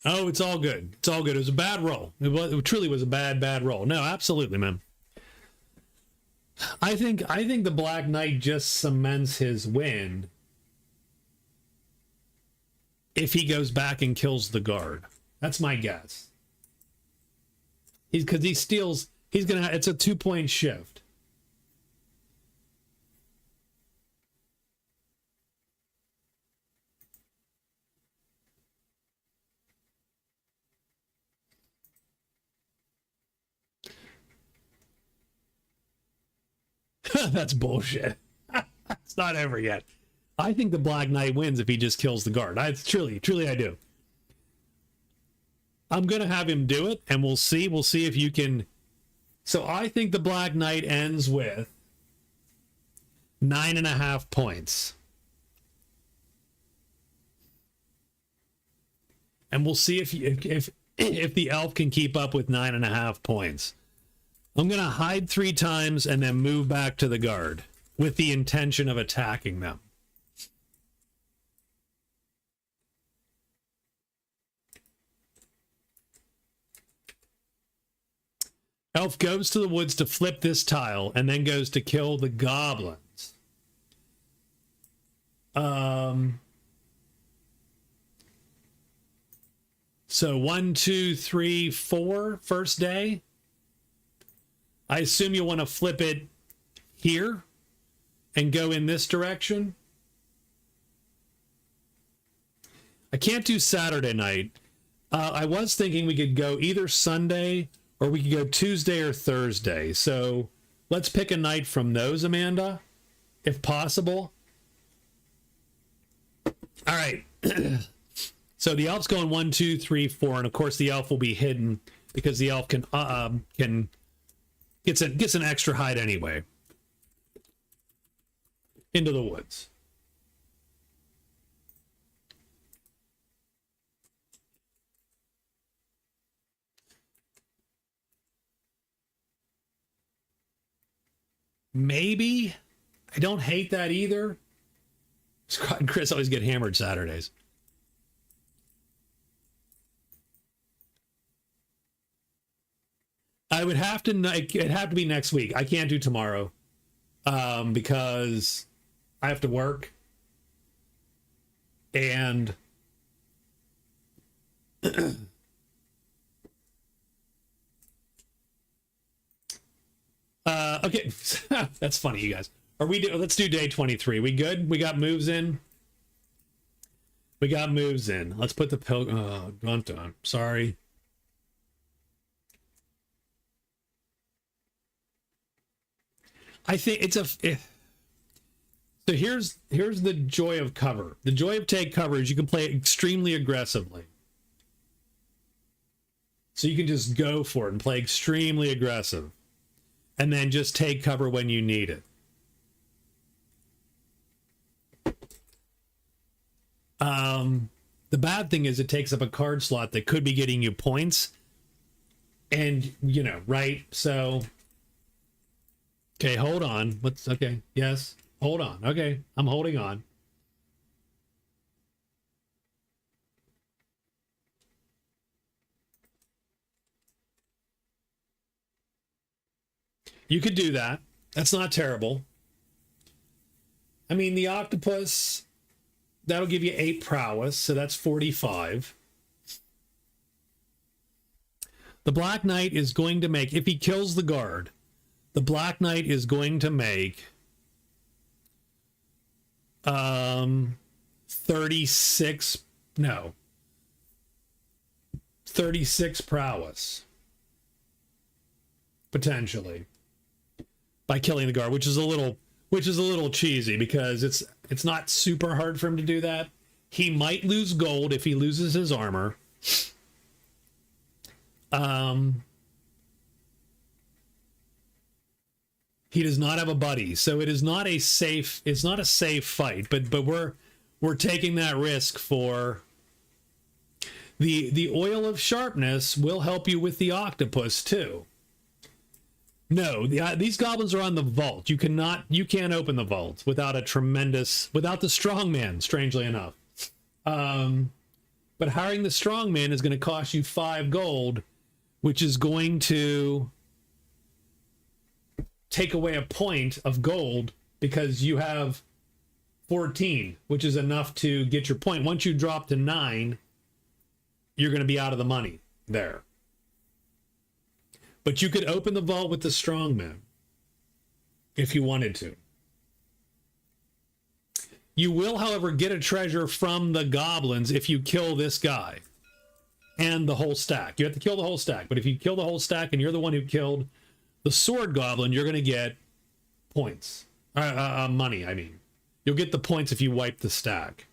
Oh, it's all good. It's all good. It was a bad roll. It truly was a bad roll. No, absolutely, man. I think the Black Knight just cements his win if he goes back and kills the guard. That's my guess. Because he steals. He's gonna. It's a 2-point shift. That's bullshit. It's not over yet. I think the Black Knight wins if he just kills the guard. Truly I do. I'm gonna have him do it, and we'll see. We'll see if you can. So I think the Black Knight ends with 9.5 points, and we'll see if the elf can keep up with 9.5 points. I'm going to hide 3 times and then move back to the guard with the intention of attacking them. Elf goes to the woods to flip this tile and then goes to kill the goblins. So 1, 2, 3, 4 first day. I assume you want to flip it here and go in this direction. I can't do Saturday night. I was thinking we could go either Sunday or we could go Tuesday or Thursday. So let's pick a night from those, Amanda, if possible. All right. So the elf's going 1, 2, 3, 4, and of course the elf will be hidden because the elf can gets an extra hide anyway into the woods. Maybe. I don't hate that either. Scott and Chris always get hammered Saturdays. It'd have to be next week. I can't do tomorrow because I have to work. And okay, that's funny, you guys. Let's do day 23. We good? We got moves in. We got moves in. Let's put the pilgrim. Oh, dun. Sorry. I think it's so here's the joy of cover. The joy of take cover is you can play it extremely aggressively. So you can just go for it and play extremely aggressive. And then just take cover when you need it. The bad thing is it takes up a card slot that could be getting you points. And, right? So, okay, hold on. Okay, yes, hold on. Okay, I'm holding on. You could do that. That's not terrible. I mean, the octopus, that'll give you 8 prowess, so that's 45. The Black Knight is going to make, if he kills the guard, the Black Knight is going to make 36 prowess. Potentially. By killing the guard, which is a little cheesy because it's not super hard for him to do that. He might lose gold if he loses his armor. He does not have a buddy, so it's not a safe fight, but we're taking that risk for the oil of sharpness will help you with the octopus too. No, these goblins are on the vault. You can't open the vault without the strongman, strangely enough. But hiring the strongman is going to cost you 5 gold, which is going to take away a point of gold because you have 14, which is enough to get your point. Once you drop to 9, you're going to be out of the money there. But you could open the vault with the strongman if you wanted to. You will, however, get a treasure from the goblins if you kill this guy and the whole stack. You have to kill the whole stack, but if you kill the whole stack and you're the one who killed the sword goblin, you're going to get points. Money, I mean. You'll get the points if you wipe the stack.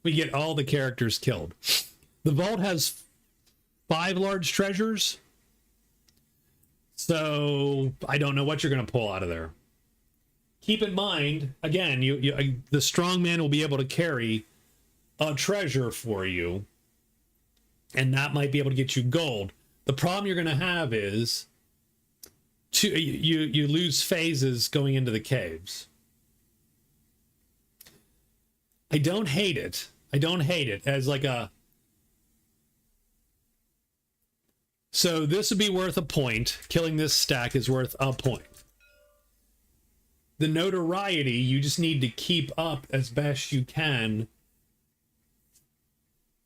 We get all the characters killed. The vault has 5 large treasures. So I don't know what you're going to pull out of there. Keep in mind, again, the strong man will be able to carry a treasure for you. And that might be able to get you gold. The problem you're going to have is you lose phases going into the caves. I don't hate it. I don't hate it as like a... So this would be worth a point. Killing this stack is worth a point. The notoriety, you just need to keep up as best you can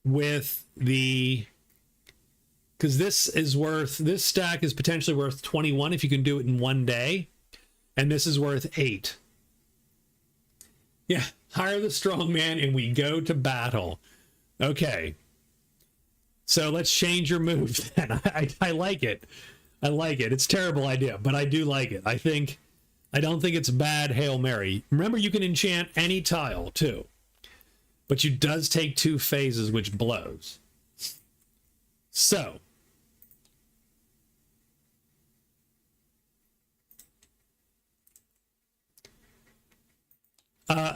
with the... Because this stack is potentially worth 21 if you can do it in one day. And this is worth 8. Yeah, hire the strong man and we go to battle. Okay. So let's change your move then. I like it. I like it. It's a terrible idea, but I do like it. I don't think it's bad Hail Mary. Remember, you can enchant any tile too. But you does take 2 phases, which blows. So.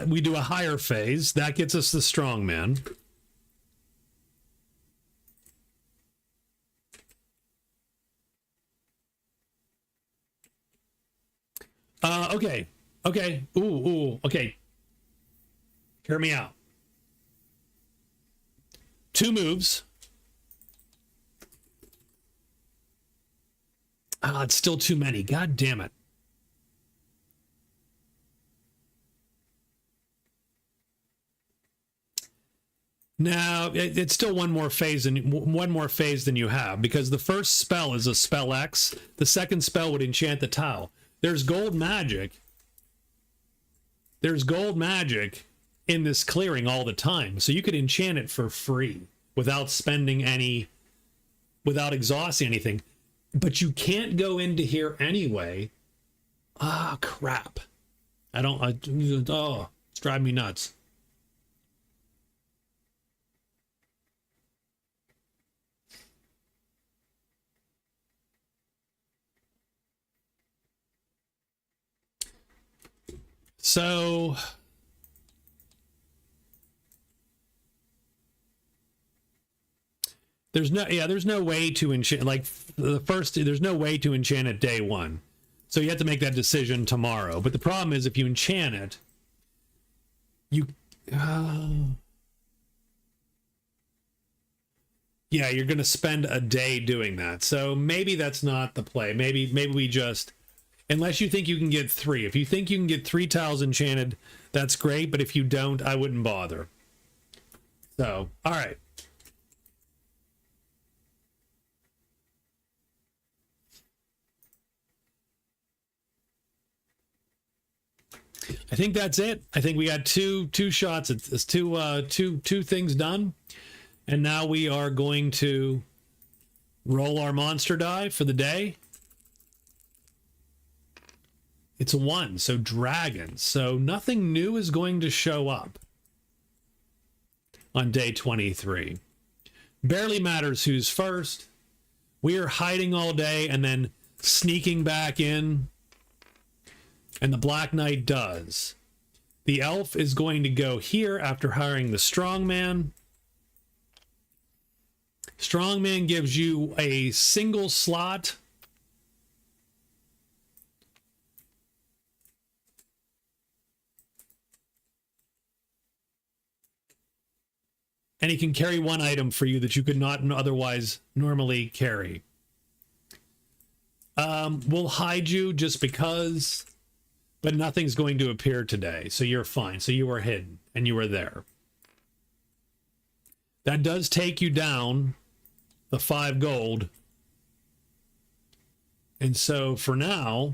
We do a higher phase. That gets us the strong man. Okay. Okay. Ooh. Okay. Hear me out. 2 moves. It's still too many. God damn it. Now, it's still one more phase than you have, because the first spell is a spell X. The second spell would enchant the tile. There's gold magic. There's gold magic in this clearing all the time, so you could enchant it for free without spending any, without exhausting anything. But you can't go into here anyway. Ah, crap. It's driving me nuts. So there's no way to enchant, like there's no way to enchant it day 1. So you have to make that decision tomorrow. But the problem is if you enchant it, Yeah, you're going to spend a day doing that. So maybe that's not the play. Maybe we just, unless you think you can get 3. If you think you can get 3 tiles enchanted, that's great. But if you don't, I wouldn't bother. So, all right. I think that's it. I think we got two shots. It's two things done. And now we are going to roll our monster die for the day. It's a 1, so dragons. So nothing new is going to show up on day 23. Barely matters who's first. We are hiding all day and then sneaking back in. And the Black Knight does. The elf is going to go here after hiring the strongman. Strongman gives you a single slot. And he can carry 1 item for you that you could not otherwise normally carry. We'll hide you just because, but nothing's going to appear today. So you're fine. So you are hidden and you are there. That does take you down the 5 gold. And so for now,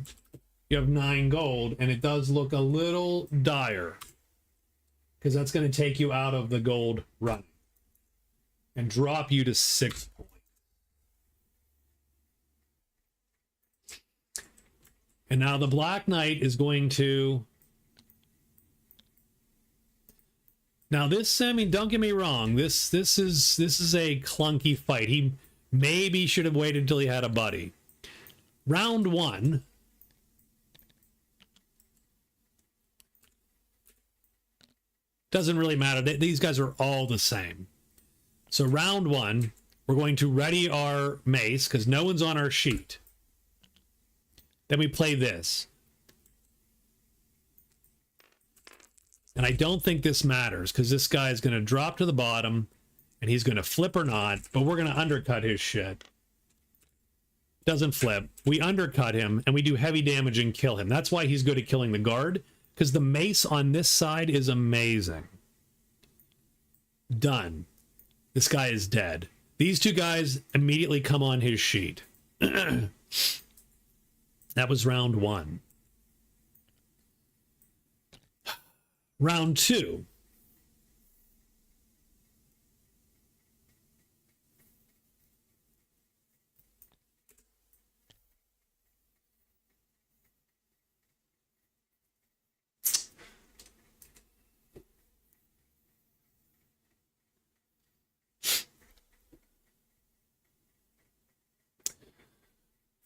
you have 9 gold, and it does look a little dire because that's going to take you out of the gold run and drop you to 6 points. And now the Black Knight is going to... Now this, I mean, don't get me wrong. This is a clunky fight. He maybe should have waited until he had a buddy. Round 1. Doesn't really matter. These guys are all the same. So round 1, we're going to ready our mace because no one's on our sheet. Then we play this. And I don't think this matters because this guy is going to drop to the bottom and he's going to flip or not, but we're going to undercut his shit. Doesn't flip. We undercut him and we do heavy damage and kill him. That's why he's good at killing the guard, because the mace on this side is amazing. Done. This guy is dead. These 2 guys immediately come on his sheet. That was round 1. Round 2.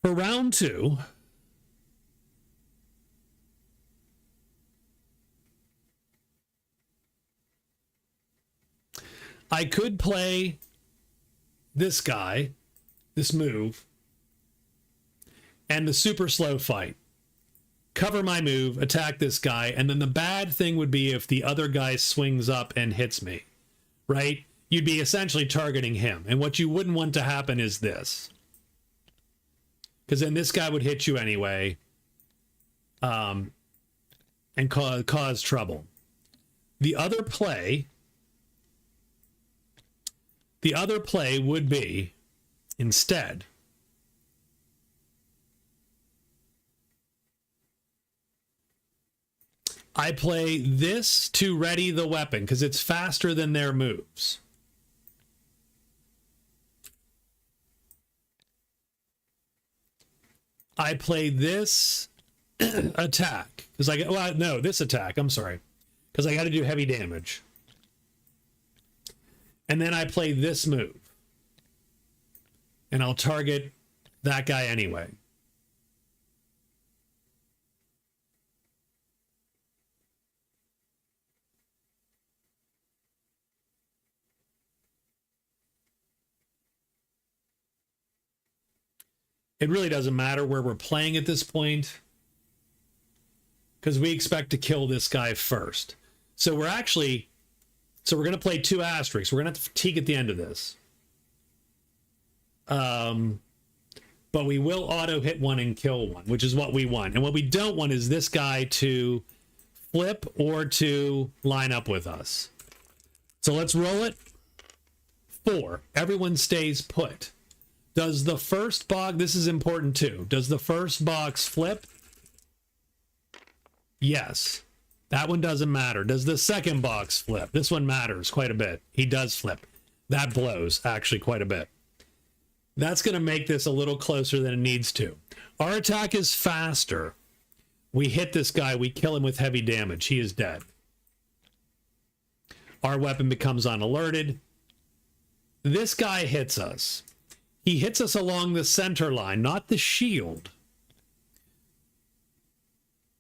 For round 2, I could play this guy, this move, and the super slow fight. Cover my move, attack this guy, and then the bad thing would be if the other guy swings up and hits me, right? You'd be essentially targeting him. And what you wouldn't want to happen is this. Because then this guy would hit you anyway, and cause trouble. The other play would be, instead, I play this to ready the weapon because it's faster than their moves. I play this attack because this attack. I'm sorry, because I got to do heavy damage. And then I play this move. And I'll target that guy anyway. It really doesn't matter where we're playing at this point, because we expect to kill this guy first. So we're going to play 2 asterisks. We're going to have to fatigue at the end of this. But we will auto hit one and kill one, which is what we want. And what we don't want is this guy to flip or to line up with us. So let's roll it. 4. Everyone stays put. Does the first box, this is important too, does the first box flip? Yes. That one doesn't matter. Does the second box flip? This one matters quite a bit. He does flip. That blows actually quite a bit. That's going to make this a little closer than it needs to. Our attack is faster. We hit this guy. We kill him with heavy damage. He is dead. Our weapon becomes unalerted. This guy hits us. He hits us along the center line, not the shield.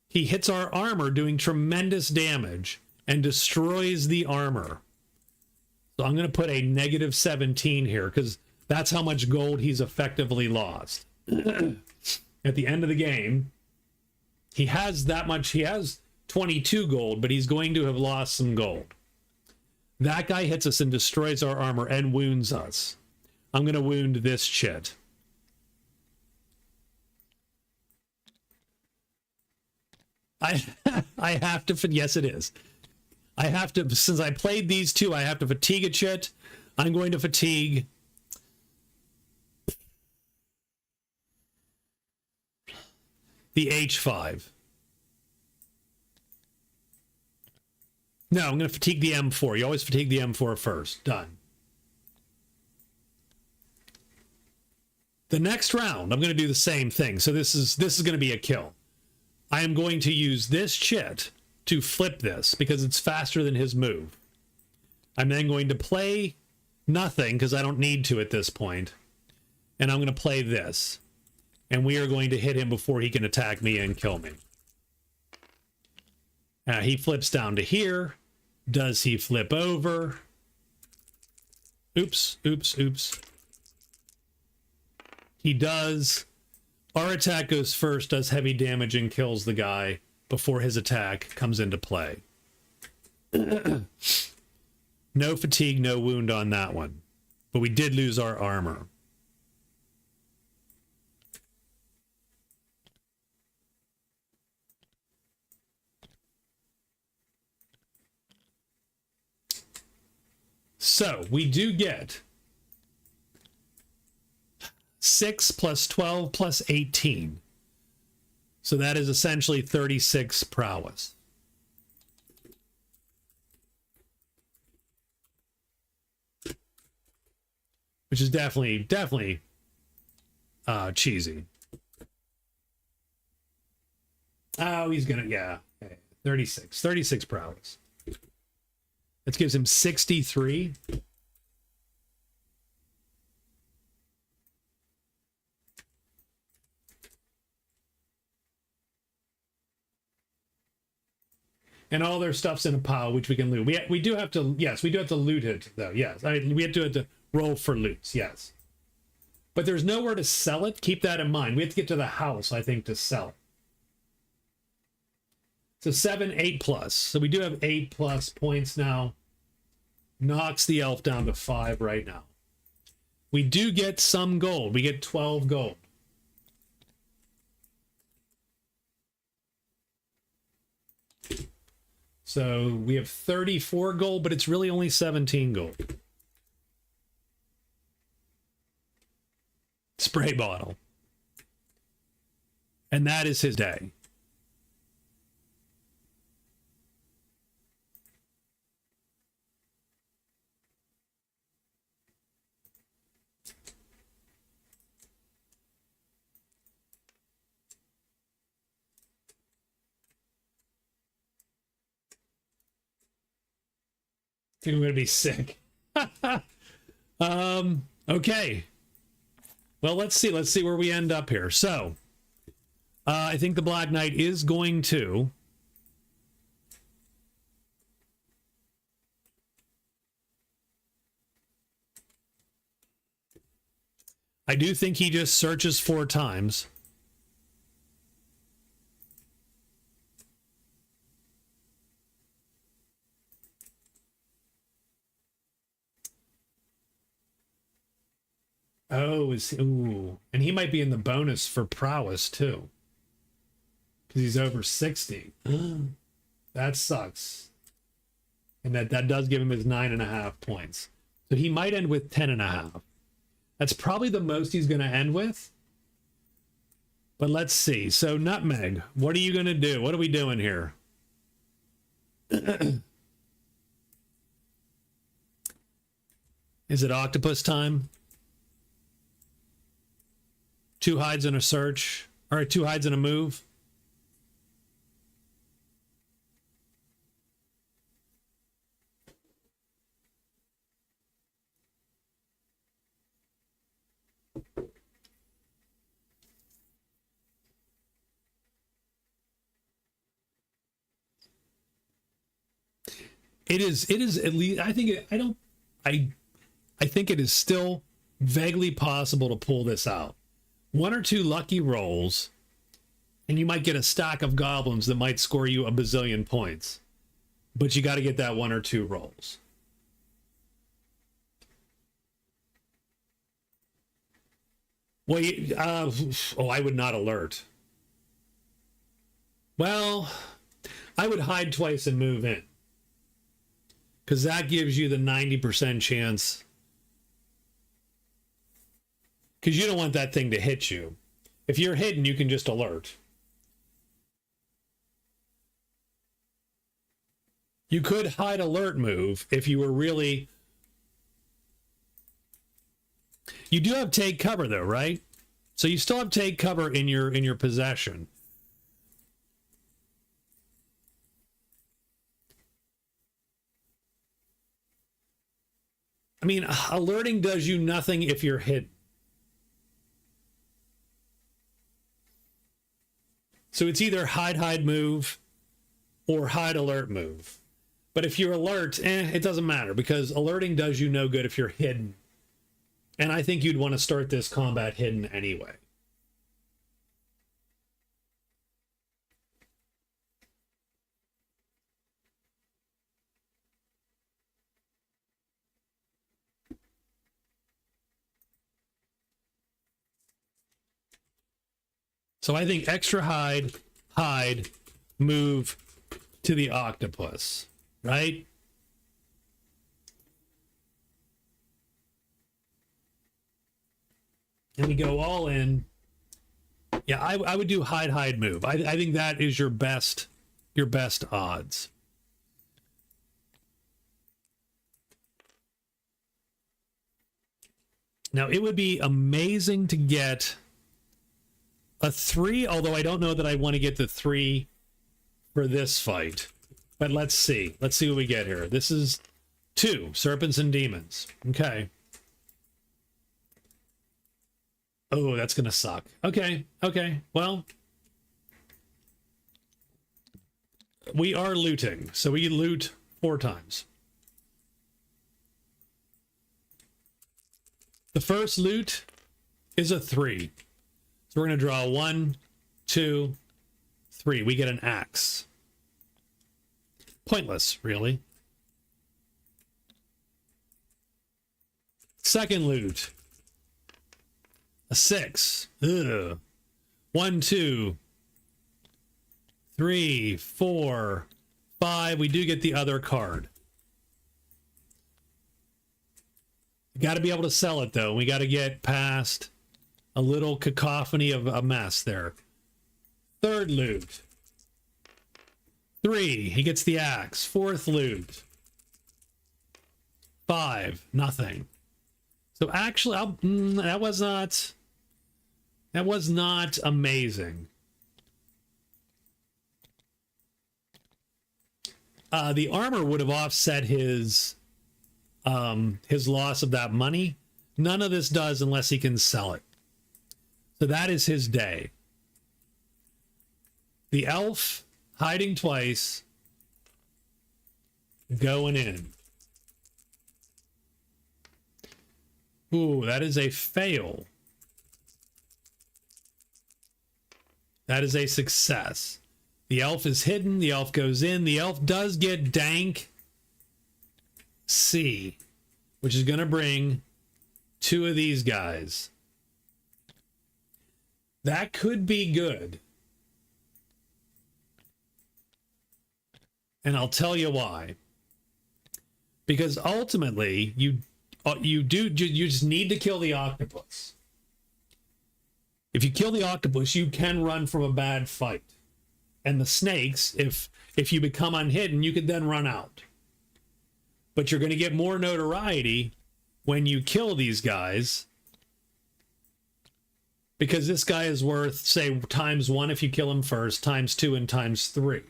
He hits our armor, doing tremendous damage, and destroys the armor. So I'm going to put a -17 here, because that's how much gold he's effectively lost. At the end of the game, he has that much. He has 22 gold, but he's going to have lost some gold. That guy hits us and destroys our armor and wounds us. I'm going to wound this chit. I have to, yes it is. I have to, since I played these two, I have to fatigue a chit. I'm going to fatigue the H5. No, I'm going to fatigue the M4. You always fatigue the M4 first. Done. The next round, I'm going to do the same thing. So this is going to be a kill. I am going to use this chit to flip this because it's faster than his move. I'm then going to play nothing because I don't need to at this point. And I'm going to play this. And we are going to hit him before he can attack me and kill me. He flips down to here. Does he flip over? Oops, oops, oops. He does. Our attack goes first, does heavy damage, and kills the guy before his attack comes into play. No fatigue, no wound on that one. But we did lose our armor. So we do get 6 plus 12 plus 18. So that is essentially 36 prowess. Which is definitely cheesy. Oh, he's gonna, yeah. Okay. 36 prowess. That gives him 63. And all their stuff's in a pile, which we can loot. We do have to, yes, we do have to loot it, though, yes. We have to roll for loots, yes. But there's nowhere to sell it. Keep that in mind. We have to get to the house, I think, to sell it. So 7, 8 plus. So we do have 8 plus points now. Knocks the elf down to 5 right now. We do get some gold. We get 12 gold. So we have 34 gold, but it's really only 17 gold. Spray bottle. And that is his day. I think I'm gonna be sick. Okay. Well, let's see where we end up here. So, I think the Black Knight is going to I do think he just searches 4 times. Oh, is ooh, and he might be in the bonus for prowess too, because he's over 60. That sucks. And that does give him his 9.5 points. So he might end with 10.5. That's probably the most he's going to end with. But let's see. So Nutmeg, what are you going to do? What are we doing here? Is it octopus time? 2 hides and a search, or 2 hides and a move. It is at least, I think I think it is still vaguely possible to pull this out. 1 or 2 lucky rolls, and you might get a stack of goblins that might score you a bazillion points. But you got to get that 1 or 2 rolls. Well, I would not alert. Well, I would hide twice and move in, because that gives you the 90% chance. Because you don't want that thing to hit you. If you're hidden, you can just alert. You could hide alert move if you were really... You do have take cover though, right? So you still have take cover in your possession. I mean, alerting does you nothing if you're hidden. So it's either hide move or hide alert move. But if you're alert, it doesn't matter, because alerting does you no good if you're hidden. And I think you'd want to start this combat hidden anyway. So I think extra hide, move to the octopus, right? And we go all in. Yeah, I would do hide, move. I think that is your best odds. Now, it would be amazing to get a 3, although I don't know that I want to get the 3 for this fight. But let's see. Let's see what we get here. This is 2, Serpents and Demons. Okay. Oh, that's going to suck. Okay. Well, we are looting. So we loot 4 times. The first loot is a 3. So we're going to draw 1, 2, 3. We get an axe. Pointless, really. Second loot. A 6. Ugh. 1, 2, 3, 4, 5. We do get the other card. Got to be able to sell it, though. We got to get past a little cacophony of a mess there. Third loot. 3. He gets the axe. Fourth loot. 5. Nothing. So actually, that was not amazing. The armor would have offset his loss of that money. None of this does unless he can sell it. So that is his day. The elf hiding twice, going in. Ooh, that is a fail. That is a success. The elf is hidden. The elf goes in. The elf does get dank C, which is going to bring 2 of these guys. That could be good. And I'll tell you why. Because ultimately, you just need to kill the octopus. If you kill the octopus, you can run from a bad fight. And the snakes, if you become unhidden, you could then run out. But you're going to get more notoriety when you kill these guys, because this guy is worth, say, ×1 if you kill him first, ×2 and ×3.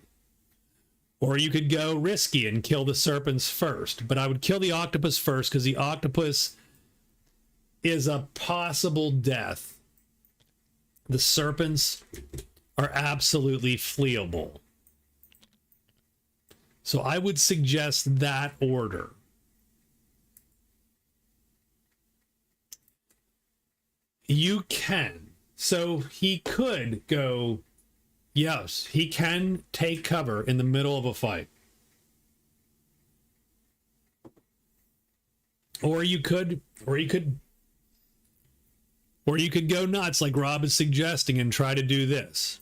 Or you could go risky and kill the serpents first. But I would kill the octopus first, because the octopus is a possible death. The serpents are absolutely fleeable. So I would suggest that order. You can. So he could go, yes, he can take cover in the middle of a fight. Or you could go nuts like Rob is suggesting and try to do this.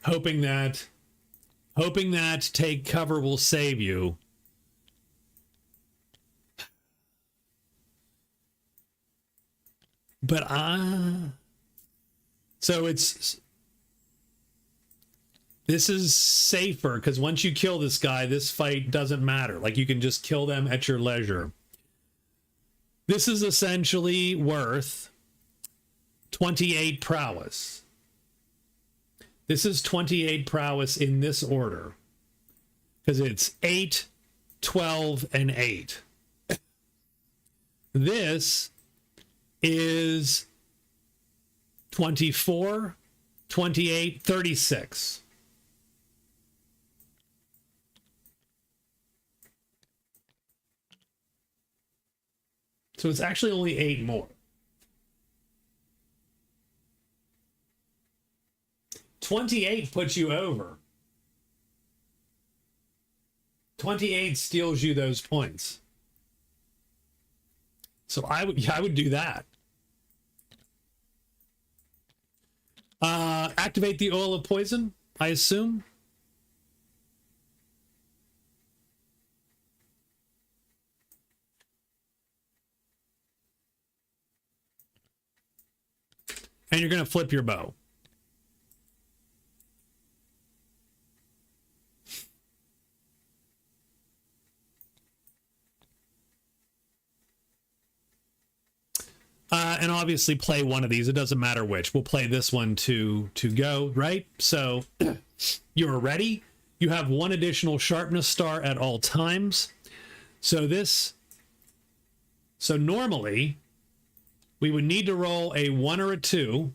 Hoping that take cover will save you. But so this is safer, because once you kill this guy, this fight doesn't matter. Like, you can just kill them at your leisure. This is essentially worth 28 prowess. This is 28 prowess in this order, because it's 8, 12, and 8. This is 24, 28, 36. So it's actually only 8 more. 28 puts you over. 28 steals you those points. So I would do that. Activate the oil of poison, I assume. And you're going to flip your bow. And obviously play one of these. It doesn't matter which. We'll play this one to go, right? So you're ready. You have 1 additional sharpness star at all times. So normally we would need to roll a 1 or a 2.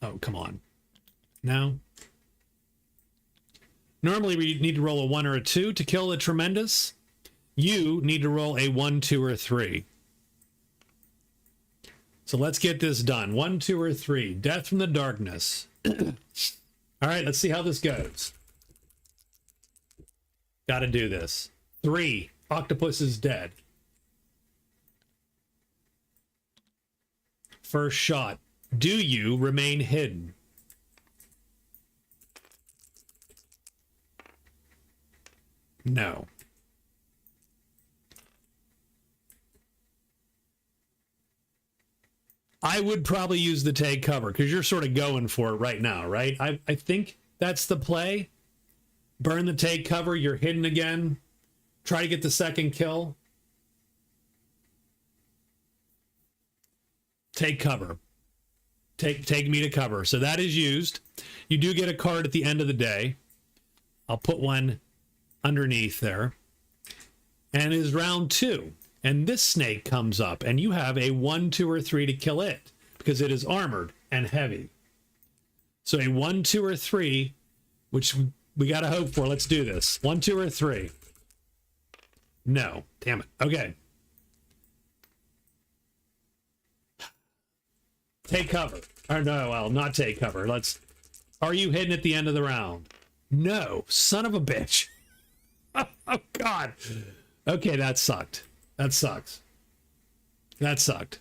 Oh, come on. No. Normally we need to roll a 1 or a 2 to kill the tremendous. You need to roll a 1, 2, or 3. So let's get this done. 1, 2, or 3. Death from the darkness. All right, let's see how this goes. Got to do this. 3. Octopus is dead. First shot. Do you remain hidden? No. I would probably use the take cover, because you're sort of going for it right now, right? I think that's the play. Burn the take cover, you're hidden again. Try to get the second kill. Take cover. Take me to cover. So that is used. You do get a card at the end of the day. I'll put one underneath there. And it is round 2. And this snake comes up, and you have a 1, 2, or 3 to kill it, because it is armored and heavy. So a 1, 2, or 3, which we got to hope for. Let's do this. 1, 2, or 3. No. Damn it. Okay. Take cover. Or no, well, not take cover. Are you hidden at the end of the round? No, son of a bitch. Oh, God. Okay, that sucked. That sucks. That sucked.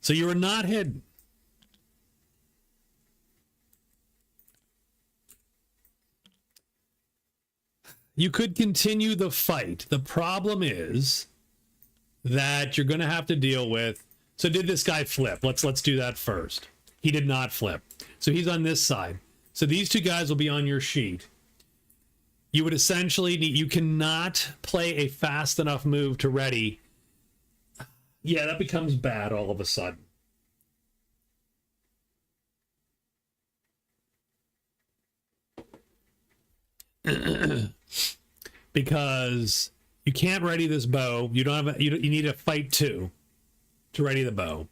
So you were not hidden. You could continue the fight. The problem is that you're going to have to deal with. So did this guy flip? Let's do that first. He did not flip. So he's on this side. So these two guys will be on your sheet. You would essentially need, you cannot play a fast enough move to ready. Yeah, that becomes bad all of a sudden. Because you can't ready this bow. You don't have. You need a fight two to ready the bow.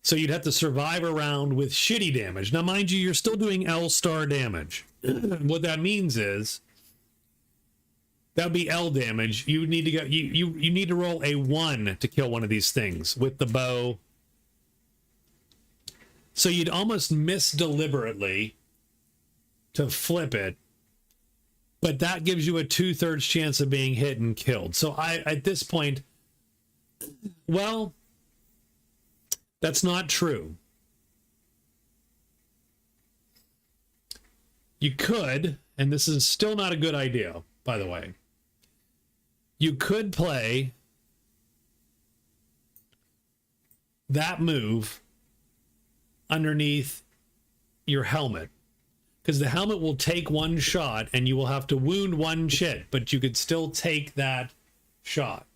So you'd have to survive a round with shitty damage. Now, mind you, you're still doing L star damage. What that means is that would be L damage. You need to go. You need to roll a 1 to kill one of these things with the bow. So you'd almost miss deliberately to flip it. But that gives you a 2/3 chance of being hit and killed. So at this point, well, that's not true. You could, and this is still not a good idea, by the way. You could play that move underneath your helmet. Because the helmet will take one shot and you will have to wound one chit, but you could still take that shot.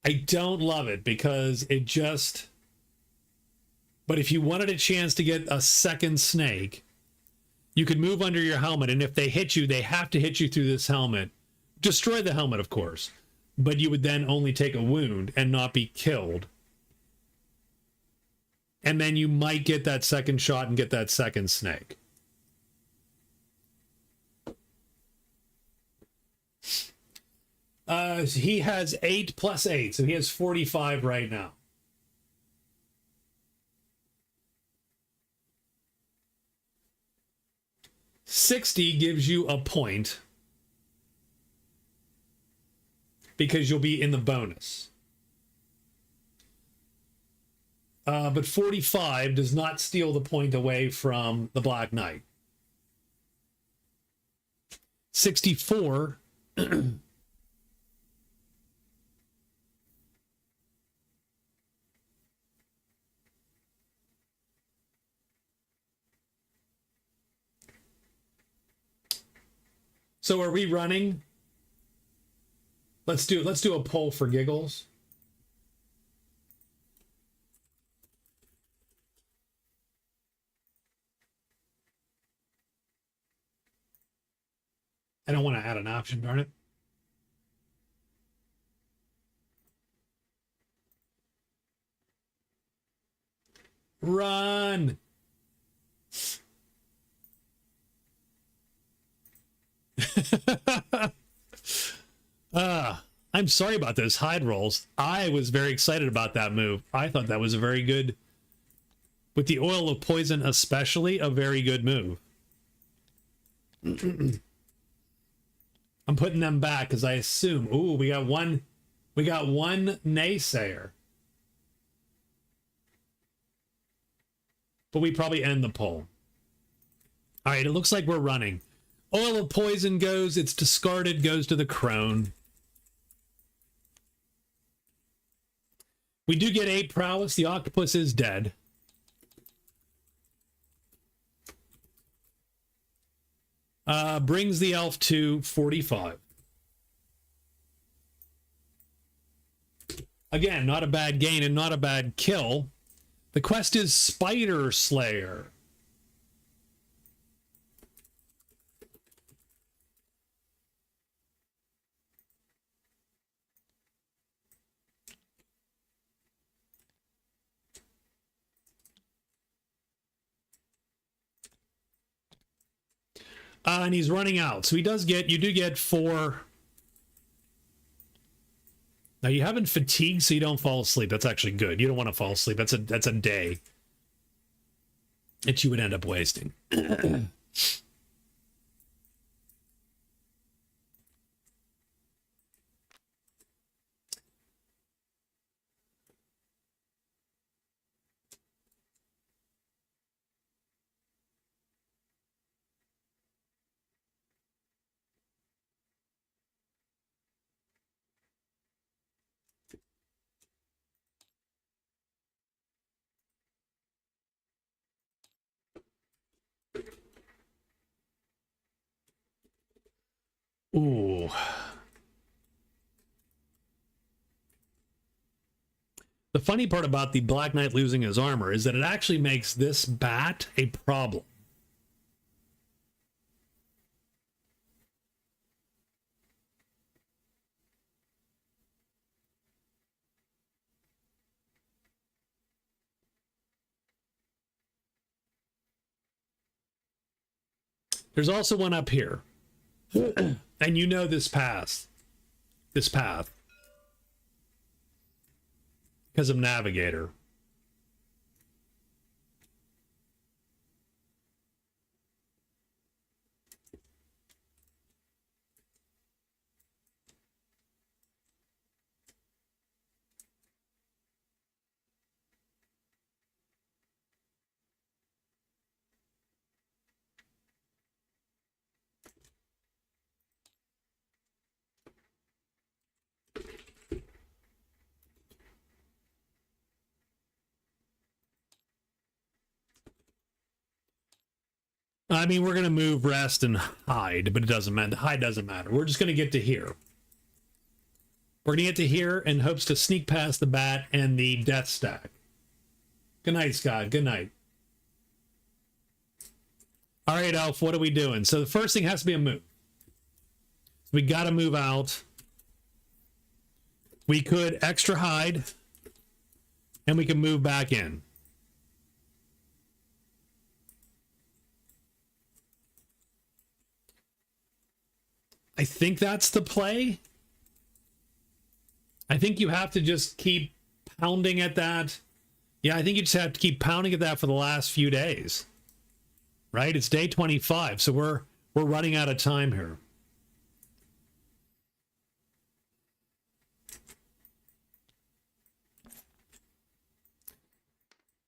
I don't love it because it just... But if you wanted a chance to get a second snake, you could move under your helmet, and if they hit you, they have to hit you through this helmet. Destroy the helmet, of course, but you would then only take a wound and not be killed. And then you might get that second shot and get that second snake. He has 8 plus 8, so he has 45 right now. $60 gives you a point because you'll be in the bonus. But 45 does not steal the point away from the Black Knight. 64 So are we running? Let's do a poll for giggles. I don't want to add an option, darn it. Run. I'm sorry about those hide rolls. I was very excited about that move. I thought that was a very good, with the oil of poison especially, a very good move. I'm putting them back because I assume, ooh, we got one naysayer. But we probably end the poll. All right, it looks like we're running. Oil of poison goes, it's discarded, goes to the crone. We do get 8 prowess. The octopus is dead. Brings the elf to 45. Again, not a bad gain and not a bad kill. The quest is Spider Slayer. And he's running out. So you do get 4. Now you haven't fatigued, so you don't fall asleep. That's actually good. You don't want to fall asleep. That's a day. that you would end up wasting. Ooh. The funny part about the Black Knight losing his armor is that it actually makes this bat a problem. There's also one up here. And you know this path. Because of Navigator. I mean, we're going to move rest and hide, but it doesn't matter. Hide doesn't matter. We're just going to get to here. We're going to get to here in hopes to sneak past the bat and the death stack. Good night, Scott. Good night. All right, Elf, what are we doing? So the first thing has to be a move. So we got to move out. We could extra hide, and we can move back in. I think that's the play. I think you have to just keep pounding at that. Yeah, I think you just have to keep pounding at that for the last few days. Right? It's day 25, so we're running out of time here.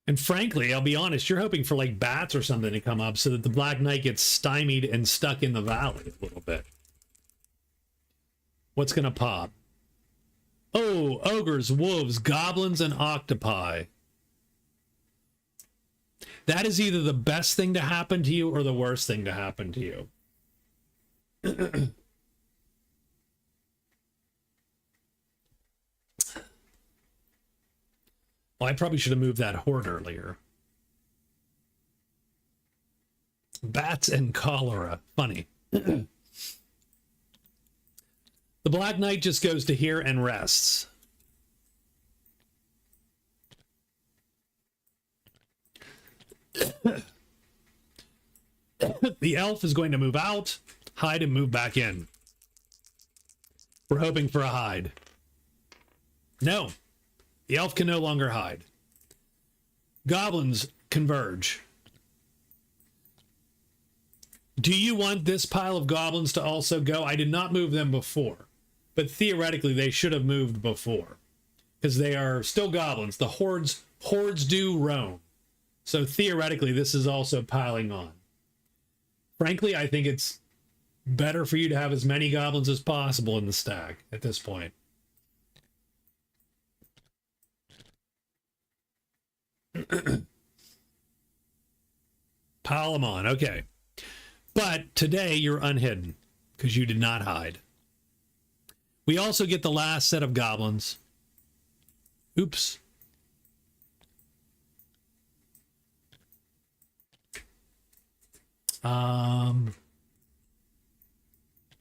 And frankly, I'll be honest, you're hoping for like bats or something to come up so that the Black Knight gets stymied and stuck in the valley a little bit. What's going to pop? Oh, ogres, wolves, goblins, and octopi. That is either the best thing to happen to you or the worst thing to happen to you. Well, I probably should have moved that horde earlier. Bats and cholera. Funny. The Black Knight just goes to here and rests. The elf is going to move out, hide, and move back in. We're hoping for a hide. No. The elf can no longer hide. Goblins converge. Do you want this pile of goblins to also go? I did not move them before, but theoretically they should have moved before because they are still goblins. The hordes do roam. So theoretically this is also piling on. Frankly, I think it's better for you to have as many goblins as possible in the stack at this point. Pile them on. Okay. But today you're unhidden because you did not hide. We also get the last set of goblins. Oops.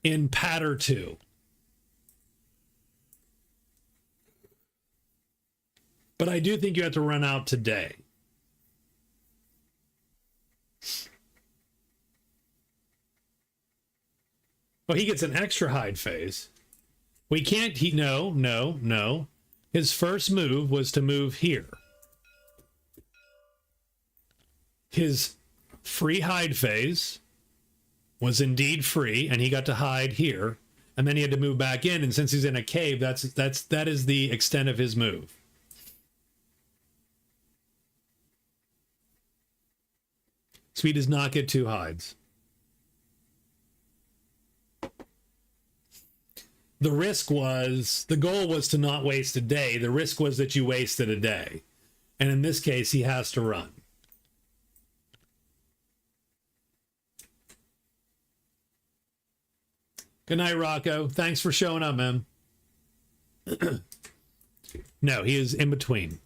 In patter 2. But I do think you have to run out today. Well, he gets an extra hide phase. We can't, no. His first move was to move here. his free hide phase was indeed free, and he got to hide here, and then he had to move back in, and since he's in a cave, that is the extent of his move. So he does not get 2 hides. The goal was to not waste a day. The risk was that you wasted a day. And in this case, he has to run. Good night, Rocco. Thanks for showing up, man. No, he is in between.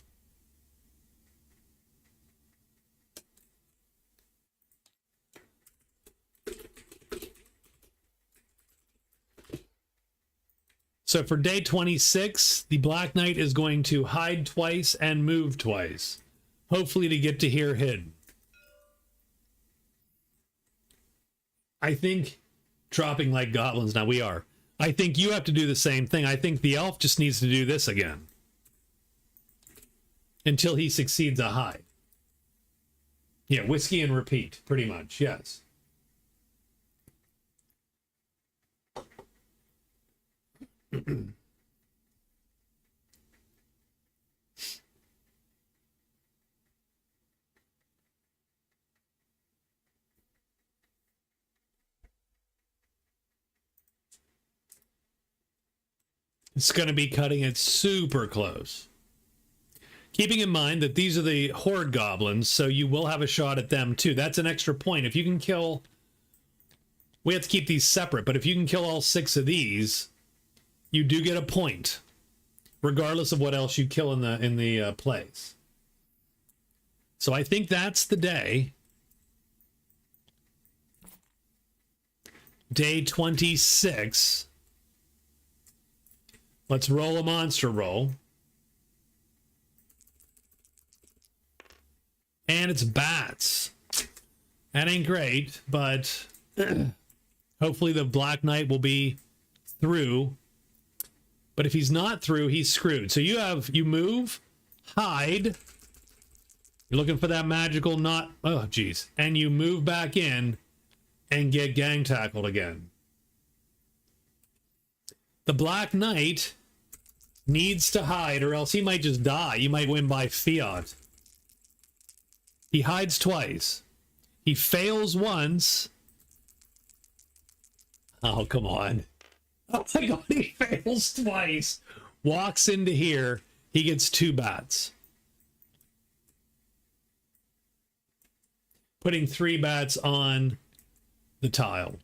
So for day 26, the Black Knight is going to hide twice and move twice, hopefully to get to here hidden. I think dropping like goblins now, we are. I think you have to do the same thing. I think the elf just needs to do this again until he succeeds a hide. Yeah, whiskey and repeat, pretty much, yes. It's going to be cutting it super close. Keeping in mind that these are the horde goblins, so you will have a shot at them too. That's an extra point. If you can kill... We have to keep these separate, but if you can kill all 6 of these, you do get a point, regardless of what else you kill in the plays. So I think that's the day. Day 26. Let's roll a monster roll. And it's bats. That ain't great, but hopefully the Black Knight will be through. But if he's not through, he's screwed. So you move, hide. You're looking for that magical knot. Oh, geez. And you move back in and get gang tackled again. The Black Knight needs to hide, or else he might just die. You might win by fiat. He hides twice. He fails once. Oh, come on. Oh my god, he fails twice. Walks into here. He gets 2 bats. Putting 3 bats on the tile.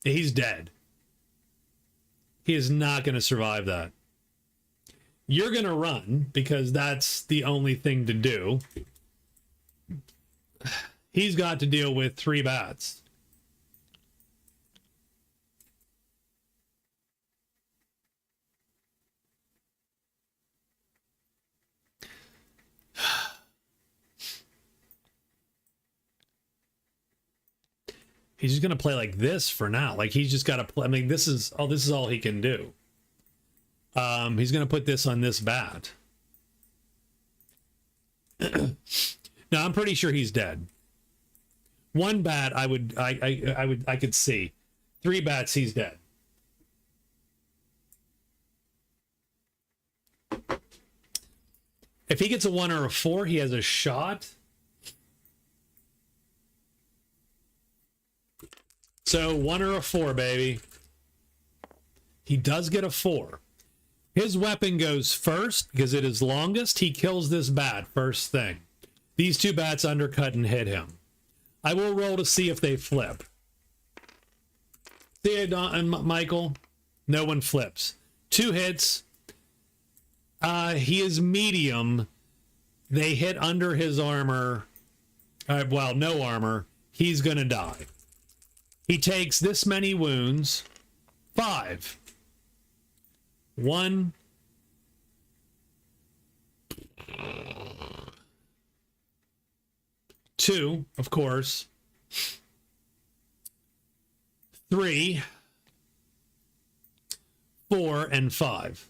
He's dead. He is not going to survive that. You're going to run because that's the only thing to do. He's got to deal with 3 bats. He's just going to play like this for now. Like he's just got to play. I mean, this is all he can do. He's going to put this on this bat. Now I'm pretty sure he's dead. 1 bat I could see. 3 bats he's dead. If he gets a 1 or a 4, he has a shot. So 1 or a 4, baby. He does get a 4. His weapon goes first because it is longest. He kills this bat first thing. These 2 bats undercut and hit him. I will roll to see if they flip. See you, Michael? No one flips. 2 hits. He is medium. They hit under his armor. Well, no armor. He's going to die. He takes this many wounds. 5. 1. 2, of course. 3. 4 and 5.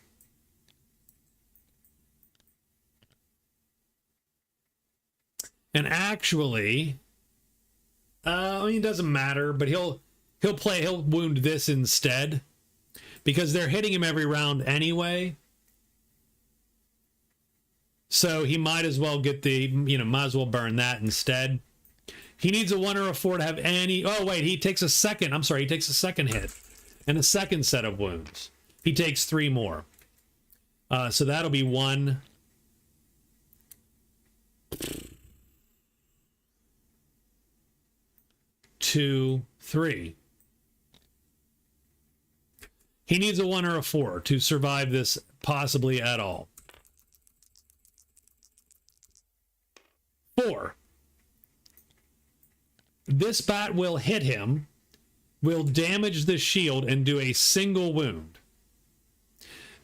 And actually, I mean, it doesn't matter, but he'll wound this instead because they're hitting him every round anyway. So he might as well get might as well burn that instead. He needs a 1 or a 4 to have any. Oh, wait, he takes a second. I'm sorry, he takes a second hit and a second set of wounds. He takes 3 more. So that'll be 1. 2, 3. He needs a 1 or a 4 to survive this possibly at all. 4. This bat will hit him, will damage the shield and do a single wound.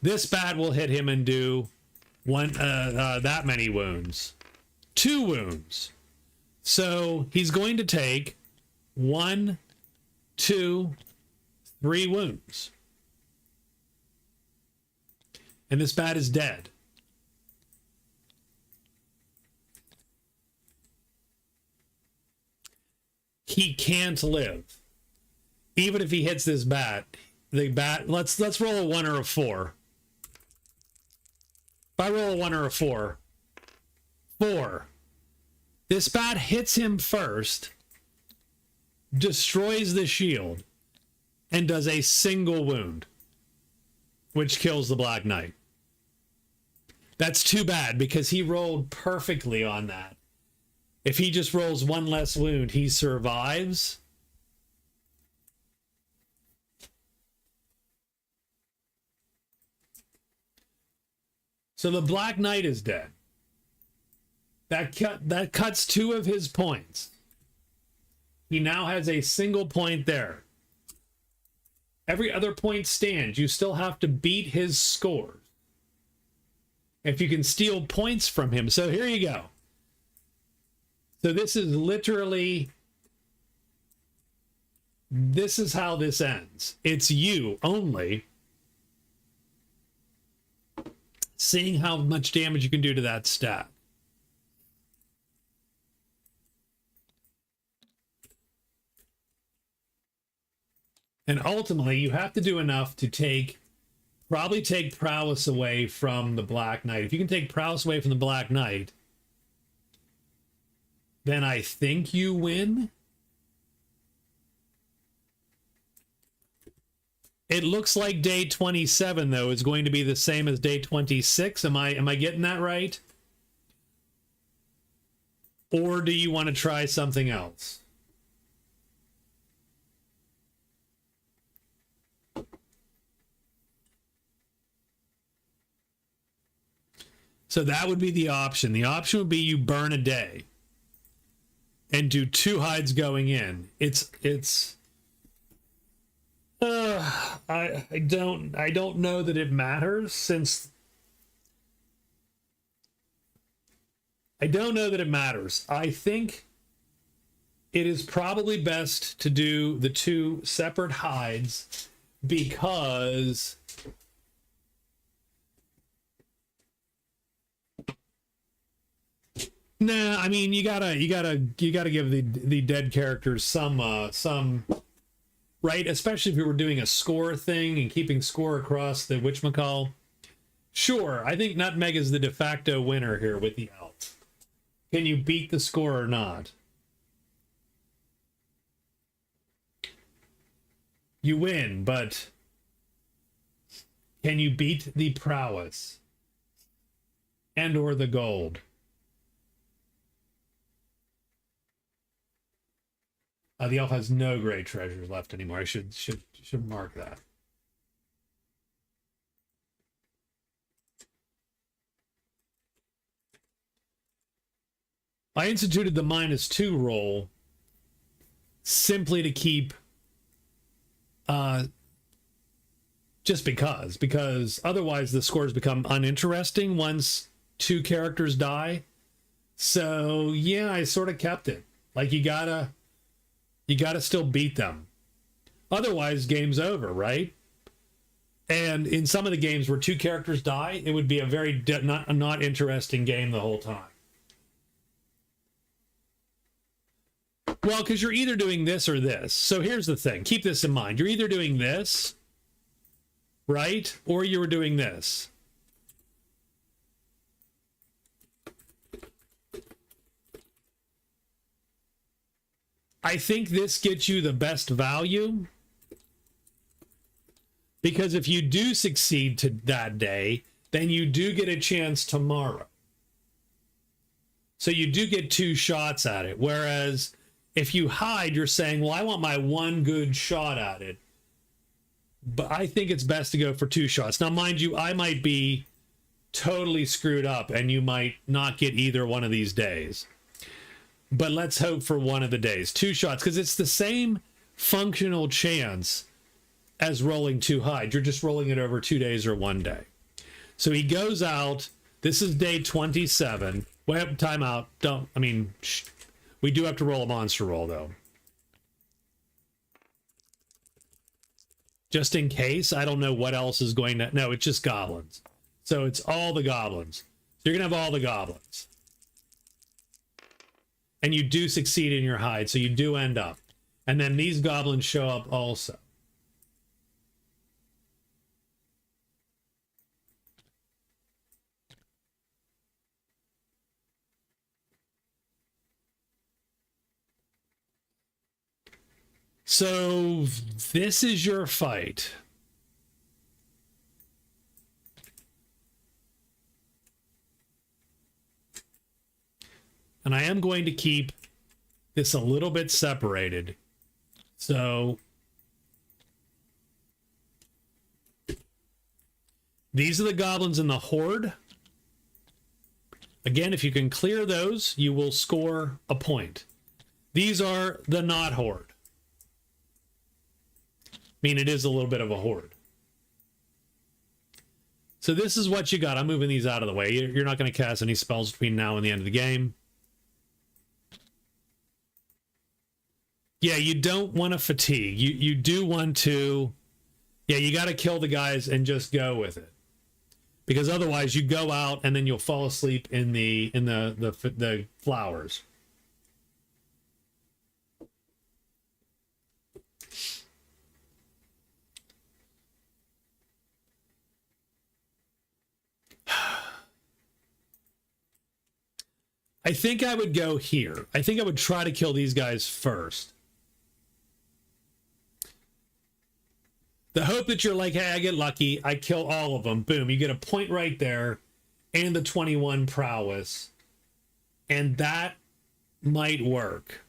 This bat will hit him and do that many wounds. 2 wounds. So he's going to take 1, 2, 3 wounds. And this bat is dead. He can't live. Even if he hits this bat, the bat, let's roll a 1 or a 4. If I roll a 1 or a 4, 4. This bat hits him first, destroys the shield, and does a single wound, which kills the Black Knight. That's too bad because he rolled perfectly on that. If he just rolls 1 less wound, he survives. So the Black Knight is dead. That cuts 2 of his points. He now has a single point there. Every other point stands. You still have to beat his scores. If you can steal points from him. So here you go. So this is literally, this is how this ends. It's you only seeing how much damage you can do to that stat. And ultimately, you have to do enough to probably take prowess away from the Black Knight. If you can take prowess away from the Black Knight, then I think you win. It looks like day 27, though, is going to be the same as day 26. Am I getting that right? Or do you want to try something else? So that would be the option. The option would be you burn a day and do 2 hides going in. I don't know that it matters since I don't know that it matters. I think it is probably best to do the 2 separate hides because nah, I mean you gotta give the dead characters some right, especially if you were doing a score thing and keeping score across the whatchamacall. Sure, I think Nutmeg is the de facto winner here with the elf. Can you beat the score or not? You win, but can you beat the prowess and or the gold? The elf has no great treasures left anymore. I should mark that. I instituted the -2 roll simply to keep just because otherwise the scores become uninteresting once 2 characters die. So yeah, I sort of kept it. Like you gotta still beat them. Otherwise, game's over, right? And in some of the games where 2 characters die, it would be a very not interesting game the whole time. Well, because you're either doing this or this. So here's the thing. Keep this in mind. You're either doing this, right? Or you were doing this. I think this gets you the best value. Because if you do succeed to that day, then you do get a chance tomorrow. So you do get 2 shots at it. Whereas if you hide, you're saying, well, I want my one good shot at it. But I think it's best to go for 2 shots. Now, mind you, I might be totally screwed up and you might not get either one of these days. But let's hope for one of the days. 2 shots, because it's the same functional chance as rolling 2 hide. You're just rolling it over 2 days or 1 day. So he goes out. This is day 27. Wait, time out. We do have to roll a monster roll, though. Just in case. I don't know what else is going to... No, it's just goblins. So it's all the goblins. So you're going to have all the goblins. And you do succeed in your hide, so you do end up. And then these goblins show up also. So this is your fight. And I am going to keep this a little bit separated. So these are the goblins in the horde. Again, if you can clear those, you will score a point. These are the not horde. I mean, it is a little bit of a horde. So this is what you got. I'm moving these out of the way. You're not going to cast any spells between now and the end of the game. Yeah, you don't want to fatigue. You do want to... Yeah, you got to kill the guys and just go with it. Because otherwise you go out and then you'll fall asleep in the flowers. I think I would go here. I think I would try to kill these guys first. The hope that you're like, hey, I get lucky, I kill all of them. Boom, you get a point right there and the 21 prowess. And that might work.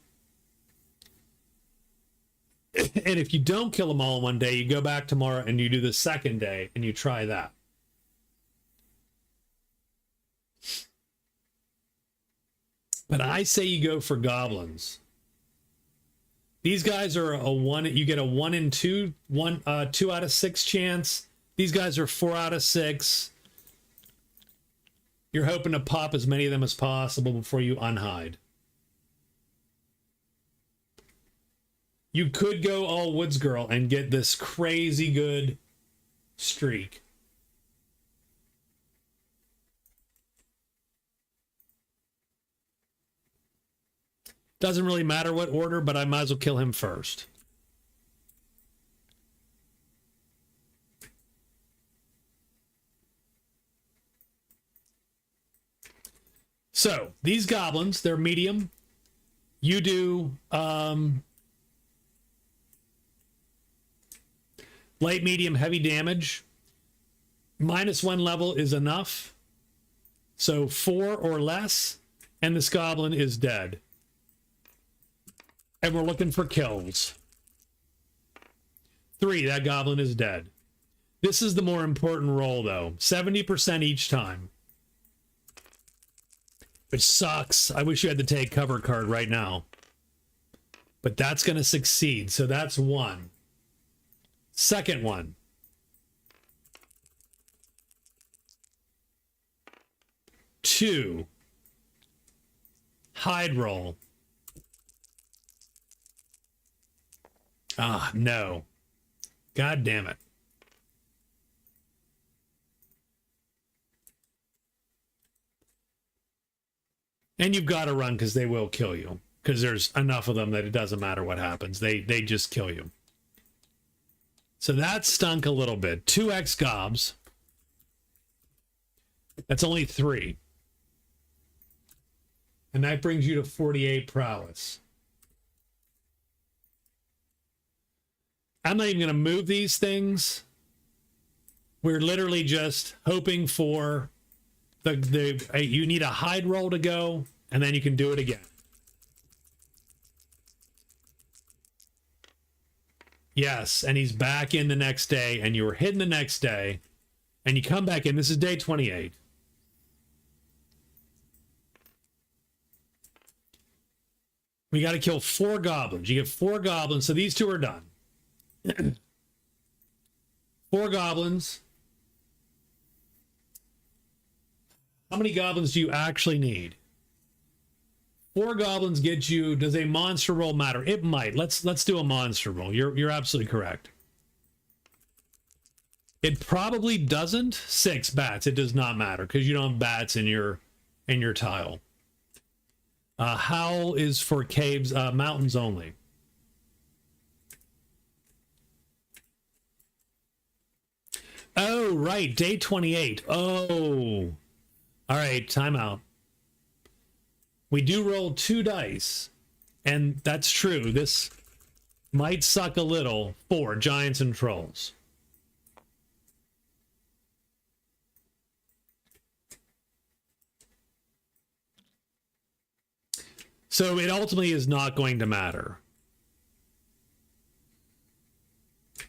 And if you don't kill them all in one day, you go back tomorrow and you do the second day and you try that. But I say you go for goblins. These guys are a 1. You get a 1 in 2, 2 out of 6 chance. These guys are 4 out of 6. You're hoping to pop as many of them as possible before you unhide. You could go all Woods Girl and get this crazy good streak. Doesn't really matter what order, but I might as well kill him first. So, these goblins, they're medium. You do light, medium, heavy damage. -1 level is enough. So 4 or less, and this goblin is dead. And we're looking for kills. 3, that goblin is dead. This is the more important roll, though. 70% each time. Which sucks. I wish you had to take cover card right now. But that's going to succeed. So that's 1. Second one. 2. Hide roll. Ah, no. God damn it. And you've got to run because they will kill you. because there's enough of them that it doesn't matter what happens. They just kill you. So that stunk a little bit. 2x gobs. That's only 3. And that brings you to 48 prowess. I'm not even going to move these things. We're literally just hoping for you need a hide roll to go, and then you can do it again. Yes, and he's back in the next day, and you were hidden the next day, and you come back in. This is day 28. We got to kill 4 goblins. You get 4 goblins, so these 2 are done. 4 goblins. How many goblins do you actually need? 4 goblins get you. Does a monster roll matter? It might. Let's do a monster roll. You're absolutely correct. It probably doesn't. 6 bats. It does not matter because you don't have bats in your tile. Howl is for caves, mountains only. Oh, right. Day 28. Oh. All right. Timeout. We do roll 2 dice. And that's true. This might suck a little for giants and trolls. So it ultimately is not going to matter.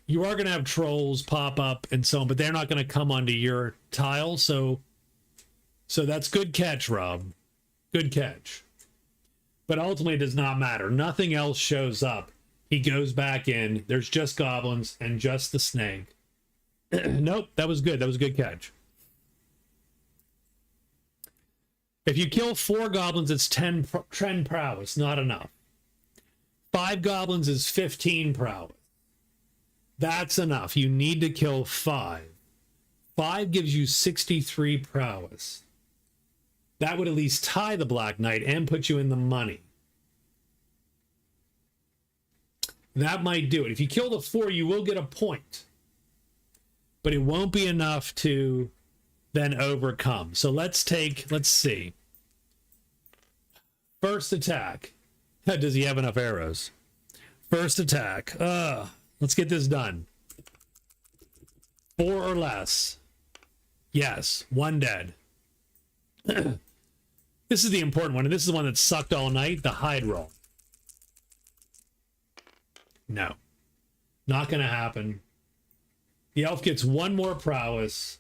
You are going to have trolls pop up and so on, but they're not going to come onto your tile. So that's good catch, Rob. Good catch. But ultimately it does not matter. Nothing else shows up. He goes back in. There's just goblins and just the snake. Nope, that was good. That was a good catch. If you kill 4 goblins, it's 10 prowess. Not enough. 5 goblins is 15 prowess. That's enough. You need to kill 5. 5 gives you 63 prowess. That would at least tie the Black Knight and put you in the money. That might do it. If you kill the 4, you will get a point. But it won't be enough to then overcome. So let's see. First attack. Does he have enough arrows? First attack. Let's get this done. 4 or less. Yes, 1 dead. This is the important one, and this is the one that sucked all night, the hide roll. No. Not going to happen. The elf gets 1 more prowess.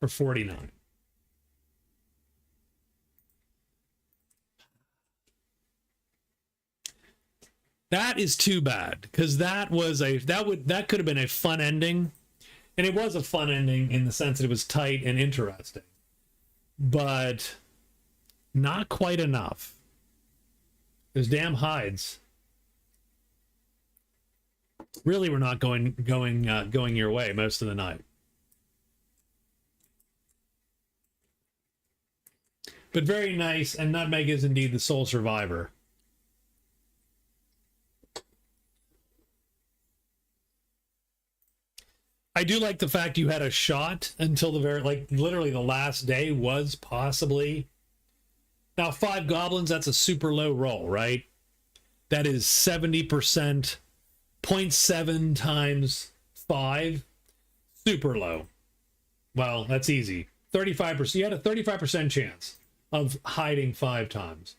For 49. That is too bad, because that could have been a fun ending, and it was a fun ending in the sense that it was tight and interesting, but not quite enough. Those damn hides really were not going your way most of the night. But very nice, and Nutmeg is indeed the sole survivor. I do like the fact you had a shot until the literally the last day was possibly. Now, 5 goblins, that's a super low roll, right? That is 70%, 0.7 times 5. Super low. Well, that's easy. 35%. You had a 35% chance of hiding 5 times.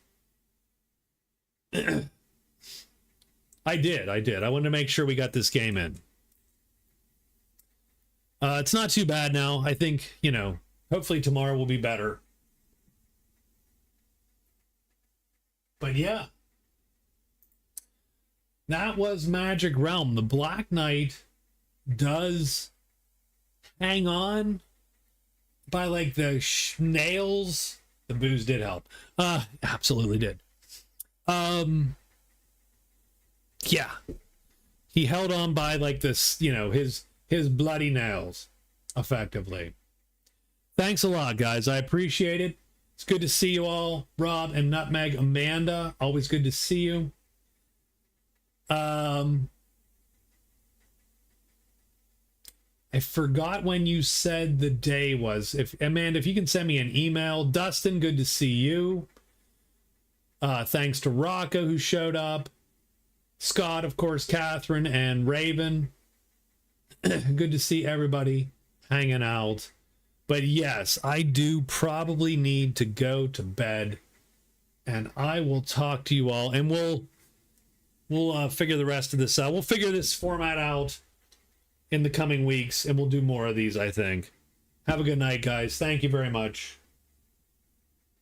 I did. I wanted to make sure we got this game in. It's not too bad now. I think, hopefully tomorrow will be better. But yeah. That was Magic Realm. The Black Knight does hang on by the nails. The booze did help. Absolutely did. Yeah. He held on by this, his bloody nails. effectively. Thanks a lot, guys. I appreciate it. It's good to see you all. Rob and Nutmeg Amanda, always good to see you. I forgot when you said the day was. If Amanda, if you can send me an email. Dustin, good to see you. Thanks to Rocco who showed up. Scott, of course, Catherine, and Raven. Good to see everybody hanging out. But yes, I do probably need to go to bed. And I will talk to you all, and we'll figure the rest of this out. We'll figure this format out in the coming weeks, and we'll do more of these, I think. Have a good night, guys. Thank you very much.